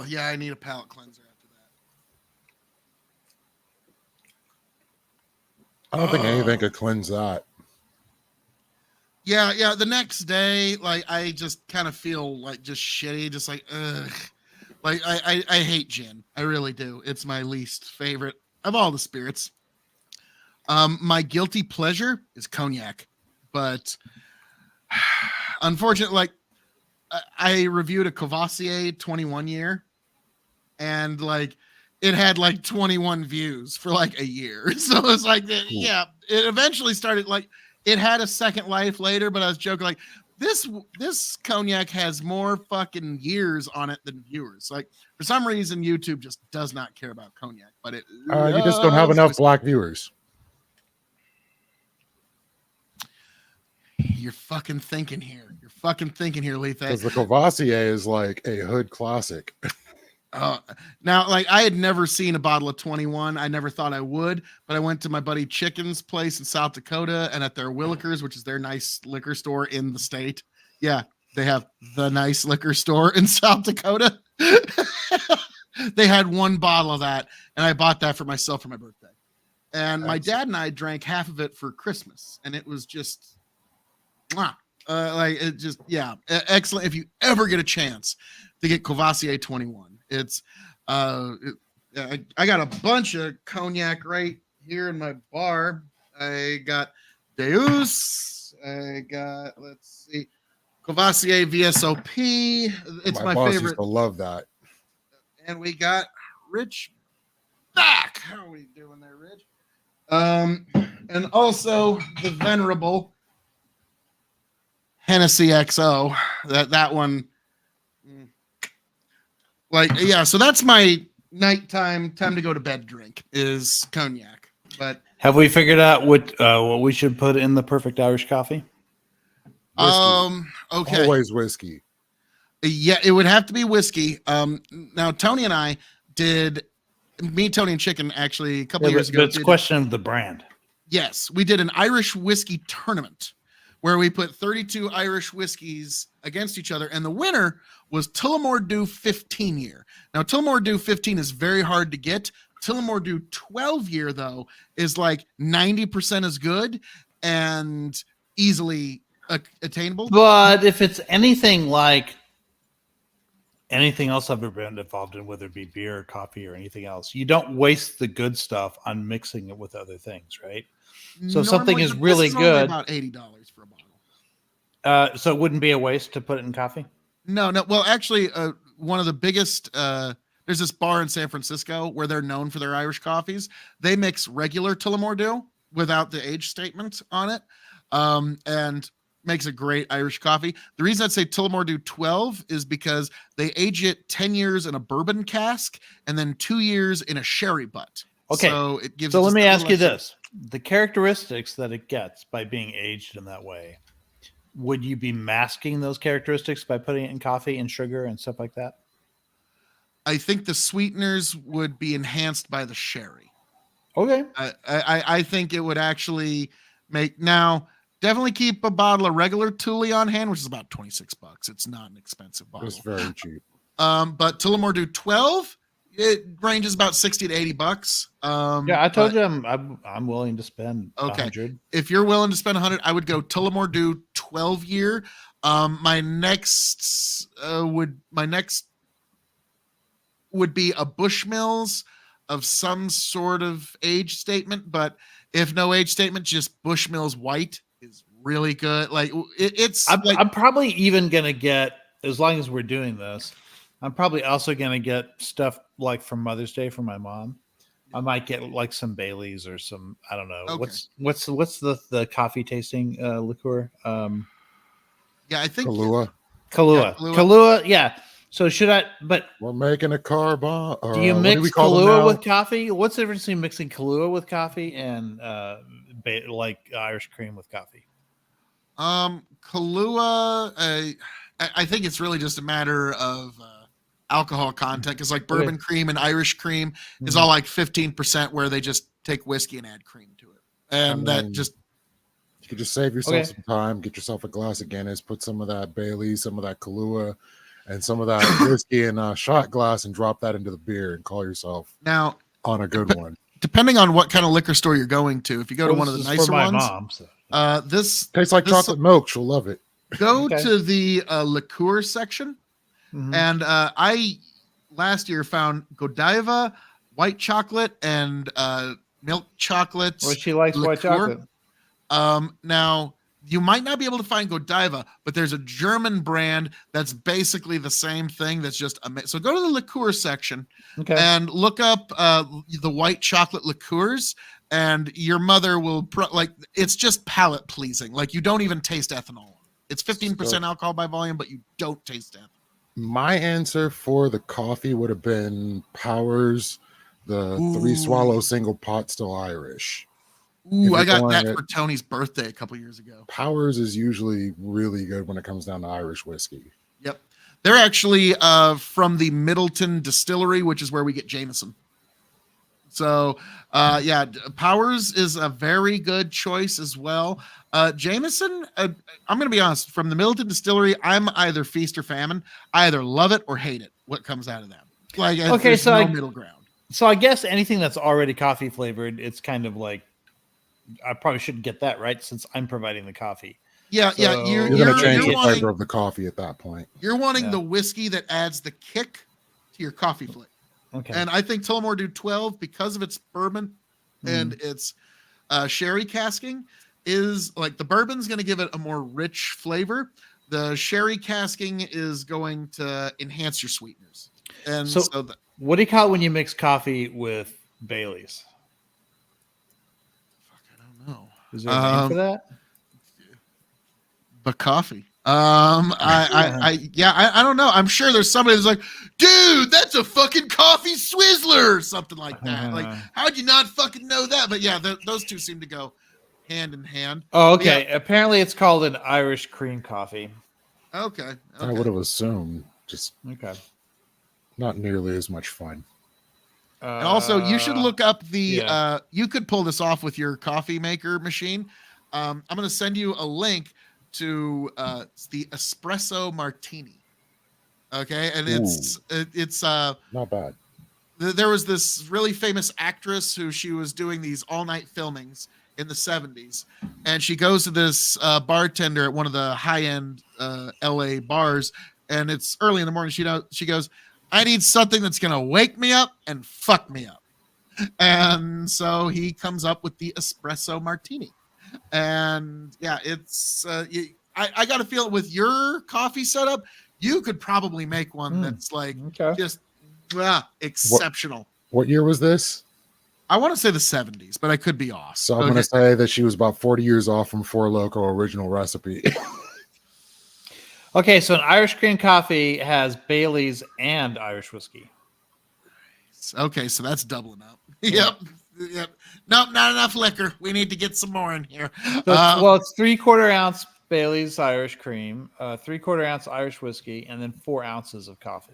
A: yeah, I need a palate cleanser after that.
C: I don't think anything could cleanse that.
A: Yeah. The next day, like, I just kind of feel like just shitty, just like, ugh. Like, I hate gin. I really do. It's my least favorite of all the spirits. My guilty pleasure is cognac, but unfortunately, like, I reviewed a Courvoisier 21 year, and like, it had like 21 views for like a year. So it's like, yeah, it eventually started, like, it had a second life later, but I was joking, like, this cognac has more fucking years on it than viewers. Like, for some reason, YouTube just does not care about cognac, but it
C: You just don't have enough black viewers.
A: You're fucking thinking here. Lethe.
C: Because the Courvoisier is like a hood classic.
A: Now, like, I had never seen a bottle of 21. I never thought I would, but I went to my buddy Chicken's place in South Dakota, and at their Willikers, which is their nice liquor store in the state. Yeah, they have the nice liquor store in South Dakota. They had one bottle of that, and I bought that for myself for my birthday. And my dad and I drank half of it for Christmas, and it was just, like, it just, yeah, excellent. If you ever get a chance to get Courvoisier 21. It's I got a bunch of cognac right here in my bar. I got Deus. I got, let's see, Courvoisier VSOP. It's my
C: boss
A: favorite.
C: Used to love that.
A: And we got Rich back. How are we doing there, Rich? And also the venerable Hennessy XO. That one, like, yeah. So that's my nighttime time to go to bed drink is cognac. But
E: Have we figured out what we should put in the perfect Irish coffee?
C: Whiskey.
A: Okay.
C: Always whiskey.
A: Yeah, it would have to be whiskey. Now Tony and I did, me, Tony, and Chicken actually a couple years ago.
E: But it's a question of the brand.
A: Yes, we did an Irish whiskey tournament where we put 32 Irish whiskeys against each other, and the winner was Tullamore Dew 15 year. Now Tullamore Dew 15 is very hard to get. Tullamore Dew 12 year though is like 90% as good and easily attainable.
D: But if it's anything like anything else I've ever been involved in, whether it be beer or coffee or anything else, you don't waste the good stuff on mixing it with other things, right? So if something is really good,
A: about $80 for a bottle.
D: So it wouldn't be a waste to put it in coffee?
A: No. Well, actually, one of the biggest, there's this bar in San Francisco where they're known for their Irish coffees. They mix regular Tullamore Dew without the age statement on it, and makes a great Irish coffee. The reason I'd say Tullamore Dew 12 is because they age it 10 years in a bourbon cask and then 2 years in a sherry butt.
D: Okay.
A: So it gives.
D: So let me ask you
A: extra.
D: this. The characteristics that it gets by being aged in that way, would you be masking those characteristics by putting it in coffee and sugar and stuff like that?
A: I think the sweeteners would be enhanced by the sherry.
D: Okay.
A: I think it would actually make, now definitely keep a bottle of regular Thule on hand, which is about $26. It's not an expensive bottle.
C: It's very cheap.
A: But Tullamore Dew 12, it ranges about $60 to $80.
D: Yeah, I told you I'm willing to spend
A: Okay.
D: $100.
A: If you're willing to spend $100, I would go Tullamore Dew 12 year. My next would be a Bushmills of some sort of age statement, but if no age statement, just Bushmills white is really good. Like
D: I'm probably even gonna get, as long as we're doing this, I'm probably also gonna get stuff like for Mother's Day for my mom. I might get like some Baileys or some, I don't know.
A: Okay.
D: What's the coffee tasting liqueur?
A: Yeah, I think
C: Kahlua.
D: Kahlua.
A: Kahlua.
D: Kahlua, yeah. So should I, but
C: We're making a car bomb.
D: do you mix Kahlua with coffee? What's the difference between mixing Kahlua with coffee and like Irish cream with coffee?
A: Kahlua, I think it's really just a matter of alcohol content, because like bourbon cream and Irish cream is all like 15%, where they just take whiskey and add cream to it, and that just,
C: you could just save yourself some time, get yourself a glass of Guinness, put some of that Bailey, some of that Kahlua, and some of that whiskey in a shot glass, and drop that into the beer and call yourself
A: now
C: on a good one.
A: depending on what kind of liquor store you're going to. If you go to one of the
D: This is
A: nicer
D: for my
A: ones,
D: mom, so.
A: this
C: Tastes like chocolate milk. She'll love it.
A: go
D: Okay.
A: to the liqueur section.
D: Mhm.
A: And I last year found Godiva, white chocolate, and milk chocolate.
D: Well, she likes white
A: liqueur.
D: chocolate.
A: Now you might not be able to find Godiva, but there's a German brand that's basically the same thing. That's just amazing. So go to the liqueur section
D: Okay.
A: and look up the white chocolate liqueurs, and your mother will like. It's just palate pleasing. Like you don't even taste ethanol. It's 15% alcohol by volume, but you don't taste ethanol.
C: My answer for the coffee would have been Powers, the 3 swallow single pot still Irish.
A: Ooh,
C: If
A: I got
C: you're
A: that
C: going
A: for Tony's birthday a couple years ago.
C: Powers is usually really good when it comes down to Irish whiskey.
A: Yep. They're actually from the Middleton Distillery, which is where we get Jameson. So, yeah, Powers is a very good choice as well. Jameson, I'm going to be honest, from the Middleton Distillery, I'm either feast or famine. I either love it or hate it, what comes out of that. Like,
D: Okay,
A: there's
D: so
A: no middle ground.
D: So I guess anything that's already coffee flavored, it's kind of like, I probably shouldn't get that, right? Since I'm providing the coffee.
A: Yeah, yeah.
D: So-
C: You're going to change the
A: wanting,
C: flavor of the coffee at that point.
A: you're wanting
D: Yeah.
A: the whiskey that adds the kick to your coffee flavor.
D: Okay.
A: And I think Tullamore Dew 12, because of its bourbon and its sherry casking, is like the bourbon's going to give it a more rich flavor. The sherry casking is going to enhance your sweeteners. And
D: So- what do you call it when you mix coffee with Bailey's? Is there a name for that?
A: But coffee. I don't know. I'm sure there's somebody that's like, dude, that's a fucking coffee swizzler or something like that. Like, how'd you not fucking know that? But yeah, those two seem to go hand in hand.
D: Oh, okay. Yeah. Apparently, it's called an Irish cream coffee.
A: Okay.
C: I would have assumed, just
D: okay,
C: not nearly as much fun.
A: And also, you should look up the. You could pull this off with your coffee maker machine. I'm going to send you a link to the espresso martini. Okay, and it's
C: not bad.
A: There was this really famous actress who she was doing these all night filmings in the 70s, and she goes to this bartender at one of the high end LA bars, and it's early in the morning. She goes, I need something that's gonna wake me up and fuck me up, and so he comes up with the espresso martini. And yeah, it's I got to feel it with your coffee setup. You could probably make one that's like just exceptional.
C: What year was this?
A: I want to say the 70s, but I could be off.
C: So I'm going to say that she was about 40 years off from Four Loko original recipe.
D: Okay, so an Irish cream coffee has Bailey's and Irish whiskey.
A: Okay, so that's doubling up. Yep. Nope, not enough liquor. We need to get some more in here.
D: So it's 3/4 ounce Bailey's Irish cream, 3/4 ounce Irish whiskey, and then 4 ounces of coffee.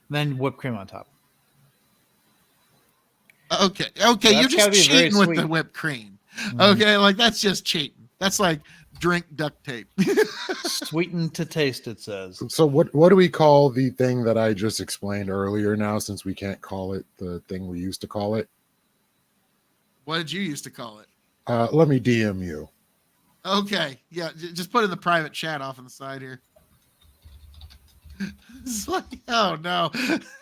D: And then whipped cream on top.
A: Okay. So you're just cheating with the whipped cream. Okay, like that's just cheating. That's like drink duct tape.
D: Sweetened to taste, it says.
C: So what do we call the thing that I just explained earlier now, since we can't call it the thing we used to call it?
A: What did you used to call it?
C: Let me DM you.
A: Okay. Yeah, just put in the private chat off on the side here. It's like, oh no.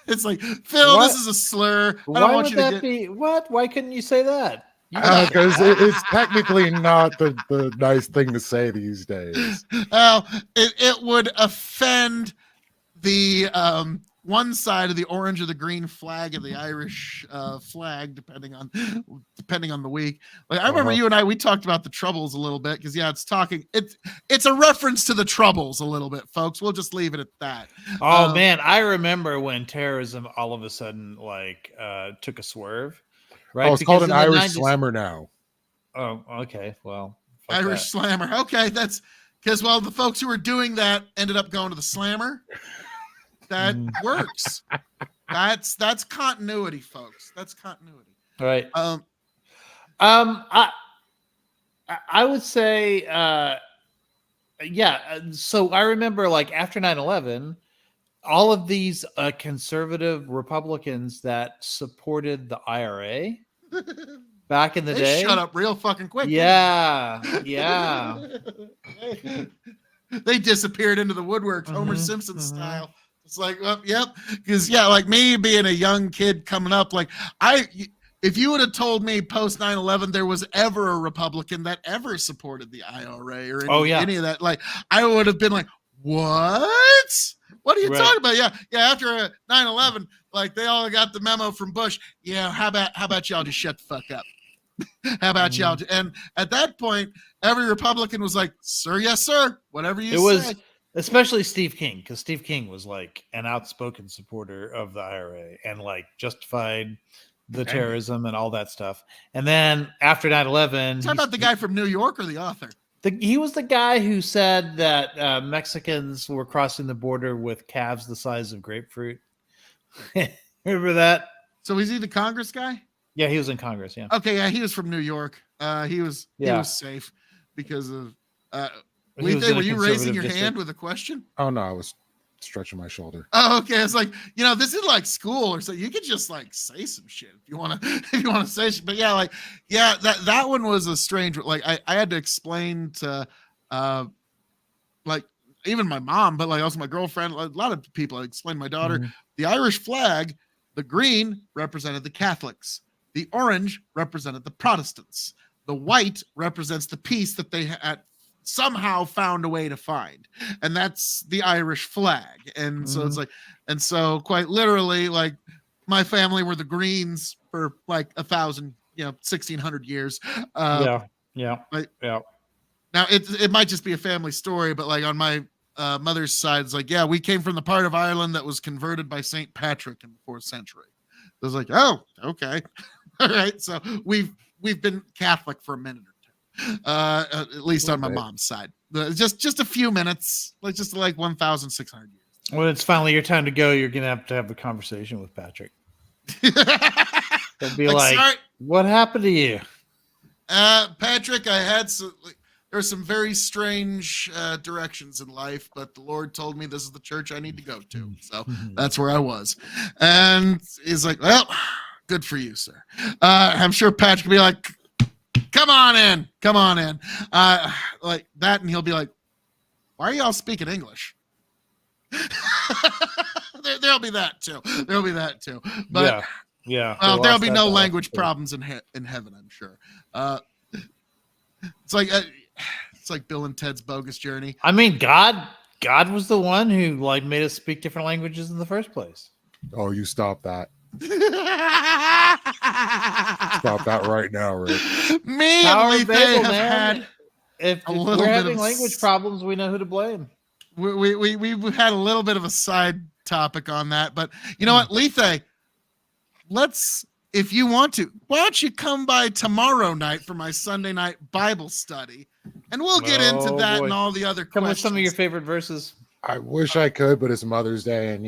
A: It's like, Phil, this is a slur. I don't want you to
D: be what? Why couldn't you say that?
C: Because it's technically not the nice thing to say these days.
A: Well, it would offend the one side of the orange or the green flag of the Irish flag, depending on the week. Like I remember you and we talked about the Troubles a little bit because it's a reference to the Troubles a little bit, folks. We'll just leave it at that.
D: Oh man, I remember when terrorism all of a sudden took a swerve. Right?
C: Oh, it's called an Irish slammer now.
D: Oh, okay. Well,
A: Irish slammer. Okay, that's because the folks who were doing that ended up going to the slammer. That works. That's continuity, folks. That's continuity.
D: All right. I would say, So I remember, like after 9/11, all of these conservative Republicans that supported the IRA back in the day
A: shut up real fucking quick.
D: Yeah.
A: They disappeared into the woodwork, Homer Simpson style. It's like, well, yep. Because like me being a young kid coming up, like if you would have told me post 9/11 there was ever a Republican that ever supported the IRA or any of that, like I would have been like, what? What are you talking about? Yeah. After 9/11, like they all got the memo from Bush. Yeah, how about y'all just shut the fuck up? How about y'all? And at that point, every Republican was like, "Sir, yes, sir. Whatever you say." It was
D: especially Steve King, because Steve King was like an outspoken supporter of the IRA and like justified the terrorism and all that stuff. And then after 9/11,
A: talking about the guy from New York or the author?
D: He was the guy who said that Mexicans were crossing the border with calves the size of grapefruit. Remember that?
A: So is he the Congress guy?
D: Yeah, he was in Congress. Yeah.
A: Okay. Yeah, he was from New York. He was safe because of. Were you raising your hand with a question?
C: Oh no, I was stretching my shoulder.
A: Oh, okay. It's like, this is like school or so. You could just like say some shit if you want to say shit. But that one was a strange. Like I had to explain to, like even my mom, but like also my girlfriend, a lot of people. I explained to my daughter the Irish flag, the green represented the Catholics, the orange represented the Protestants, the white represents the peace that they had somehow found a way to find, and that's the Irish flag. And so it's like, and so quite literally, like my family were the Greens for like 1,000, 1,600 years.
E: Yeah.
A: Like,
E: Yeah.
A: now it might just be a family story, but like on my mother's side, it's like, yeah, we came from the part of Ireland that was converted by Saint Patrick in the 4th century. I was like, oh, okay, all right. So we've been Catholic for a minute or two, at least on my mom's side. Just a few minutes, like 1,600 years.
E: When it's finally your time to go, you're gonna have a conversation with Patrick. They'll be like,
A: sorry,
E: "What happened to you?"
A: Patrick, I had some. There are some very strange directions in life, but the Lord told me this is the church I need to go to. So that's where I was. And he's like, well, good for you, sir. I'm sure Patrick will be like, come on in. Like that. And he'll be like, why are y'all speaking English? There'll be that too. But
E: yeah.
A: well, there'll be no language problems in heaven, I'm sure. It's like Bill and Ted's Bogus Journey.
E: I mean, God was the one who like made us speak different languages in the first place.
C: Oh, you stop that. Stop that right now, Rick.
A: Me and Lethe have had
E: if
A: a little
E: we're
A: bit
E: having
A: of
E: language problems, we know who to blame.
A: We've had a little bit of a side topic on that, but you know what, Lethe, if you want to, why don't you come by tomorrow night for my Sunday night Bible study, and we'll get into that and all the other
E: Come
A: questions.
E: with some of your favorite verses.
C: I wish I could, but it's Mother's Day, and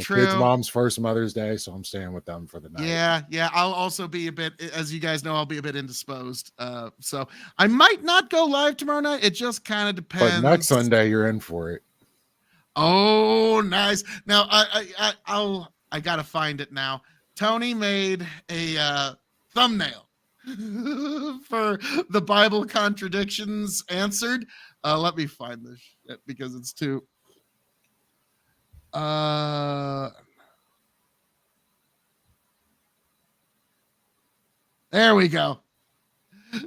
A: true.
C: kids' mom's first Mother's Day, so I'm staying with them for the night.
A: Yeah. I'll also be a bit, as you guys know, I'll be a bit indisposed. So I might not go live tomorrow night. It just kind of depends.
C: But next Sunday, you're in for it.
A: Oh, nice. Now I gotta find it now. Tony made a thumbnail for the Bible contradictions answered. Let me find this shit because it's too. There we go.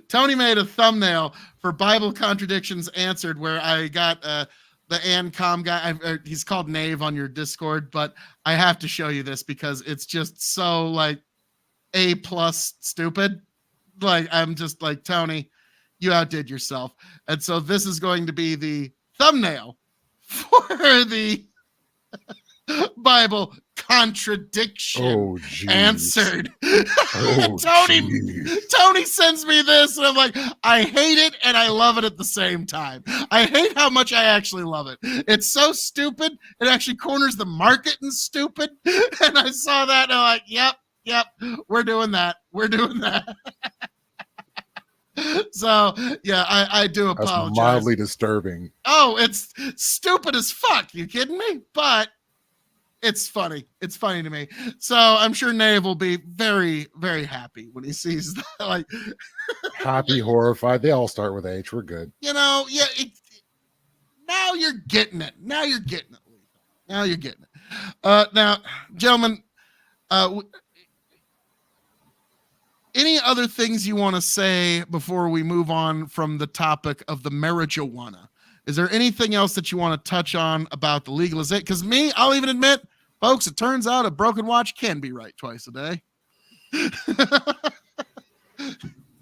A: Tony made a thumbnail for Bible contradictions answered, where I got the Ancom guy. He's called Nave on your Discord, but I have to show you this because it's just so like A+ stupid. Like I'm just like, Tony, you outdid yourself. And so this is going to be the thumbnail for the Bible contradiction answered. Tony sends me this and I'm like, I hate it and I love it at the same time. I hate how much I actually love it. It's so stupid. It actually corners the market and stupid. And I saw that and I'm like, yep, we're doing that. So yeah, I do apologize.
C: That's mildly disturbing.
A: Oh, it's stupid as fuck. You kidding me? But it's funny. It's funny to me. So I'm sure Nave will be very, very happy when he sees that. Like
C: happy, horrified. They all start with H. We're good.
A: Yeah. Now you're getting it. Now, gentlemen, any other things you want to say before we move on from the topic of the marijuana? Is there anything else that you want to touch on about the legalization? Because I'll even admit, folks, it turns out a broken watch can be right twice a day.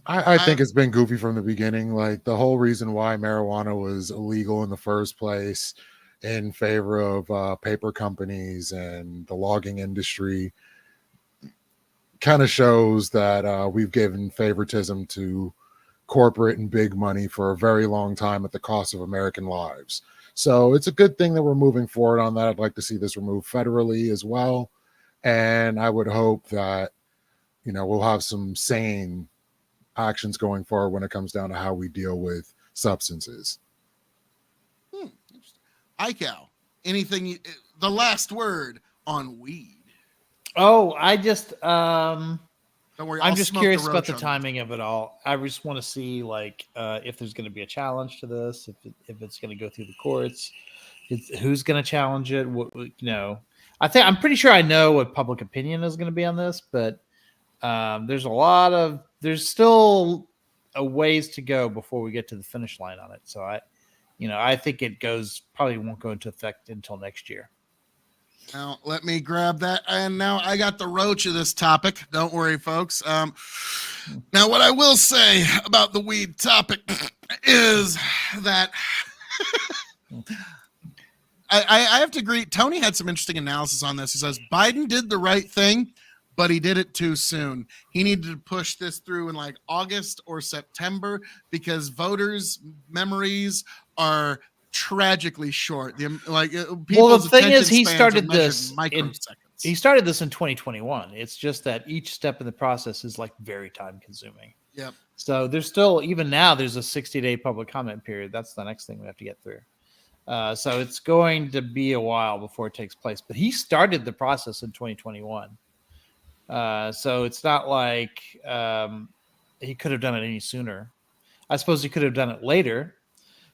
C: I think it's been goofy from the beginning. Like the whole reason why marijuana was illegal in the first place in favor of paper companies and the logging industry kind of shows that we've given favoritism to corporate and big money for a very long time at the cost of American lives. So it's a good thing that we're moving forward on that. I'd like to see this removed federally as well. And I would hope that, we'll have some sane actions going forward when it comes down to how we deal with substances.
A: Ical, anything, the last word on weed?
E: Oh, I just
A: Don't worry,
E: I'm just curious about the timing of it all. I just want to see if there's going to be a challenge to this, if it's going to go through the courts, who's going to challenge it. I'm pretty sure I know what public opinion is going to be on this, but there's still a ways to go before we get to the finish line on it. So I think it probably won't go into effect until next year.
A: Now, let me grab that. And now I got the roach of this topic. Don't worry, folks. Now, what I will say about the weed topic is that I have to agree. Tony had some interesting analysis on this. He says Biden did the right thing, but he did it too soon. He needed to push this through in like August or September because voters' memories are tragically short.
E: Well, the thing is, he started this
A: microseconds.
E: He started this in 2021. It's just that each step in the process is like very time consuming.
A: Yep.
E: So there's still, even now, there's a 60-day public comment period. That's the next thing we have to get through. So it's going to be a while before it takes place. But he started the process in 2021. So it's not like he could have done it any sooner. I suppose he could have done it later.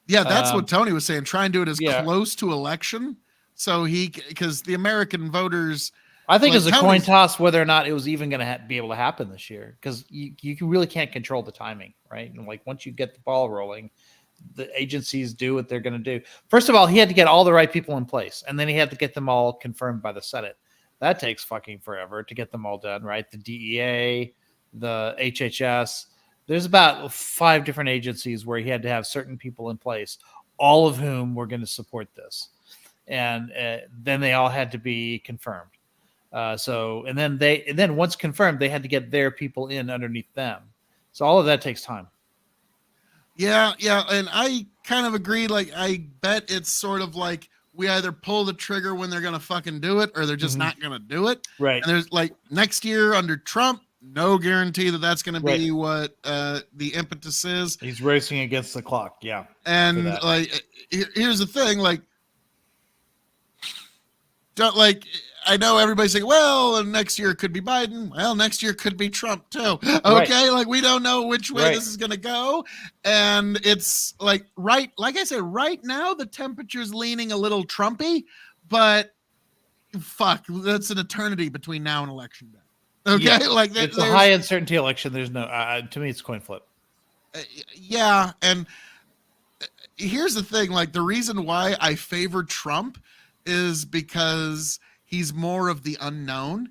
A: Yeah, that's what Tony was saying. Try and do it as close to election. So because the American voters,
E: I think, it's a coin toss whether or not it was even going to be able to happen this year, because you really can't control the timing, right? And like once you get the ball rolling, the agencies do what they're going to do. First of all, he had to get all the right people in place, and then he had to get them all confirmed by the Senate. That takes fucking forever to get them all done, right? The DEA, the HHS. There's about 5 different agencies where he had to have certain people in place, all of whom were going to support this. And then they all had to be confirmed. And then once confirmed, they had to get their people in underneath them. So all of that takes time.
A: Yeah, and I kind of agree. Like, I bet it's sort of like we either pull the trigger when they're gonna fucking do it, or they're just not gonna do it.
E: Right.
A: And there's like next year under Trump, no guarantee that that's gonna be what the impetus is.
E: He's racing against the clock. Yeah.
A: And like, here's the thing, like. I know everybody's saying, well, next year it could be Biden. Well, next year could be Trump too. Okay, right. Like we don't know which way this is going to go. And it's like I said, right now the temperature's leaning a little Trumpy, but fuck, that's an eternity between now and election day. Okay, yeah,
E: it's a high uncertainty election. There's no, to me, it's coin flip.
A: Yeah, and here's the thing: like the reason why I favor Trump is because he's more of the unknown.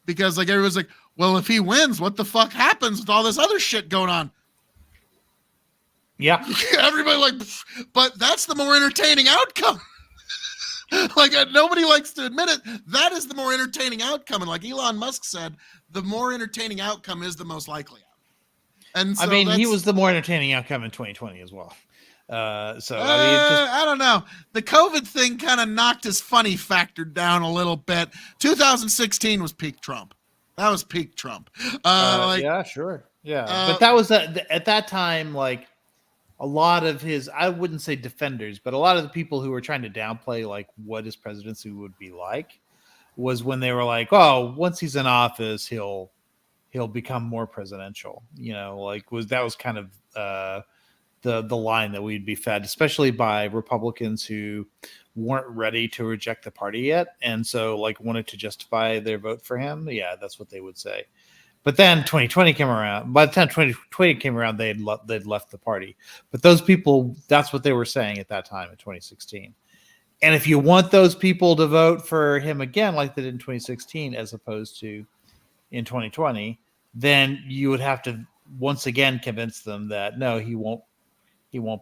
A: Because like everyone's like, well, if he wins, what the fuck happens with all this other shit going on?
E: Yeah,
A: everybody like, but that's the more entertaining outcome. Like nobody likes to admit it. That is the more entertaining outcome. And like Elon Musk said, the more entertaining outcome is the most likely outcome. And so
E: I mean, he was the more entertaining outcome in 2020 as well. I
A: don't know. The COVID thing kind of knocked his funny factor down a little bit. 2016 was peak Trump. That was peak Trump.
E: Yeah, sure. Yeah. But that was at that time, like a lot of his, I wouldn't say defenders, but a lot of the people who were trying to downplay like what his presidency would be like was when they were like, oh, once he's in office, he'll become more presidential. Like that was kind of, the line that we'd be fed, especially by Republicans who weren't ready to reject the party yet, and so like wanted to justify their vote for him. Yeah, that's what they would say. But then 2020 came around. By the time 2020 came around, they'd left the party. But those people, that's what they were saying at that time in 2016. And if you want those people to vote for him again, like they did in 2016, as opposed to in 2020, then you would have to once again convince them that no, he won't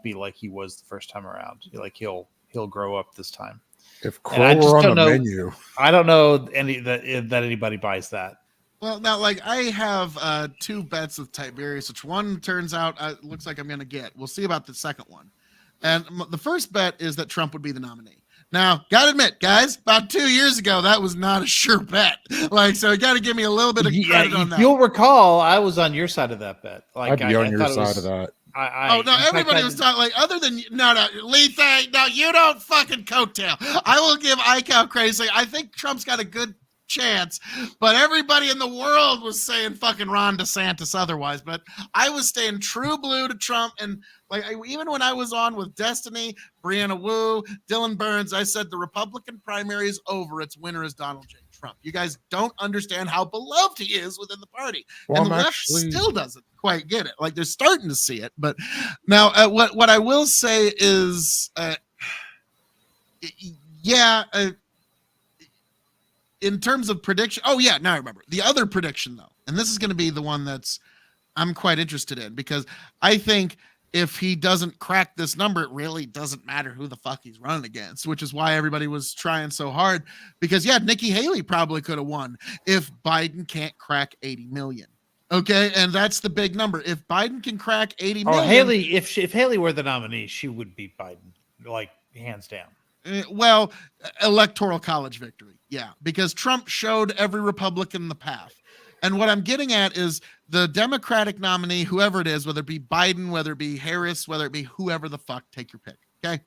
E: be like he was the first time around. Like he'll grow up this time.
C: If Crow were on the menu,
E: I don't know that anybody buys that.
A: Well, now, like I have 2 bets with Tiberius, which one turns out looks like I'm going to get. We'll see about the second one. And the first bet is that Trump would be the nominee. Now, got to admit, guys, about 2 years ago, that was not a sure bet. Like, so you got to give me a little bit of credit on that.
E: You'll recall, I was on your side of that bet. Like,
C: I'd be on your side of that.
A: Everybody was talking like other than no, Letha, no, you don't fucking coattail. I will give iCal crazy. I think Trump's got a good chance, but everybody in the world was saying fucking Ron DeSantis otherwise. But I was staying true blue to Trump, and like even when I was on with Destiny, Brianna Wu, Dylan Burns, I said the Republican primary is over. Its winner is Donald J. Trump. You guys don't understand how beloved he is within the party, and the left still doesn't quite get it. Like they're starting to see it, but now what I will say is, in terms of prediction. Oh yeah, now I remember the other prediction though, and this is going to be the one that's I'm quite interested in, because I think if he doesn't crack this number, it really doesn't matter who the fuck he's running against, which is why everybody was trying so hard. Because yeah, Nikki Haley probably could have won if Biden can't crack 80 million. Okay, and that's the big number. If Biden can crack 80 million,
E: Haley, if Haley were the nominee, she would beat Biden, like hands down.
A: Well, electoral college victory. Yeah, because Trump showed every Republican the path. And what I'm getting at is the Democratic nominee, whoever it is, whether it be Biden, whether it be Harris, whether it be whoever the fuck, take your pick. Okay.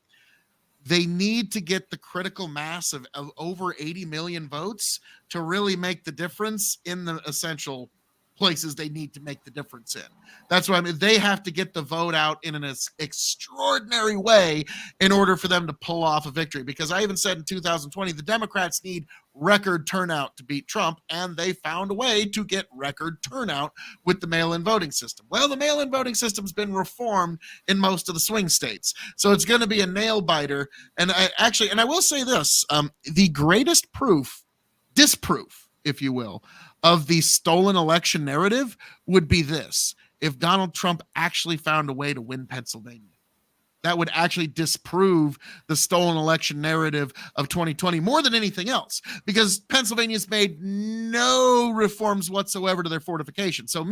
A: They need to get the critical mass of over 80 million votes to really make the difference in the essential places they need to make the difference in. That's what I mean. They have to get the vote out in an extraordinary way in order for them to pull off a victory. Because I even said in 2020, the Democrats need record turnout to beat Trump, and they found a way to get record turnout with the mail-in voting system. Well, the mail-in voting system's been reformed in most of the swing states, so it's going to be a nail biter. And I will say this: the greatest disproof, if you will, of the stolen election narrative would be this: if Donald Trump actually found a way to win Pennsylvania. That would actually disprove the stolen election narrative of 2020 more than anything else, because Pennsylvania's made no reforms whatsoever to their fortification. So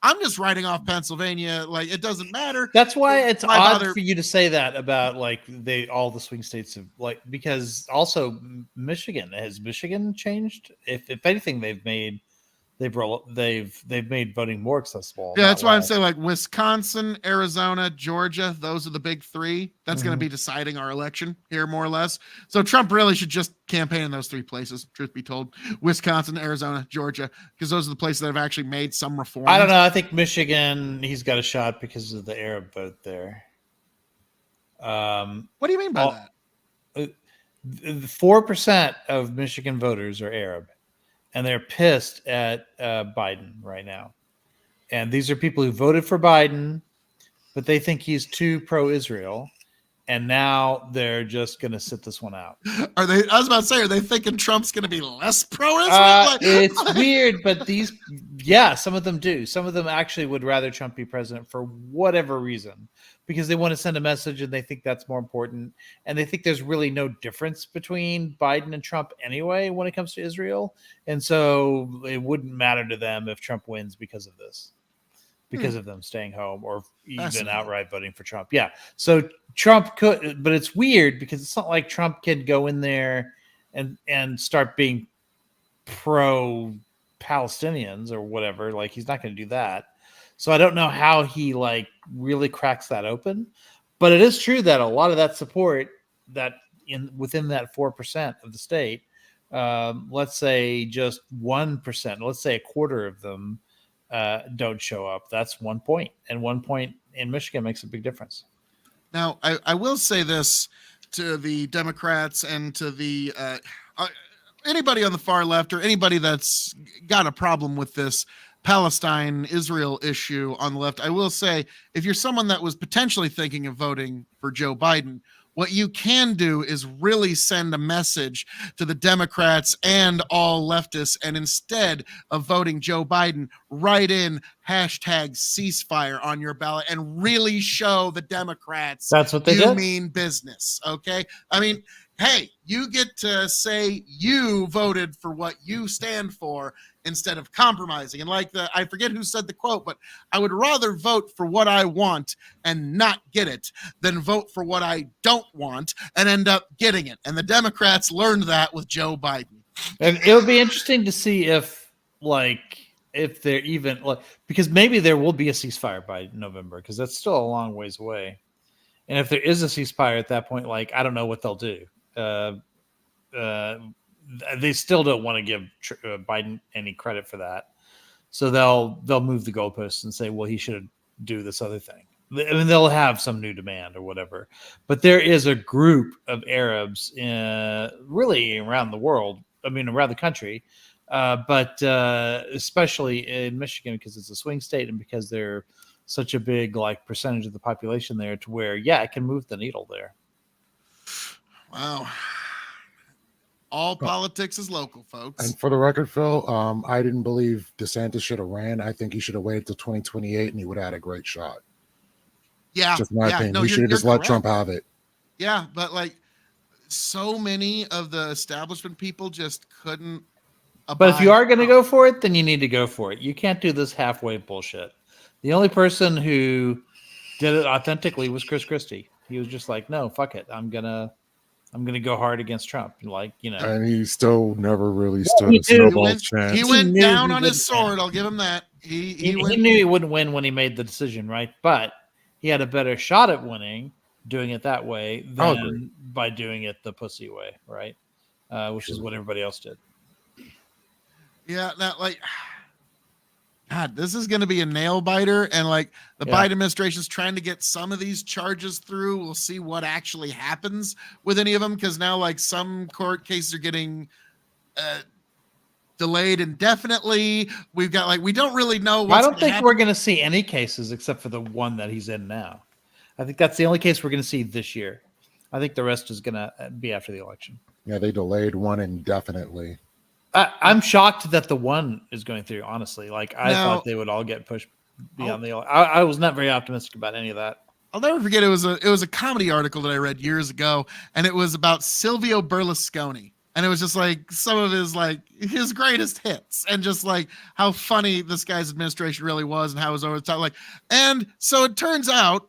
A: I'm just writing off Pennsylvania like it doesn't matter.
E: That's why it's
A: Why
E: odd
A: bother-
E: for you to say that about like all the swing states have, like, because also Michigan, has Michigan changed? If anything, they've made voting more accessible.
A: Yeah, that's why I'm saying like Wisconsin, Arizona, Georgia, those are the big three. That's going to be deciding our election here, more or less. So Trump really should just campaign in those three places, truth be told: Wisconsin, Arizona, Georgia, because those are the places that have actually made some reforms.
E: I don't know. I think Michigan, he's got a shot because of the Arab vote there.
A: What do you mean by that?
E: 4% of Michigan voters are Arab, and they're pissed at Biden right now. And these are people who voted for Biden, but they think he's too pro-Israel. And now they're just going to sit this one out.
A: I was about to say, are they thinking Trump's going to be less pro-Israel?
E: It's weird, but some of them do. Some of them actually would rather Trump be president for whatever reason, because they want to send a message and they think that's more important. And they think there's really no difference between Biden and Trump anyway when it comes to Israel. And so it wouldn't matter to them if Trump wins because of this, because of them staying home or even outright voting for Trump. Yeah. So Trump could, but it's weird because it's not like Trump can go in there and start being pro Palestinians or whatever. Like, he's not going to do that. So I don't know how he like really cracks that open, but it is true that a lot of that support that within that 4% of the state, let's say just 1%, let's say a quarter of them don't show up. That's 1 point, and 1 point in Michigan makes a big difference.
A: Now, I will say this to the Democrats and to the anybody on the far left or anybody that's got a problem with this Palestine-Israel issue on the left. I will say, if you're someone that was potentially thinking of voting for Joe Biden, what you can do is really send a message to the Democrats and all leftists, and instead of voting Joe Biden, write in #ceasefire on your ballot and really show the Democrats
E: that's what they
A: you
E: did.
A: mean business. Okay. I mean, hey, you get to say you voted for what you stand for instead of compromising. And like I forget who said the quote, but I would rather vote for what I want and not get it than vote for what I don't want and end up getting it. And the Democrats learned that with Joe Biden.
E: And it would be interesting to see if they're even because maybe there will be a ceasefire by November, because that's still a long ways away. And if there is a ceasefire at that point, I don't know what they'll do. They still don't want to give Biden any credit for that, so they'll move the goalposts and say, well, he should do this other thing. I mean, they'll have some new demand or whatever. But there is a group of Arabs really around the world. I mean, around the country, but especially in Michigan, because it's a swing state and because they're such a big percentage of the population there, to where it can move the needle there.
A: Wow. All politics is local, folks.
C: And for the record, Phil, I didn't believe DeSantis should have ran. I think he should have waited till 2028 and he would have had a great shot.
A: Yeah.
C: Just my opinion.
A: No,
C: He should have just let
A: correct.
C: Trump have it.
A: Yeah, but like so many of the establishment people just couldn't.
E: But if you
A: abide
E: are going to
A: Trump.
E: go for it, then you need to go for it. You can't do this halfway bullshit. The only person who did it authentically was Chris Christie. He was just like, no, fuck it. I'm gonna go hard against Trump. Like, you know.
C: And he still never really stood
E: he
C: a
E: did.
C: snowball's chance.
A: He went
E: knew
A: down
E: he
A: on his
E: wouldn't
A: sword.
E: win.
A: I'll give him that.
E: He
A: went,
E: knew he wouldn't win when he made the decision, right? But he had a better shot at winning doing it that way than by doing it the pussy way, right? Which is what everybody else did.
A: Yeah, that like, God, this is going to be a nail biter, and like the Biden administration's trying to get some of these charges through. We'll see what actually happens with any of them, because now like some court cases are getting delayed indefinitely. We've got like we don't really know. What's
E: I don't
A: gonna
E: think
A: happen.
E: we're going to see any cases except for the one that he's in now. I think that's the only case we're going to see this year. I think the rest is going to be after the election.
C: Yeah, they delayed one indefinitely.
E: I'm shocked that the one is going through. Honestly, like I
A: Now-
E: thought they would all get pushed beyond the. I was not very optimistic about any of that.
A: I'll never forget. It was a comedy article that I read years ago, and it was about Silvio Berlusconi, and it was just like some of his greatest hits, and just like how funny this guy's administration really was, and how it was over the top. Like, and so it turns out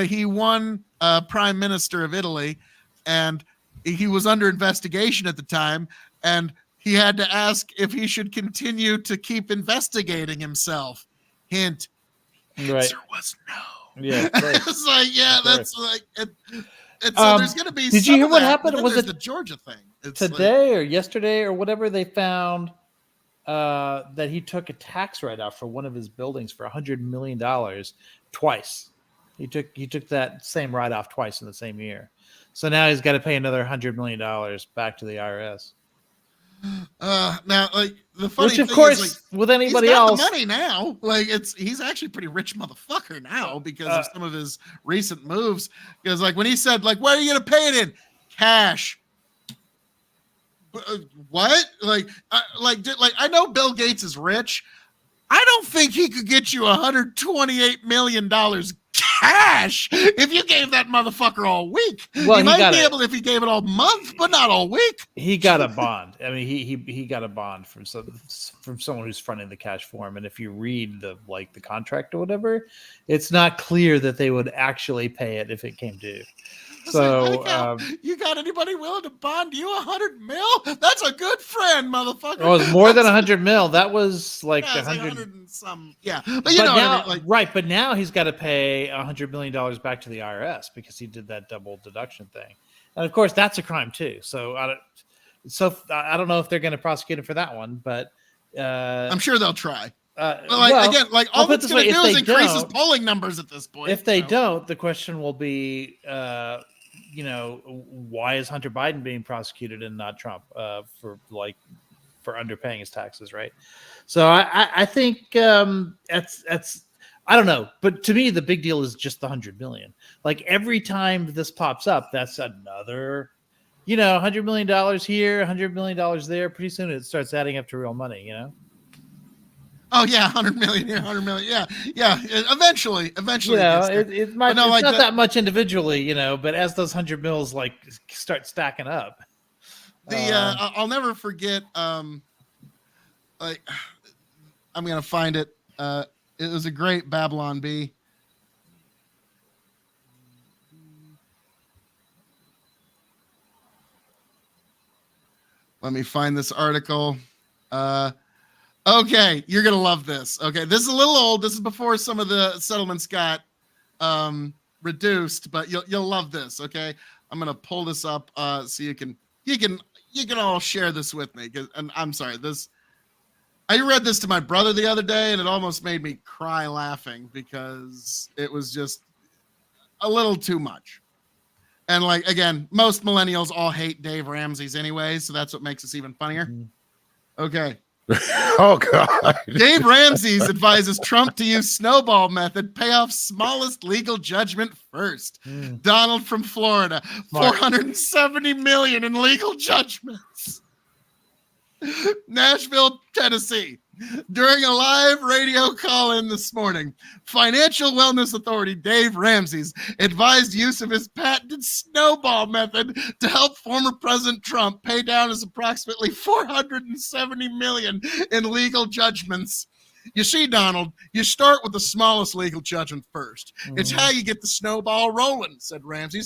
A: he won prime minister of Italy, and he was under investigation at the time, and he had to ask if he should continue to keep investigating himself. Hint: the
E: Right.
A: answer was no.
E: Yeah.
A: It's like, yeah,
E: Of course.
A: that's like it's so there's gonna be.
E: Did
A: some
E: you hear
A: of
E: what
A: that,
E: happened?
A: but then
E: Was
A: there's
E: it
A: the Georgia thing? It's like,
E: Today or yesterday or whatever, they found that he took a tax write-off for one of his buildings for $100 million twice. He took that same write-off twice in the same year. So now he's got to pay another $100 million back to the IRS.
A: now like the funny
E: Which, of
A: thing
E: course,
A: is,
E: with
A: like,
E: anybody
A: he's got
E: else,
A: the money now. Like he's actually a pretty rich motherfucker now because of some of his recent moves. Because like when he said like, "Where are you gonna pay it in? Cash." What? Like I know Bill Gates is rich. I don't think he could get you $128 million cash if you gave that motherfucker all week.
E: Well,
A: he might
E: got
A: be
E: it.
A: able if he gave it all month, but not all week.
E: he got a bond. I mean, he got a bond from someone who's fronting the cash for him. And if you read the contract or whatever, it's not clear that they would actually pay it if it came due.
A: It's
E: So
A: like, you got anybody willing to bond you $100 million? That's a good friend, motherfucker.
E: it was more than 100 mil. That was like
A: Yeah, it's like
E: 100.
A: 100 and some. Yeah, but you know what
E: now,
A: I mean? Like,
E: right? But now he's got to pay $100 million back to the IRS because he did that double deduction thing, and of course that's a crime too. So I don't know if they're going to prosecute him for that one, but
A: I'm sure they'll try. But
E: well,
A: again, like
E: I'll
A: all
E: put
A: it's
E: this
A: going to
E: way,
A: do
E: if
A: is
E: they
A: increase his
E: don't-
A: polling numbers at this point.
E: if they
A: so.
E: don't, the question will be, why is Hunter Biden being prosecuted and not Trump for underpaying his taxes, right? So I think that's I don't know, but to me the big deal is just the 100 million. Like every time this pops up, that's another, $100 million here, $100 million there. Pretty soon it starts adding up to real money,
A: Oh yeah, 100 million here, 100 million. Yeah. Eventually.
E: it might. It's
A: no,
E: not
A: like
E: that much individually, but as those 100 mils start stacking up,
A: I'll never forget. Like I'm gonna find it. It was a great Babylon Bee. Let me find this article. Okay, you're gonna love this. Okay, this is a little old. This is before some of the settlements got reduced, but you'll love this. Okay, I'm gonna pull this up so you can all share this with me. And I'm sorry, I read this to my brother the other day, and it almost made me cry laughing because it was just a little too much. And like again, most millennials all hate Dave Ramsey's anyway, so that's what makes this even funnier. Okay.
C: Oh God.
A: Dave Ramsey advises Trump to use snowball method, pay off smallest legal judgment first. Donald from Florida,
D: Smart.
A: 470 million in legal judgments. Nashville, Tennessee. During a live radio call-in this morning, Financial Wellness Authority Dave Ramsey advised use of his patented snowball method to help former President Trump pay down his approximately 470 million in legal judgments. You see, Donald, you start with the smallest legal judgment first. It's how you get the snowball rolling, said Ramsey.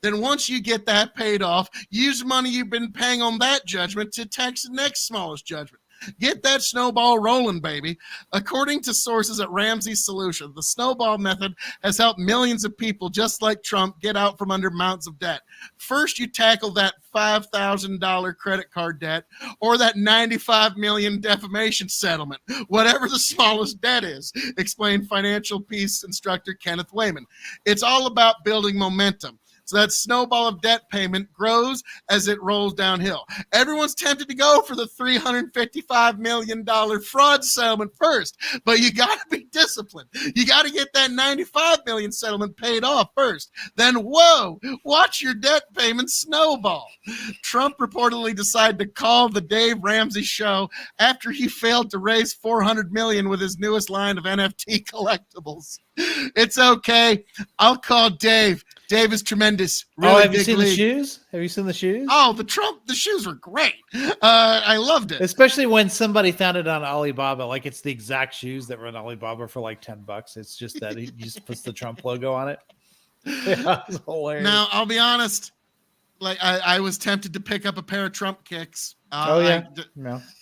A: Then once you get that paid off, use money you've been paying on that judgment to tax the next smallest judgment. Get that snowball rolling, baby. According to sources at Ramsey Solutions, the snowball method has helped millions of people just like Trump get out from under mountains of debt. First, you tackle that $5,000 credit card debt or that $95 million defamation settlement, whatever the smallest debt is, explained financial peace instructor Kenneth Wayman. It's all about building momentum. So that snowball of debt payment grows as it rolls downhill. Everyone's tempted to go for the $355 million fraud settlement first, but you got to be disciplined. You got to get that $95 million settlement paid off first. Then, whoa, watch your debt payment snowball. Trump reportedly decided to call the Dave Ramsey show after he failed to raise $400 million with his newest line of NFT collectibles. It's okay. I'll call Dave. Dave is tremendous. Really
D: have you
A: big
D: seen
A: league.
D: the shoes? Have you seen the shoes?
A: Oh, the shoes were great. I loved it.
D: Especially when somebody found it on Alibaba, like it's the exact shoes that were on Alibaba for like $10. It's just that he just puts the Trump logo on it. Yeah, it's hilarious.
A: Now, I'll be honest. Like I was tempted to pick up a pair of Trump kicks.
D: No.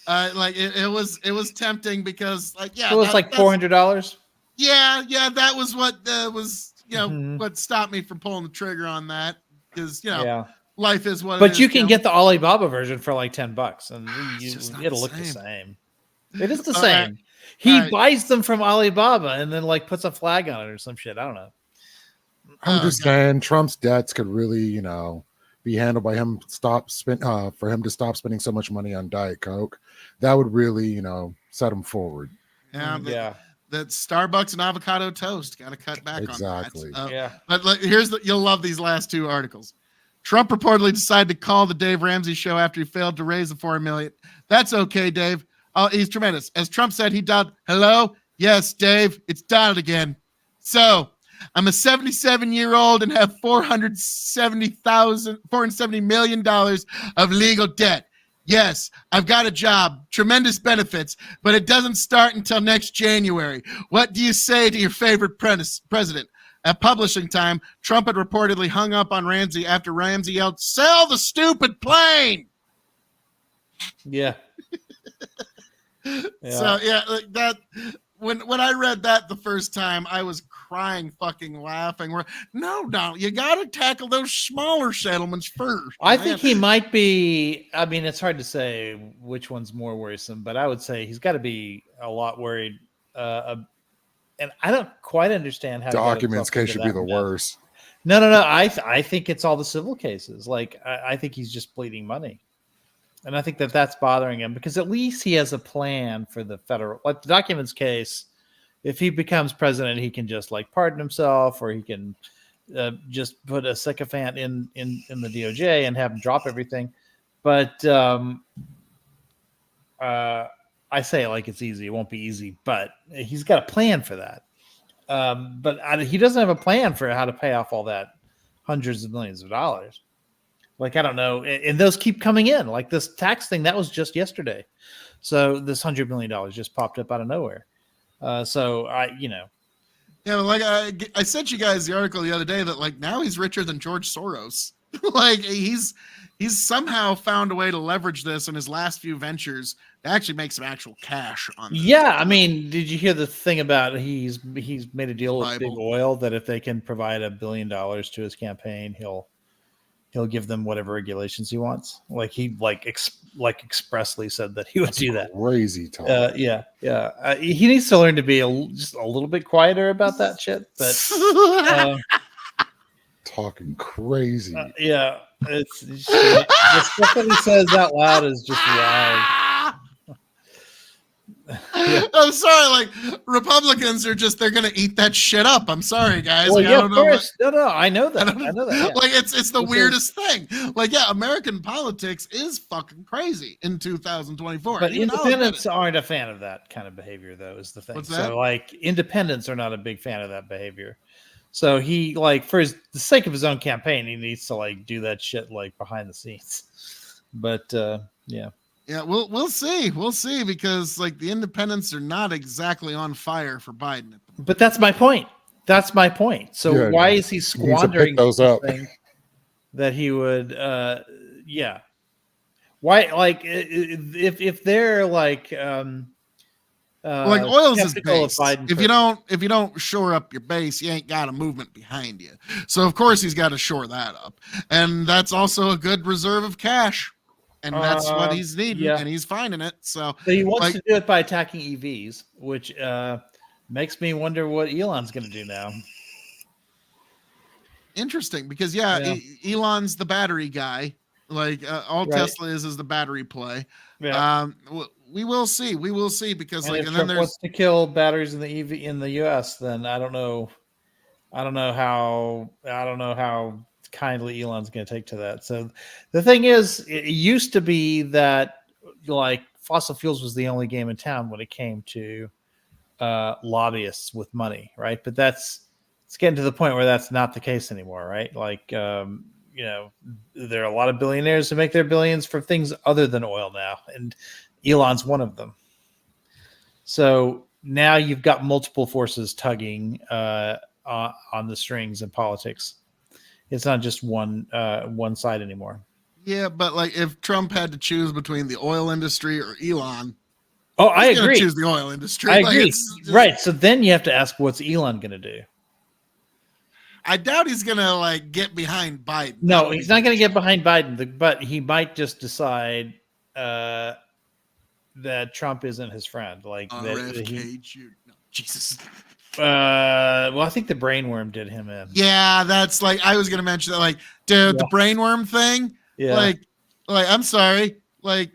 A: Like it was tempting because like
D: So it's like $400.
A: Yeah, that was what was what stopped me from pulling the trigger on that because life is what.
D: But
A: it
D: you
A: is,
D: can get the Alibaba version for like $10, and it'll look the same. It is the same. He buys them from Alibaba and then like puts a flag on it or some shit. I don't know.
C: I'm just saying, Trump's debts could really, be handled by him. For him to stop spending so much money on Diet Coke. That would really, set him forward.
A: Yeah. That Starbucks and avocado toast. Got to cut back
C: exactly.
A: on that. But you'll love these last two articles. Trump reportedly decided to call the Dave Ramsey show after he failed to raise the $4 million. That's okay, Dave. He's tremendous. As Trump said, he dialed. Hello? Yes, Dave. It's Donald again. So I'm a 77-year-old and have $470 million of legal debt. Yes, I've got a job, tremendous benefits, but it doesn't start until next January. What do you say to your favorite president? At publishing time, Trump had reportedly hung up on Ramsey after Ramsey yelled, "Sell the stupid plane!"
D: Yeah.
A: So like that. When I read that the first time, I was crying, fucking laughing. No, Donald, you got to tackle those smaller settlements first.
D: I think he might be. I mean, it's hard to say which one's more worrisome, but I would say he's got to be a lot worried. And I don't quite understand how
C: documents case should be the worst.
D: No. I think it's all the civil cases. Like I think he's just bleeding money. And I think that's bothering him because at least he has a plan for the federal, like the documents case. If he becomes president, he can just like pardon himself, or he can just put a sycophant in the DOJ and have him drop everything. But I say it like it's easy. It won't be easy, but he's got a plan for that. But he doesn't have a plan for how to pay off all that hundreds of millions of dollars. Like, I don't know. And those keep coming in. Like this tax thing, that was just yesterday. So this $100 million just popped up out of nowhere. So
A: Yeah, like I sent you guys the article the other day that like now he's richer than George Soros. Like he's somehow found a way to leverage this in his last few ventures to actually make some actual cash on this.
D: Yeah, I mean, did you hear the thing about he's made a deal with Big Oil that if they can provide $1 billion to his campaign, he'll give them whatever regulations he wants. Like he expressly said that he would do that.
C: Crazy talk.
D: Yeah. He needs to learn to be just a little bit quieter about that shit. But
C: talking crazy.
D: Yeah, it's the stuff that he says out loud is just wild.
A: I'm sorry, like Republicans are just they're gonna eat that shit up. I'm sorry, guys.
E: Well,
A: Like, I
E: yeah,
A: don't
E: of
A: know what-
E: course. No, I know that.
A: I don't know.
E: I know that. Yeah.
A: Like it's the
E: This
A: weirdest thing. Like, yeah, American politics is fucking crazy in 2024.
E: But
A: Even I'll admit
E: independents
A: it.
E: aren't a fan of that kind of behavior, though, is the thing.
A: What's that?
E: So, like, independents are not a big fan of that behavior. So he, like, for the sake of his own campaign, he needs to like do that shit like behind the scenes. But yeah,
A: We'll see because like the independents are not exactly on fire for Biden.
E: but that's my point. That's my point. So
C: Yeah,
E: why is he
C: needs to pick
E: squandering
C: those up.
E: something that he would? Yeah. Why? Like, if they're like,
A: Like oil's his
E: skeptical of
A: base.
E: Biden
A: If you don't shore up your base, you ain't got a movement behind you. So of course he's got to shore that up, and that's also a good reserve of cash, and that's what he's needing,
E: yeah.
A: and he's finding it. So
E: he wants
A: like-
E: to do it by attacking EVs, which makes me wonder what Elon's going to do now.
A: interesting because
E: Yeah.
A: Elon's the battery guy. Like all
E: Right.
A: Tesla is the battery play.
E: Yeah.
A: We will see. We will see because
E: And
A: like
E: if
A: and then
E: Trump
A: there's
E: wants to kill batteries in the EV in the U.S., then I don't know how kindly Elon's going to take to that. So the thing is, it used to be that like fossil fuels was the only game in town when it came to lobbyists with money, right? But it's getting to the point where that's not the case anymore, right? Like there are a lot of billionaires who make their billions for things other than oil now, and Elon's one of them. So now you've got multiple forces tugging on the strings in politics. It's not just one side anymore.
A: yeah, but like if Trump had to choose between the oil industry or Elon,
E: Oh, I
A: he's gonna
E: agree.
A: choose the oil industry.
E: I
A: Like,
E: agree.
A: it's just-
E: Right. So then you have to ask, what's Elon going to do?
A: I doubt he's gonna like get behind Biden.
E: No, he's not going to get behind Biden, but he might just decide that Trump isn't his friend. Like
A: RFK Jr. No, Jesus.
E: well, I think the brainworm did him in.
A: Yeah, that's like I was gonna mention that. Like, dude, the
E: Yeah.
A: brainworm thing.
E: Yeah.
A: Like I'm sorry. Like,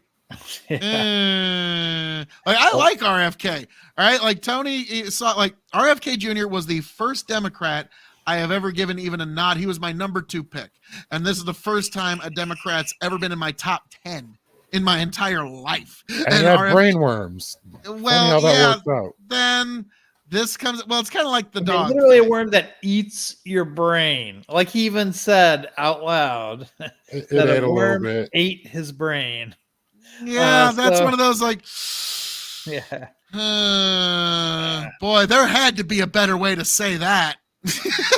A: like I like RFK. All right, like Tony saw like RFK Jr. was the first Democrat I have ever given even a nod. He was my number 2 pick, and this is the first time a Democrat's ever been in my top 10 in my entire life.
C: And he had brainworms.
A: Well,
C: Funny how that
A: yeah.
C: works out.
A: Then this comes. Well, it's kind of like the
E: Okay,
A: dog.
E: literally a
A: thing.
E: worm that eats your brain. Like he even said out loud
C: It
E: that
C: ate
E: a
C: a little
E: worm
C: bit.
E: ate his brain.
A: Yeah, that's
E: so-
A: one of those like.
E: Yeah.
A: Boy, there had to be a better way to say that.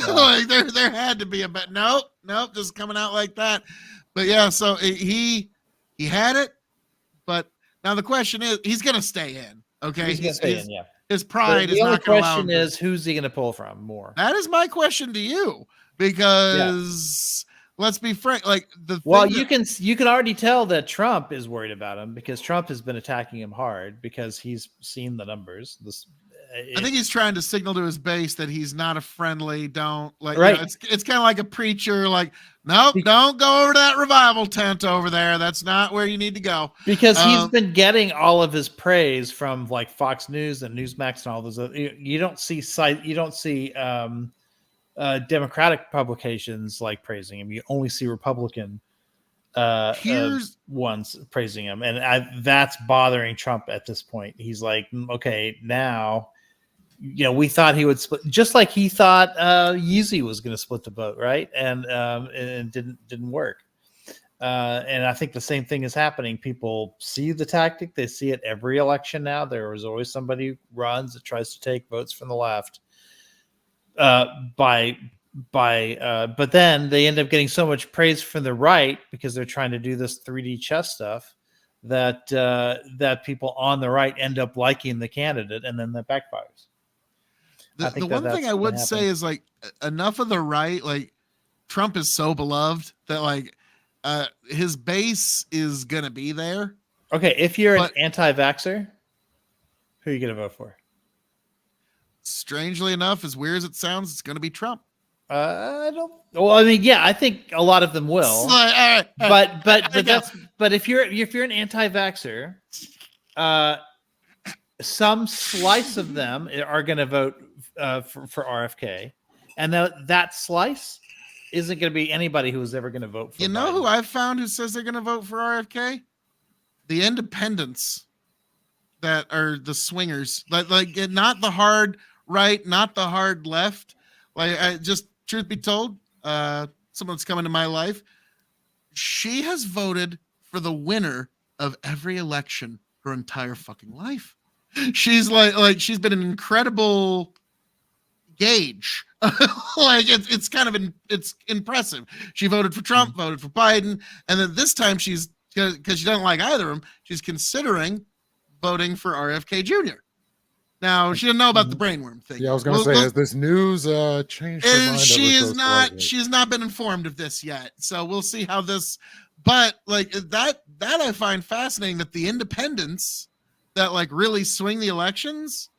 A: Like there had to be a better. Nope, just coming out like that. But yeah, so he had it, but now the question is, he's gonna stay in. Okay,
E: He's gonna stay in, yeah.
A: His
E: But
A: pride is
E: the only
A: not going to allow him
E: question
A: to.
E: is, who's he going to pull from more?
A: That is my question to you, because let's be frank. Like the
E: Well,
A: thing
E: you can already tell that Trump is worried about him because Trump has been attacking him hard because he's seen the numbers.
A: I think he's trying to signal to his base that he's not a friendly. Don't like.
E: Right.
A: It's kind of like a preacher. Like, nope, don't go over to that revival tent over there. That's not where you need to go.
E: because he's been getting all of his praise from like Fox News and Newsmax and all those. You don't see Democratic publications like praising him. You only see Republican
A: Here's
E: ones praising him, and that's bothering Trump at this point. He's like, okay, now, we thought he would split, just like he thought Yeezy was going to split the vote, right? And it didn't work. And I think the same thing is happening. People see the tactic; they see it every election now. There is always somebody who runs that tries to take votes from the left. But then they end up getting so much praise from the right because they're trying to do this 3D chess stuff that people on the right end up liking the candidate, and then that backfires.
A: the one thing I would say is like enough of the right, like Trump is so beloved that like his base is gonna be there.
E: Okay, if you're
A: But-
E: an anti-vaxxer, who are you going to vote for?
A: Strangely enough, as weird as it sounds, it's gonna be Trump.
E: I don't. Well, I mean, yeah, I think a lot of them will.
A: It's like, all right, all right.
E: But if you're an anti-vaxxer, some slice of them are going to vote for RFK, and that slice isn't going to be anybody who is ever going to vote for
A: You know
E: Biden.
A: who I've found who says they're going to vote for RFK? The independents that are the swingers, like not the hard right, not the hard left. Like, I just, truth be told, someone's coming to my life. She has voted for the winner of every election her entire fucking life. She's like she's been an incredible gauge. Like it's kind of it's impressive. She voted for Trump, voted for Biden, and then this time she's, because she doesn't like either of them, she's considering voting for RFK Jr. Now she didn't know about the brainworm thing.
C: Yeah, I was going to say, has this news changed her mind?
A: She's not been informed of this yet, so we'll see how this. But like that I find fascinating, that the independents that like really swing the elections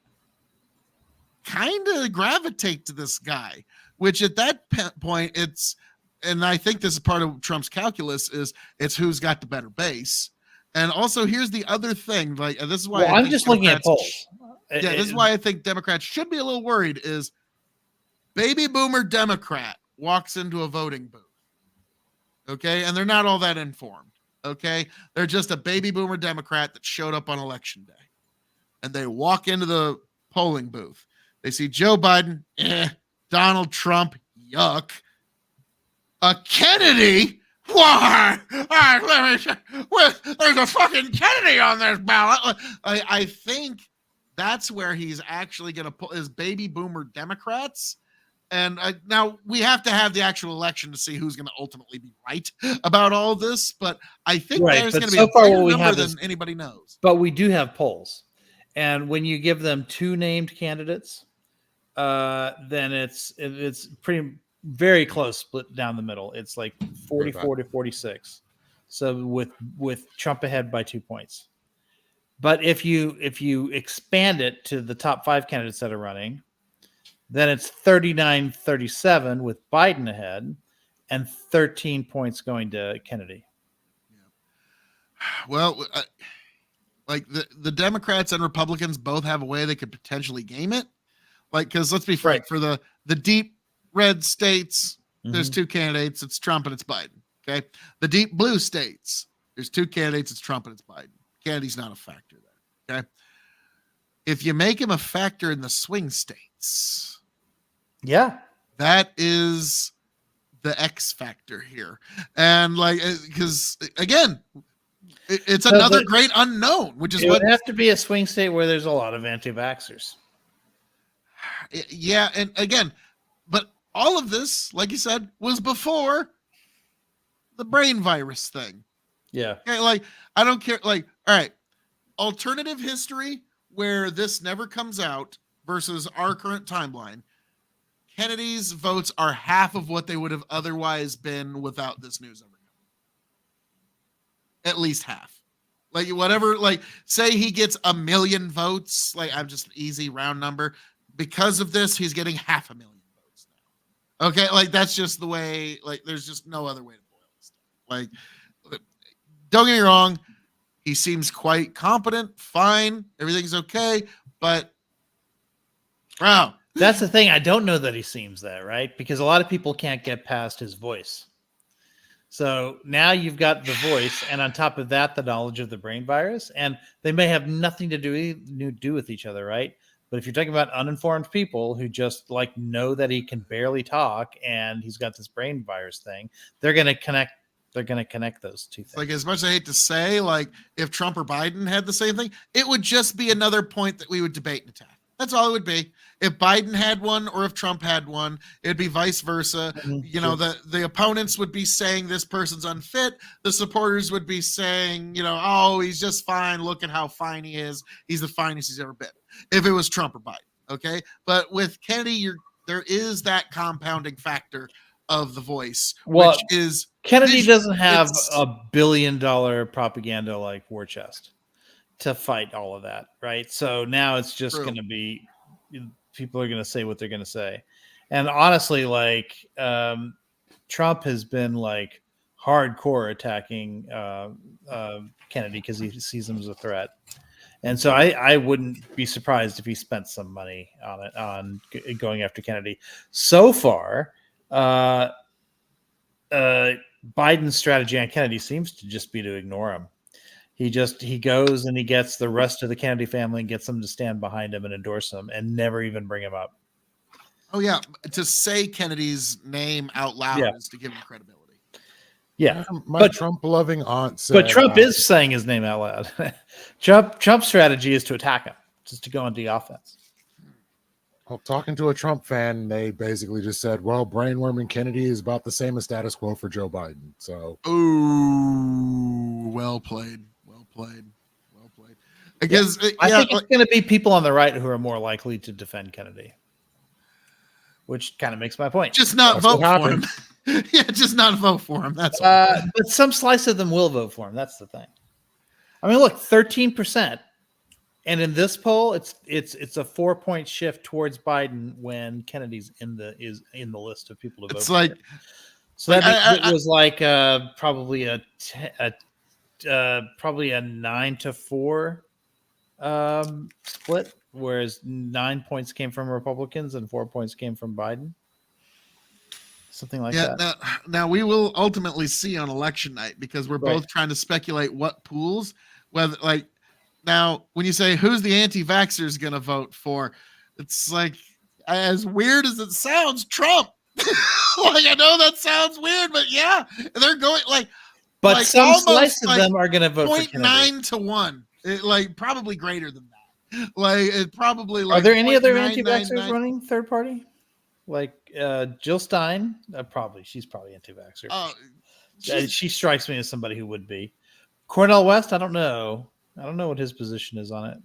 A: kind of gravitate to this guy, which at that point it's, and I think this is part of Trump's calculus, is it's who's got the better base. And also here's the other thing, like this is why
E: I'm just looking at polls.
A: Yeah, this is why I think Democrats should be a little worried, is baby boomer Democrat walks into a voting booth. Okay. And they're not all that informed. Okay. They're just a baby boomer Democrat that showed up on election day. And they walk into the polling booth. They see Joe Biden, Donald Trump, yuck. A Kennedy? Why? There's a fucking Kennedy on this ballot. I think that's where he's actually going to put his baby boomer Democrats. And now we have to have the actual election to see who's going to ultimately be right about all this. But I think there's going to be a bigger number than anybody knows.
E: But we do have polls. And when you give them two named candidates, then it's pretty very close split down the middle. It's like 44 to 46. So with Trump ahead by 2 points. But if you expand it to the top 5 candidates that are running, then it's 39-37 with Biden ahead and 13 points going to Kennedy.
A: Well, like the Democrats and Republicans both have a way they could potentially game it. Like, because let's be frank, for the deep red states, there's 2 candidates. It's Trump and it's Biden. Okay. The deep blue states, there's 2 candidates. It's Trump and it's Biden. Kennedy's not a factor there. Okay. If you make him a factor in the swing states,
E: yeah,
A: that is the X factor here. And like, because again, it's another great unknown, which is
E: what would have to be a swing state where there's a lot of anti-vaxxers.
A: Yeah. And again, but all of this, like you said, was before the brain virus thing.
E: Yeah.
A: Okay, like, I don't care. Like, all right, alternative history where this never comes out versus our current timeline. Kennedy's votes are half of what they would have otherwise been without this news ever coming. At least half. Like, whatever, like, say he gets 1 million votes, like, I'm just easy round number. Because of this, he's getting 500,000 votes now. Okay, like, that's just the way, like, there's just no other way to boil this down. Like, don't get me wrong, he seems quite competent, fine, everything's okay, but wow.
E: That's the thing. I don't know that he seems that, right? Because a lot of people can't get past his voice. So now you've got the voice, and on top of that, the knowledge of the brain virus, and they may have nothing to do with each other, right? But if you're talking about uninformed people who just like know that he can barely talk and he's got this brain virus thing, they're going to connect. They're going to connect those two things.
A: Like, as much as I hate to say, like, if Trump or Biden had the same thing, it would just be another point that we would debate and attack. That's all it would be. If Biden had one or if Trump had one, it'd be vice versa. You know, the opponents would be saying this person's unfit. The supporters would be saying, you know, oh, he's just fine. Look at how fine he is. He's the finest he's ever been. If it was Trump or Biden, okay? But with Kennedy, there is that compounding factor of the voice, which is
E: Kennedy doesn't have $1 billion propaganda like war chest to fight all of that, right? So now it's just going to be, people are going to say what they're going to say. And honestly, like, Trump has been like hardcore attacking Kennedy because he sees him as a threat. And so I wouldn't be surprised if he spent some money on it, going after Kennedy. So far, Biden's strategy on Kennedy seems to just be to ignore him. He goes and he gets the rest of the Kennedy family and gets them to stand behind him and endorse him and never even bring him up.
A: Oh yeah, to say Kennedy's name out loud is to give him credibility.
E: Yeah,
C: my Trump-loving aunt said.
E: But Trump is saying his name out loud. Trump's strategy is to attack him, just to go on the offense.
C: Well, talking to a Trump fan, they basically just said, "Well, brainworming Kennedy is about the same as status quo for Joe Biden." So,
A: ooh, well played. I guess
E: I think it's going to be people on the right who are more likely to defend Kennedy, which kind of makes my point.
A: Just not vote for him. Yeah, just not vote for him. That's
E: but some slice of them will vote for him. That's the thing. I mean, look, 13%, and in this poll, it's a 4-point shift towards Biden when Kennedy's in the list of people to vote.
A: It's like,
E: so that it was like probably a 9-4 split, whereas 9 points came from Republicans and 4 points came from Biden. Something like that.
A: Now we will ultimately see on election night, because we're both trying to speculate what pools, whether like now when you say who's the anti-vaxxers going to vote for, it's like, as weird as it sounds, Trump. Like, I know that sounds weird, but yeah, they're going
E: but
A: like
E: some slice of them are going to vote for
A: 0.9 to 1, like probably greater than that. Like it probably like.
E: Are there any other anti-vaxxers running third party? Like Jill Stein, she's probably anti-vaxxer.
A: Oh,
E: she strikes me as somebody who would be. Cornel West, I don't know what his position is on it.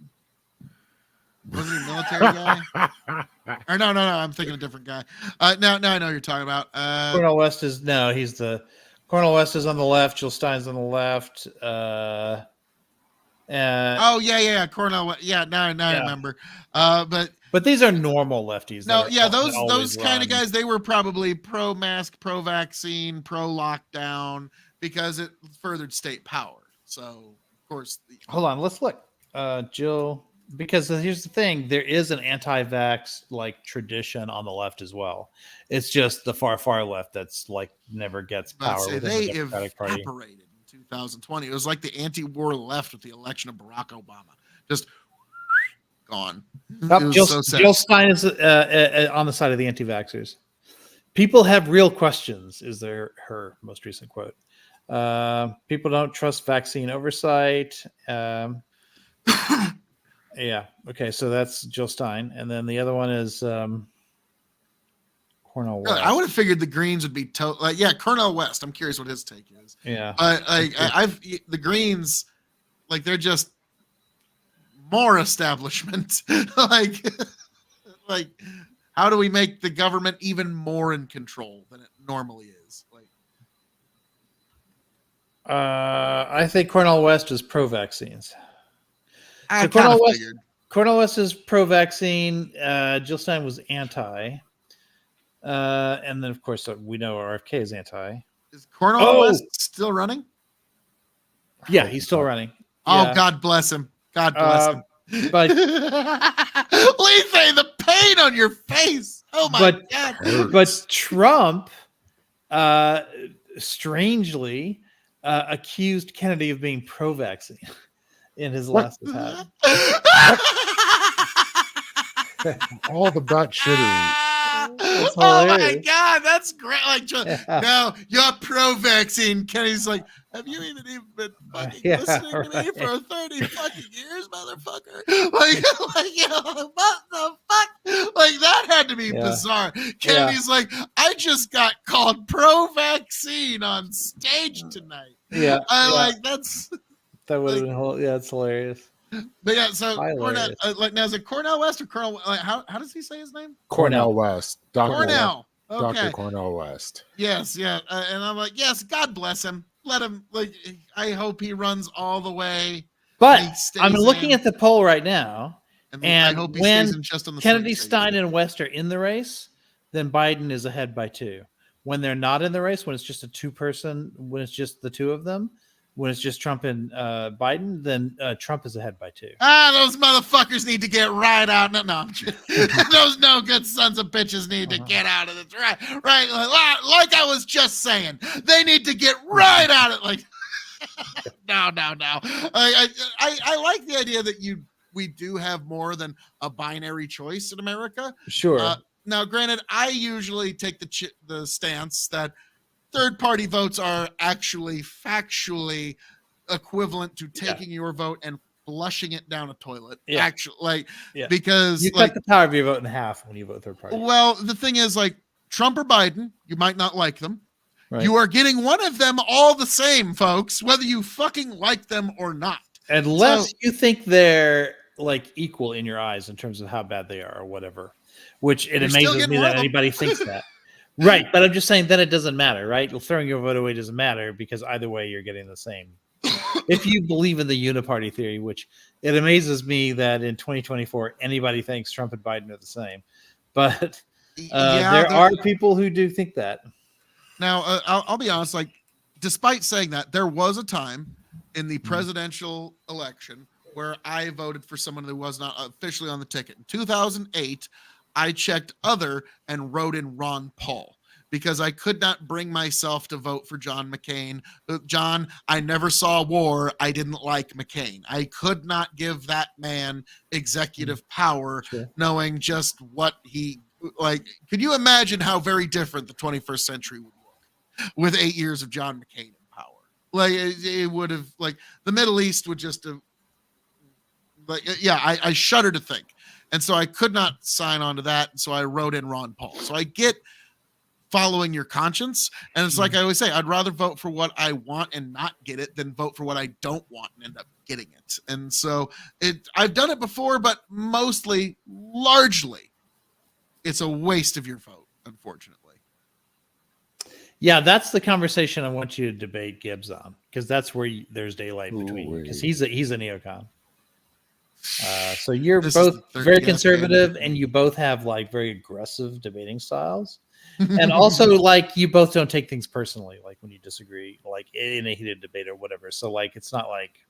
A: Was he a military guy? Or no, I'm thinking a different guy. Now I know who you're talking about.
E: Cornel West is Cornel West is on the left. Jill Stein's on the left.
A: Cornel. Yeah, now I remember.
E: But these are normal lefties.
A: No, yeah, those kind of guys, they were probably pro-mask, pro-vaccine, pro-lockdown, because it furthered state power. So, of course.
E: Hold on, let's look. Jill, because here's the thing, there is an anti-vax like tradition on the left as well. It's just the far left that's like never gets power within the Democratic Party.
A: Evaporated in 2020. It was like the anti-war left with the election of Barack Obama. Just gone.
E: Jill Stein is on the side of the anti-vaxxers. People have real questions, is her most recent quote. People don't trust vaccine oversight. Yeah. Okay. So that's Jill Stein. And then the other one is Cornel West.
A: I would have figured the Greens would be Cornel West. I'm curious what his take is.
E: Yeah.
A: The Greens, like, they're just more establishment. like how do we make the government even more in control than it normally is?
E: I think Cornel West is pro-vaccines.
A: So
E: Cornel West is pro-vaccine. Jill Stein was anti. And then, of course, we know RFK is anti.
A: Is Cornel West still running?
E: Yeah, he's still running.
A: Oh,
E: yeah.
A: God bless him. God bless him.
E: But
A: Lethe, the pain on your face. Oh my God.
E: But Trump, strangely, accused Kennedy of being pro-vaccine in his last attack.
C: All the batshittery.
A: Oh my God, that's great! Like, no, you're pro-vaccine. Kennedy's like, have you even been fucking listening to me for 30 fucking years, motherfucker? Like, what the fuck? Like, that had to be bizarre. Kennedy's like, I just got called pro-vaccine on stage tonight.
E: Yeah,
A: that
E: would have been it's hilarious.
A: But yeah, so Cornel, now is it Cornel West or Colonel? Like, how does he say his name?
C: Cornel West.
A: Cornel. Okay.
C: Dr. Cornel West.
A: Yes, yeah, and I'm like, yes, God bless him. Let him. Like, I hope he runs all the way.
E: But I'm looking at the poll right now, and
A: I hope he
E: when
A: stays in just on the
E: Kennedy, Stein, and West are in the race, then Biden is ahead by 2. When they're not in the race, when it's just a 2-person, when it's just the 2 of them, When it's just Trump and Biden, then Trump is ahead by 2.
A: Those motherfuckers need to get right out. No, I'm those no good sons of bitches need to get out of this. Right. Like I was just saying, they need to get right out of like. No. I like the idea that we do have more than a binary choice in America.
E: Sure.
A: Now, granted, I usually take the stance that third-party votes are actually factually equivalent to taking your vote and flushing it down a toilet.
E: Yeah.
A: Actually, because
E: you cut the power of your vote in half when you vote third party.
A: Well, the thing is, like Trump or Biden, you might not like them.
E: Right.
A: You are getting one of them all the same, folks, whether you fucking like them or not.
E: Unless you think they're like equal in your eyes in terms of how bad they are or whatever, which it amazes me that anybody thinks that. Right. But I'm just saying that it doesn't matter, right? Throwing your vote away doesn't matter because either way you're getting the same. If you believe in the uniparty theory, which it amazes me that in 2024, anybody thinks Trump and Biden are the same. But there are people who do think that.
A: Now, I'll be honest, like, despite saying that, there was a time in the presidential election where I voted for someone who was not officially on the ticket. In 2008, I checked other and wrote in Ron Paul because I could not bring myself to vote for John McCain. John, I never saw war. I didn't like McCain. I could not give that man executive power, knowing just what he, like, could you imagine how very different the 21st century would look with 8 years of John McCain in power? Like, it would have, like, the Middle East would just have, like, yeah, I shudder to think. And so I could not sign on to that. And so I wrote in Ron Paul. So I get following your conscience. And it's like I always say, I'd rather vote for what I want and not get it than vote for what I don't want and end up getting it. And so I've done it before, but largely, it's a waste of your vote, unfortunately.
E: Yeah, that's the conversation I want you to debate Gibbs on, because that's where there's daylight between you, because he's a neocon. So you're both very conservative, and you both have like very aggressive debating styles, and also like you both don't take things personally, like when you disagree, like in a heated debate or whatever. So like it's not like,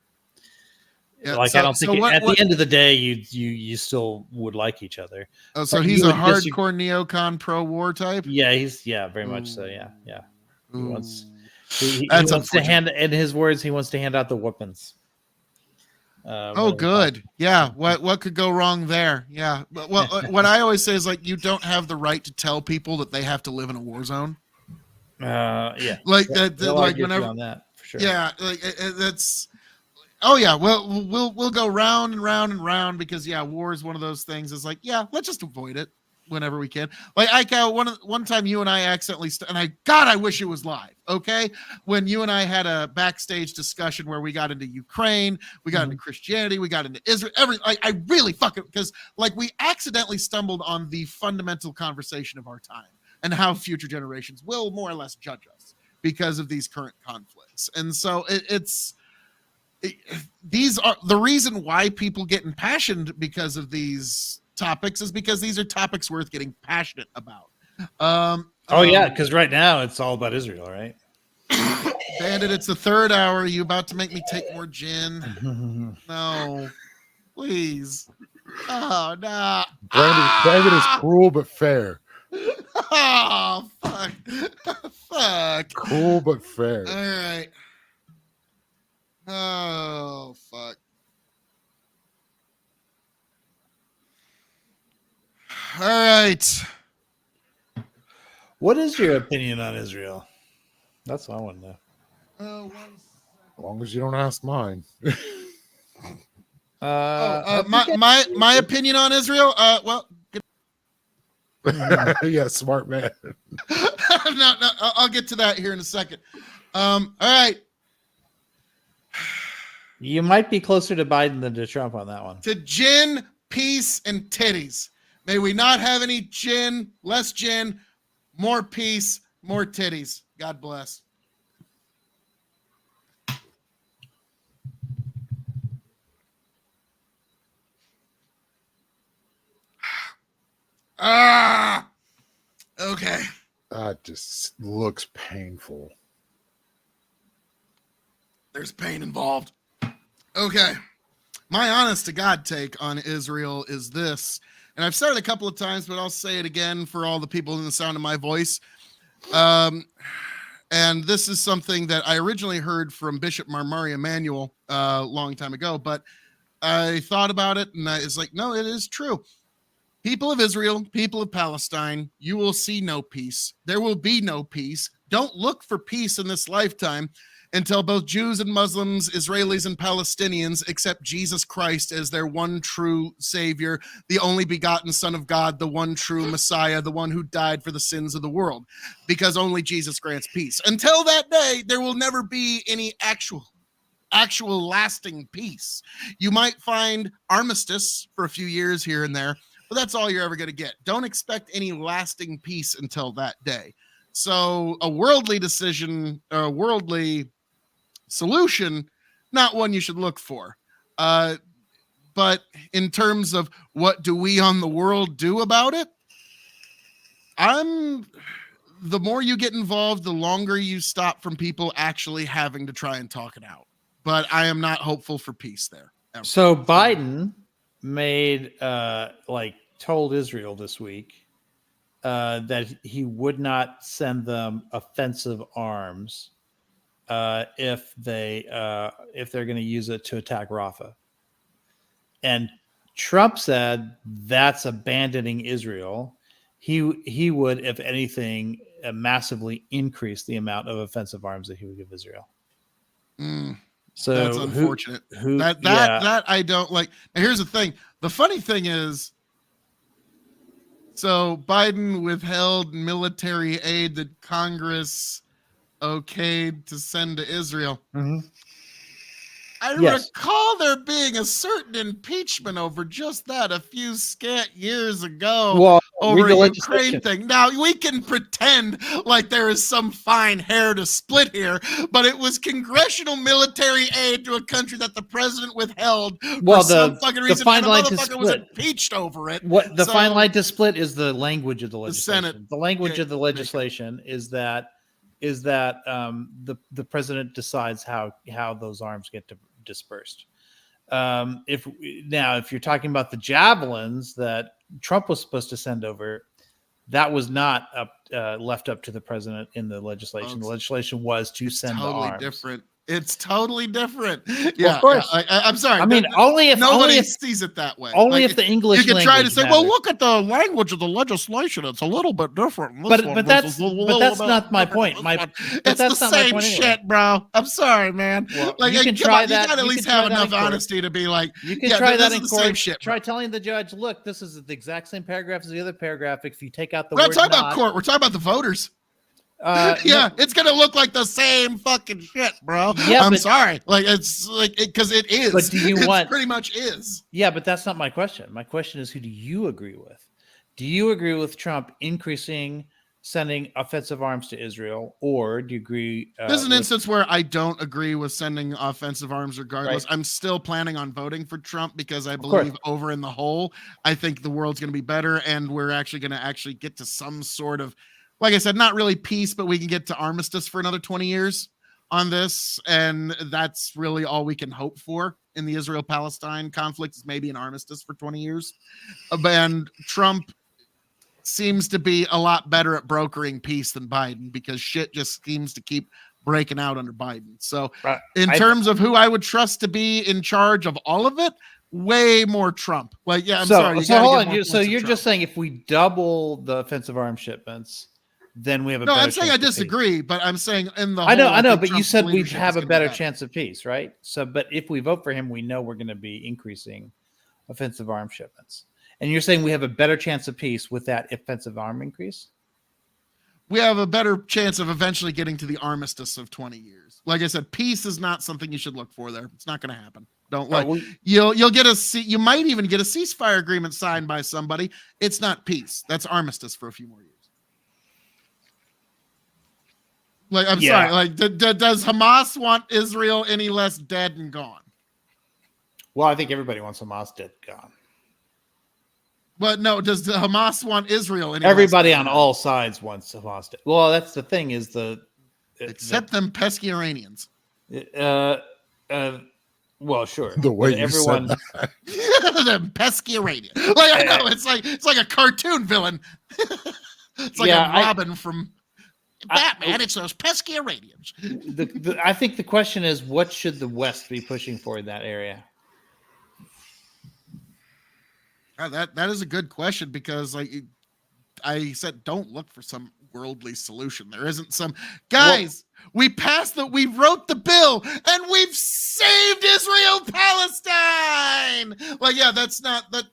E: I don't think at the end of the day you still would like each other.
A: Oh, so he's a hardcore neocon pro-war type.
E: Yeah, he's very much so. Yeah. He wants to hand, in his words, he wants to hand out the weapons.
A: Good. Yeah. What could go wrong there? Yeah. Well, what I always say is, like, you don't have the right to tell people that they have to live in a war zone.
E: Yeah.
A: Like that. Like whenever
E: on that for sure.
A: Yeah. Like that's. Oh yeah. Well, we'll go round and round and round because war is one of those things. It's like, let's just avoid it whenever we can. Like one time you and I accidentally I wish it was live. Okay, when you and I had a backstage discussion where we got into Ukraine, we got into Christianity, we got into Israel. I really fucking, because like we accidentally stumbled on the fundamental conversation of our time and how future generations will more or less judge us because of these current conflicts. And so these are the reason why people get impassioned because of these topics, is because these are topics worth getting passionate about.
E: Because right now it's all about Israel, right?
A: Bandit, it's the third hour. Are you about to make me take more gin? No, please. Oh no.
C: Brandon is cruel but fair.
A: Oh fuck. Fuck.
C: Cool but fair.
A: All right. Oh fuck. All right.
E: What is your opinion on Israel? That's what I want to know.
C: As long as you don't ask mine.
A: My opinion on Israel.
C: Yeah, smart man.
A: No, I'll get to that here in a second. All right.
E: You might be closer to Biden than to Trump on that one.
A: To gin, peace, and titties. May we not have any gin, less gin, more peace, more titties. God bless. Okay.
C: That just looks painful.
A: There's pain involved. Okay. My honest to God take on Israel is this, and I've said it a couple of times, but I'll say it again for all the people in the sound of my voice. And this is something that I originally heard from Bishop Marmari Emanuel a long time ago, but I thought about it and it's like, no, it is true. People of Israel, people of Palestine, you will see no peace. There will be no peace. Don't look for peace in this lifetime until both Jews and Muslims, Israelis and Palestinians accept Jesus Christ as their one true Savior, the only begotten Son of God, the one true Messiah, the one who died for the sins of the world, because only Jesus grants peace. Until that day, there will never be any actual lasting peace. You might find armistice for a few years here and there, but that's all you're ever going to get. Don't expect any lasting peace until that day. So a worldly decision, a worldly solution, not one you should look for. But in terms of what do we on the world do about it, the more you get involved, the longer you stop from people actually having to try and talk it out. But I am not hopeful for peace there. Ever.
E: So Biden told Israel this week that he would not send them offensive arms if they're going to use it to attack Rafah. And Trump said that's abandoning Israel. He would, if anything, massively increase the amount of offensive arms that he would give Israel. So
A: that's unfortunate. That I don't like. Now, here's the thing. The funny thing is, so Biden withheld military aid that Congress okayed to send to Israel.
E: Mm-hmm.
A: I recall there being a certain impeachment over just that a few scant years ago over the Ukraine thing. Now, we can pretend like there is some fine hair to split here, but it was congressional military aid to a country that the president withheld for some fucking reason.
E: The fine line to
A: split was impeached over it.
E: The fine line to split is the language of the legislation.
A: The Senate,
E: the language of the legislation is that the president decides how those arms get dispersed. If you're talking about the javelins that Trump was supposed to send over, that was not left up to the president in the legislation. The legislation was to send the arms.
A: Different. It's totally different. Yeah,
E: well, of course.
A: I'm sorry.
E: I mean, only if
A: nobody sees it that way.
E: Only if the English.
A: You can try to say, "Well, look at the language of the legislation; it's a little bit different."
E: But that's not my point.
A: It's the same shit, bro. I'm sorry, man.
E: Well, you can try that.
A: You got to at least have enough honesty to be like,
E: you can try that in court. Try telling the judge, "Look, this is the exact same paragraph as the other paragraph. If you take out the word not."
A: We're not talking about court. We're talking about the voters. It's gonna look like the same fucking shit, bro. Yeah, I'm sorry. It's because it is.
E: But do you want?
A: Pretty much is.
E: Yeah, but that's not my question. My question is, who do you agree with? Do you agree with Trump sending offensive arms to Israel, or do you agree?
A: This is an instance where I don't agree with sending offensive arms regardless.
E: Right.
A: I'm still planning on voting for Trump because I believe over in the whole, I think the world's going to be better and we're actually going to get to some sort of, like I said, not really peace, but we can get to armistice for another 20 years on this. And that's really all we can hope for in the Israel-Palestine conflict is maybe an armistice for 20 years. And Trump seems to be a lot better at brokering peace than Biden because shit just seems to keep breaking out under Biden. So in terms of who I would trust to be in charge of all of it, way more Trump. I'm sorry.
E: So hold on. So you're just saying if we double the offensive arms shipments, then we have a better
A: I'm saying
E: chance
A: I disagree, but I'm saying in the
E: I know, but
A: Trump
E: you said we'd
A: leadership
E: have
A: is
E: a
A: gonna
E: better
A: be
E: chance of peace, right? So, but if we vote for him, we know we're going to be increasing offensive arms shipments. And you're saying we have a better chance of peace with that offensive arm increase?
A: We have a better chance of eventually getting to the armistice of 20 years. Like I said, peace is not something you should look for there. It's not going to happen. Don't you'll get you might even get a ceasefire agreement signed by somebody. It's not peace. That's armistice for a few more years. Sorry. Does Hamas want Israel any less dead and gone?
E: Well, I think everybody wants Hamas dead and gone.
A: But no, does the Hamas want Israel any
E: Everybody
A: less
E: on all sides wants Hamas dead. Well, that's the thing is
A: except them pesky Iranians.
E: Uh, uh, well, sure.
C: The way
E: But
C: you said
E: everyone,
C: that.
A: The pesky Iranian. Like I know it's like a cartoon villain. It's like
E: Yeah,
A: a Robin from Batman.
E: I-
A: It's those pesky Iranians.
E: I think the question is, what should the West be pushing for in that area?
A: That is a good question because like I said, don't look for some worldly solution. There isn't some guys. We wrote the bill and we've saved Israel Palestine. Like, yeah, that's not that.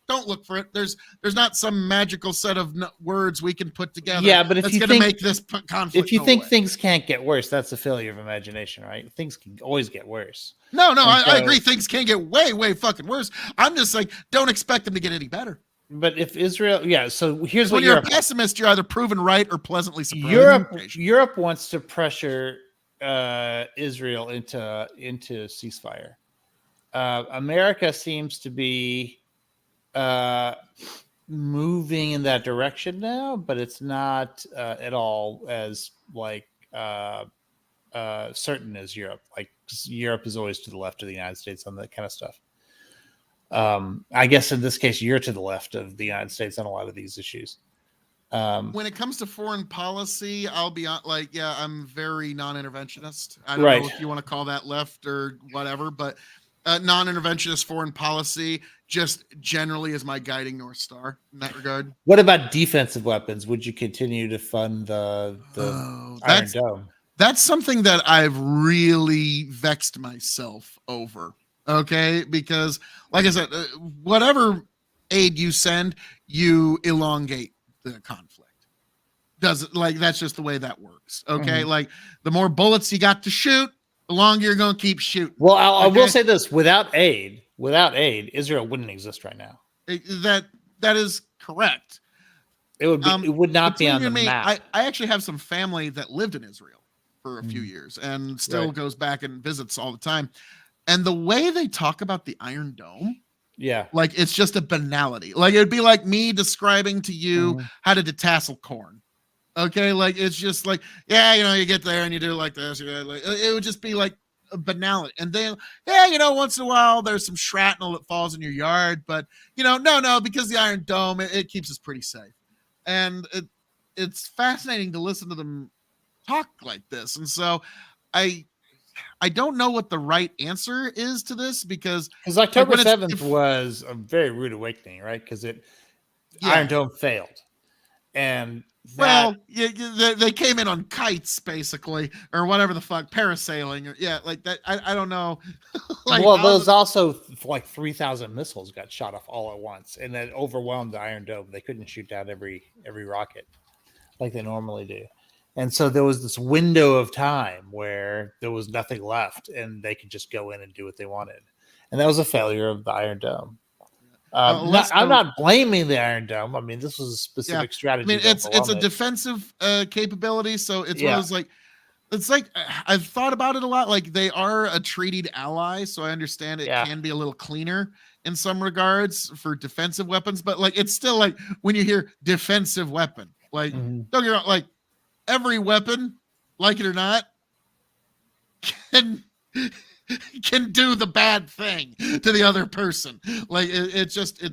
A: Don't look for it. There's not some magical set of words we can put together.
E: Yeah, but if
A: that's
E: you
A: going to
E: think
A: make this conflict,
E: if you
A: go
E: think
A: away.
E: things can't get worse, that's a failure of imagination, right? Things can always get worse.
A: No,
E: And
A: I
E: so-
A: agree. Things can get way fucking worse. I'm just like, don't expect them to get any better.
E: But if Israel, yeah. So here's
A: When
E: what
A: you're
E: Europe
A: a pessimist, you're either proven right or pleasantly surprised.
E: Europe wants to pressure Israel into ceasefire. America seems to be moving in that direction now, but it's not at all as like certain as Europe. Like Europe is always to the left of the United States on that kind of stuff. I guess in this case, you're to the left of the United States on a lot of these issues.
A: When it comes to foreign policy, I'll be like, yeah, I'm very non-interventionist. I don't
E: Right.
A: know if you want to call that left or whatever, but non-interventionist foreign policy just generally is my guiding North Star in that regard.
E: What about defensive weapons? Would you continue to fund the Iron Dome?
A: That's something that I've really vexed myself over. Okay, because like I said, whatever aid you send, you elongate the conflict. Does it like that's just the way that works? Okay, like the more bullets you got to shoot, the longer you're going to keep shooting.
E: Well, I will say this: without aid, Israel wouldn't exist right now.
A: That is correct.
E: It would be. It would not be on the map.
A: I actually have some family that lived in Israel for a few years and still goes back and visits all the time. And the way they talk about the Iron Dome,
E: yeah,
A: like it's just a banality. Like it'd be like me describing to you how to detassel corn. Okay, like it's just like, yeah, you get there and you do like this. Like, it would just be like a banality. And then, yeah, once in a while there's some shrapnel that falls in your yard, but no, because the Iron Dome it keeps us pretty safe. And it's fascinating to listen to them talk like this. And so I don't know what the right answer is to this because
E: October 7th was a very rude awakening, right? Because Iron Dome failed, and
A: they came in on kites basically, or whatever the fuck, parasailing, or like that. I don't know.
E: Like, well, those also like 3,000 missiles got shot off all at once, and that overwhelmed the Iron Dome. They couldn't shoot down every rocket like they normally do. And so there was this window of time where there was nothing left and they could just go in and do what they wanted. And that was a failure of the Iron Dome. I'm not blaming the Iron Dome. I mean, this was a specific strategy.
A: I mean, it's a defensive capability. So it's one of those it's like I've thought about it a lot. Like they are a treated ally. So I understand it can be a little cleaner in some regards for defensive weapons. But like it's still like when you hear defensive weapon, like don't get me wrong, like every weapon, like it or not, can do the bad thing to the other person. Like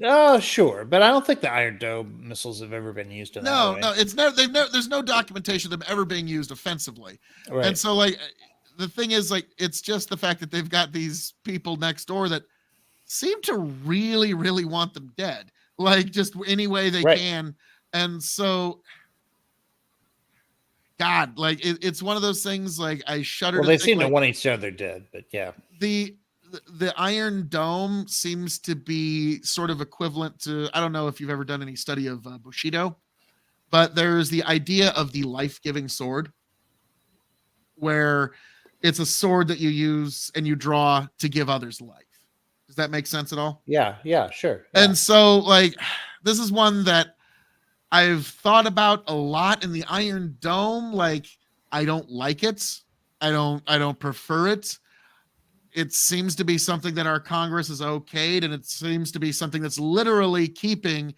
E: oh, sure, but I don't think the Iron Dome missiles have ever been used in that way.
A: No, it's there's no documentation of them ever being used offensively.
E: Right.
A: And so like the thing is like it's just the fact that they've got these people next door that seem to really, really want them dead. Like just any way they can. And so God, like it's one of those things. Like I shudder.
E: Well, they seem to want each other dead, but yeah.
A: The Iron Dome seems to be sort of equivalent to. I don't know if you've ever done any study of Bushido, but there's the idea of the life-giving sword, where it's a sword that you use and you draw to give others life. Does that make sense at all?
E: Yeah, sure.
A: Yeah. And so, like, this is one that I've thought about a lot in the Iron Dome. Like, I don't like it. I don't prefer it. It seems to be something that our Congress has okayed, and it seems to be something that's literally keeping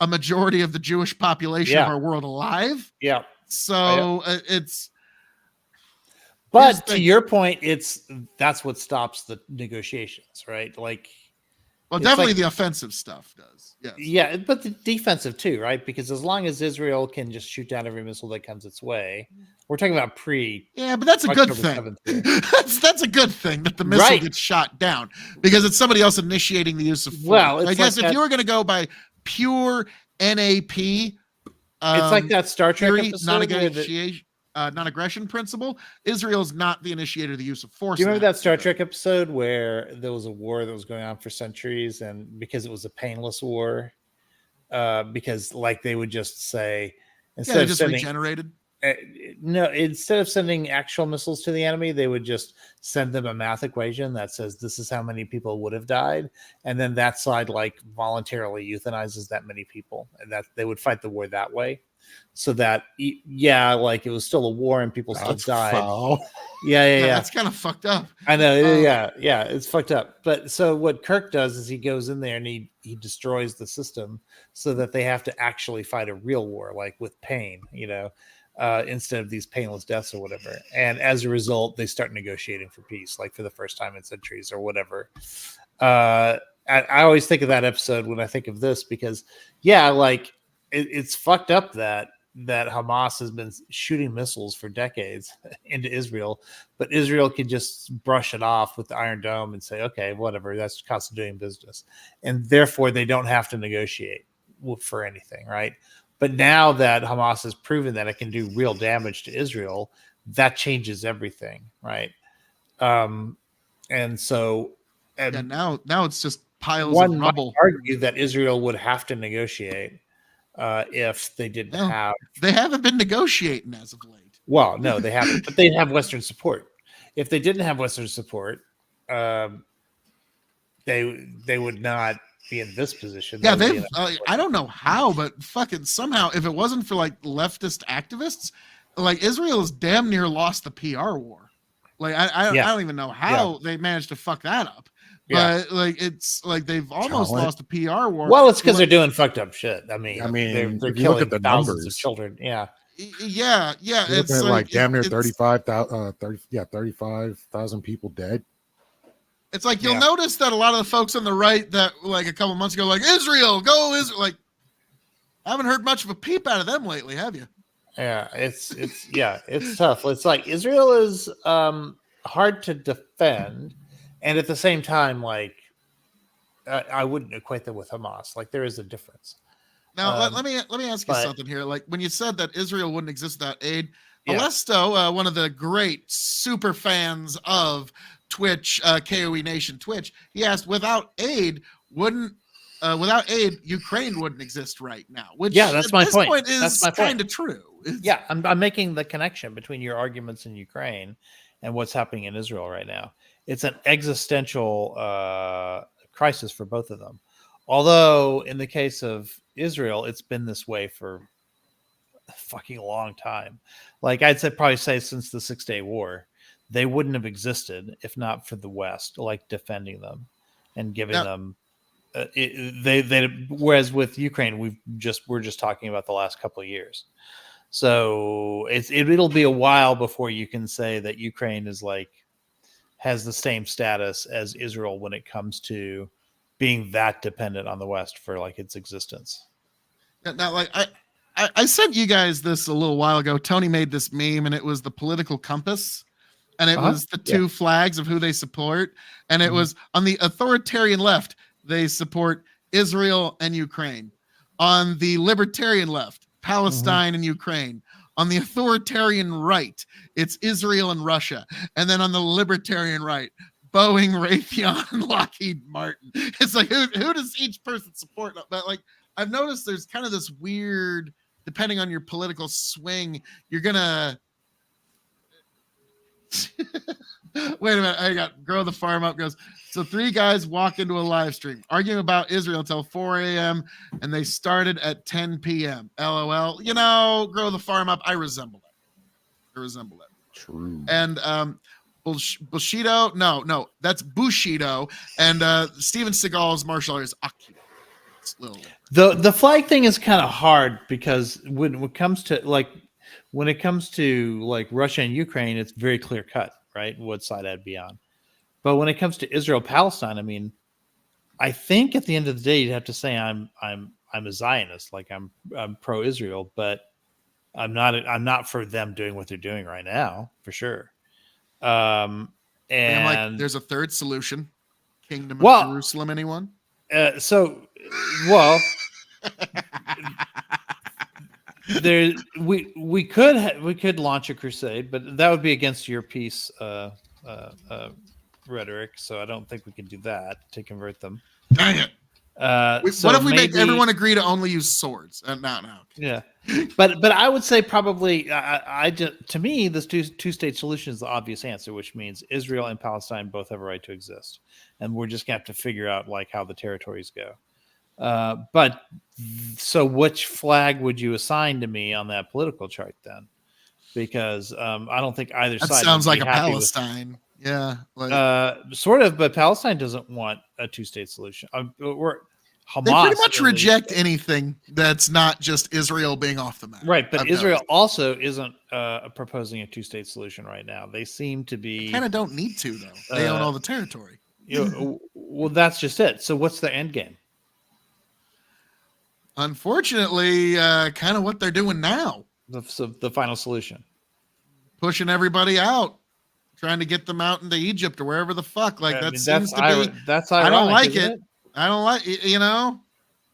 A: a majority of the Jewish population of our world alive.
E: Yeah.
A: So it's.
E: But to your point, that's what stops the negotiations, right? Like,
A: well,
E: it's
A: definitely
E: like-
A: the offensive stuff does. Yes.
E: yeah, but the defensive too, right? Because as long as Israel can just shoot down every missile that comes its way, we're talking about
A: Yeah, but that's a good
E: October
A: thing.
E: 7th here.
A: That's a good thing that the missile
E: Right.
A: gets shot down because it's somebody else initiating the use of force.
E: Well, it's
A: I guess
E: like
A: if
E: that-
A: you were going to go by pure NAP,
E: It's like that Star Trek
A: theory,
E: episode. Where
A: non-negotiation, non-aggression principle. Israel's not the initiator of the use of force.
E: do you remember
A: in
E: that Star Trek episode where there was a war that was going on for centuries, and because it was a painless war, because like they would just say
A: Yeah,
E: instead
A: they
E: of
A: just
E: sending
A: regenerated.
E: no, instead of sending actual missiles to the enemy, they would just send them a math equation that says this is how many people would have died, and then that side like voluntarily euthanizes that many people, and that they would fight the war that way, so that yeah, like it was still a war and people still
C: That's
E: died.
C: foul.
E: Yeah.
A: That's kind of fucked up.
E: I know. Yeah, it's fucked up. But so what Kirk does is he goes in there and he destroys the system so that they have to actually fight a real war, like with pain, instead of these painless deaths or whatever. And as a result, they start negotiating for peace, like for the first time in centuries or whatever. I always think of that episode when I think of this because, yeah, like it's fucked up that Hamas has been shooting missiles for decades into Israel, but Israel can just brush it off with the Iron Dome and say, okay, whatever, that's cost of doing business. And therefore they don't have to negotiate for anything, right? But now that Hamas has proven that it can do real damage to Israel, that changes everything, right? And so
A: Yeah, now it's just piles
E: one
A: of
E: might
A: rubble.
E: argue that Israel would have to negotiate if they didn't
A: Well,
E: have.
A: They haven't been negotiating as of late.
E: Well, no, they haven't, but they have Western support. If they didn't have Western support, they would not be in this position.
A: Yeah,
E: They would
A: they've.
E: be in
A: I don't know how, but fucking somehow, if it wasn't for like leftist activists, like Israel has damn near lost the PR war. Like I don't even know how they managed to fuck that up.
E: Yeah.
A: But like it's like they've almost
C: Talent.
A: lost the PR war.
E: Well, it's because they're doing fucked up shit. I mean, they're
C: if you look
E: killing
C: at the
E: thousands of
C: numbers,
E: children. Yeah,
A: Yeah.
C: you're
A: It's
C: looking at like damn near
A: it's-
C: 35,000 people dead.
A: It's like you'll
E: Yeah.
A: notice that a lot of the folks on the right that like a couple months ago, like Israel, go Israel, like I haven't heard much of a peep out of them lately, have you?
E: yeah, it's tough. It's like Israel is hard to defend, and at the same time, like I wouldn't equate them with Hamas. Like there is a difference.
A: Now let me ask you
E: but-
A: something here. Like when you said that Israel wouldn't exist without aid,
E: Yeah.
A: Alesto, one of the great super fans of Twitch, KOE Nation Twitch, he asked, without aid, Ukraine wouldn't exist right now. Which
E: Yeah, that's
A: at
E: my
A: this
E: point.
A: is
E: That's my point.
A: kind of true. It's-
E: Yeah, I'm making the connection between your arguments in Ukraine and what's happening in Israel right now. It's an existential crisis for both of them. Although in the case of Israel, it's been this way for a fucking long time. Like probably say since the 6-Day War, they wouldn't have existed if not for the West, like defending them and giving
A: Yeah.
E: them. Whereas with Ukraine, we're just talking about the last couple of years. So it'll be a while before you can say that Ukraine is has the same status as Israel when it comes to being that dependent on the West for its existence.
A: Now, like I sent you guys this a little while ago. Tony made this meme, and it was the political compass, and it was the two flags of who they support, and it was on the authoritarian left, they support Israel and Ukraine. On the libertarian left, Palestine and Ukraine. On the authoritarian right, it's Israel and Russia. And then on the libertarian right, Boeing, Raytheon, Lockheed Martin. It's like, who does each person support? But I've noticed there's kind of this weird, depending on your political swing, you're gonna wait a minute. I got Grow the Farm Up goes. So 3 guys walk into a live stream arguing about Israel until 4 a.m. and they started at 10 p.m. LOL. Grow the Farm Up. I resemble it.
C: True.
A: And Bushido. No, that's Bushido. And Steven Seagal's martial art is Aikido.
E: The flag thing is kind of hard because when it comes to when it comes to like Russia and Ukraine, it's very clear cut, right? What side I'd be on. But when it comes to Israel Palestine, I mean, I think at the end of the day, you'd have to say I'm a Zionist, like I'm pro Israel, but I'm not for them doing what they're doing right now, for sure. And
A: I'm like, there's a third solution. Kingdom of
E: Well,
A: Jerusalem, anyone?
E: Well, there we could launch a crusade, but that would be against your peace rhetoric. So I don't think we can do that to convert them.
A: Dang it. What if we make everyone agree to only use swords? No.
E: Yeah, but I would say probably I just, to me, this two-state solution is the obvious answer, which means Israel and Palestine both have a right to exist, and we're just gonna have to figure out like how the territories go. But so which flag would you assign to me on that political chart then? Because I don't think either
A: that
E: side
A: sounds like a
E: Palestine.
A: Yeah, like,
E: sort of, but Palestine doesn't want a two-state solution. Hamas,
A: they pretty much reject anything that's not just Israel being off the map.
E: Right, but Israel also isn't proposing a two-state solution right now. They seem to be
A: kind of don't need to though. They own all the territory.
E: Well, that's just it. So what's the end game?
A: Unfortunately, kind of what they're doing now.
E: The final solution.
A: Pushing everybody out. Trying to get them out into Egypt or wherever the fuck. Like that seems to be.
E: That's
A: I
E: ironic,
A: don't like it. I don't like it.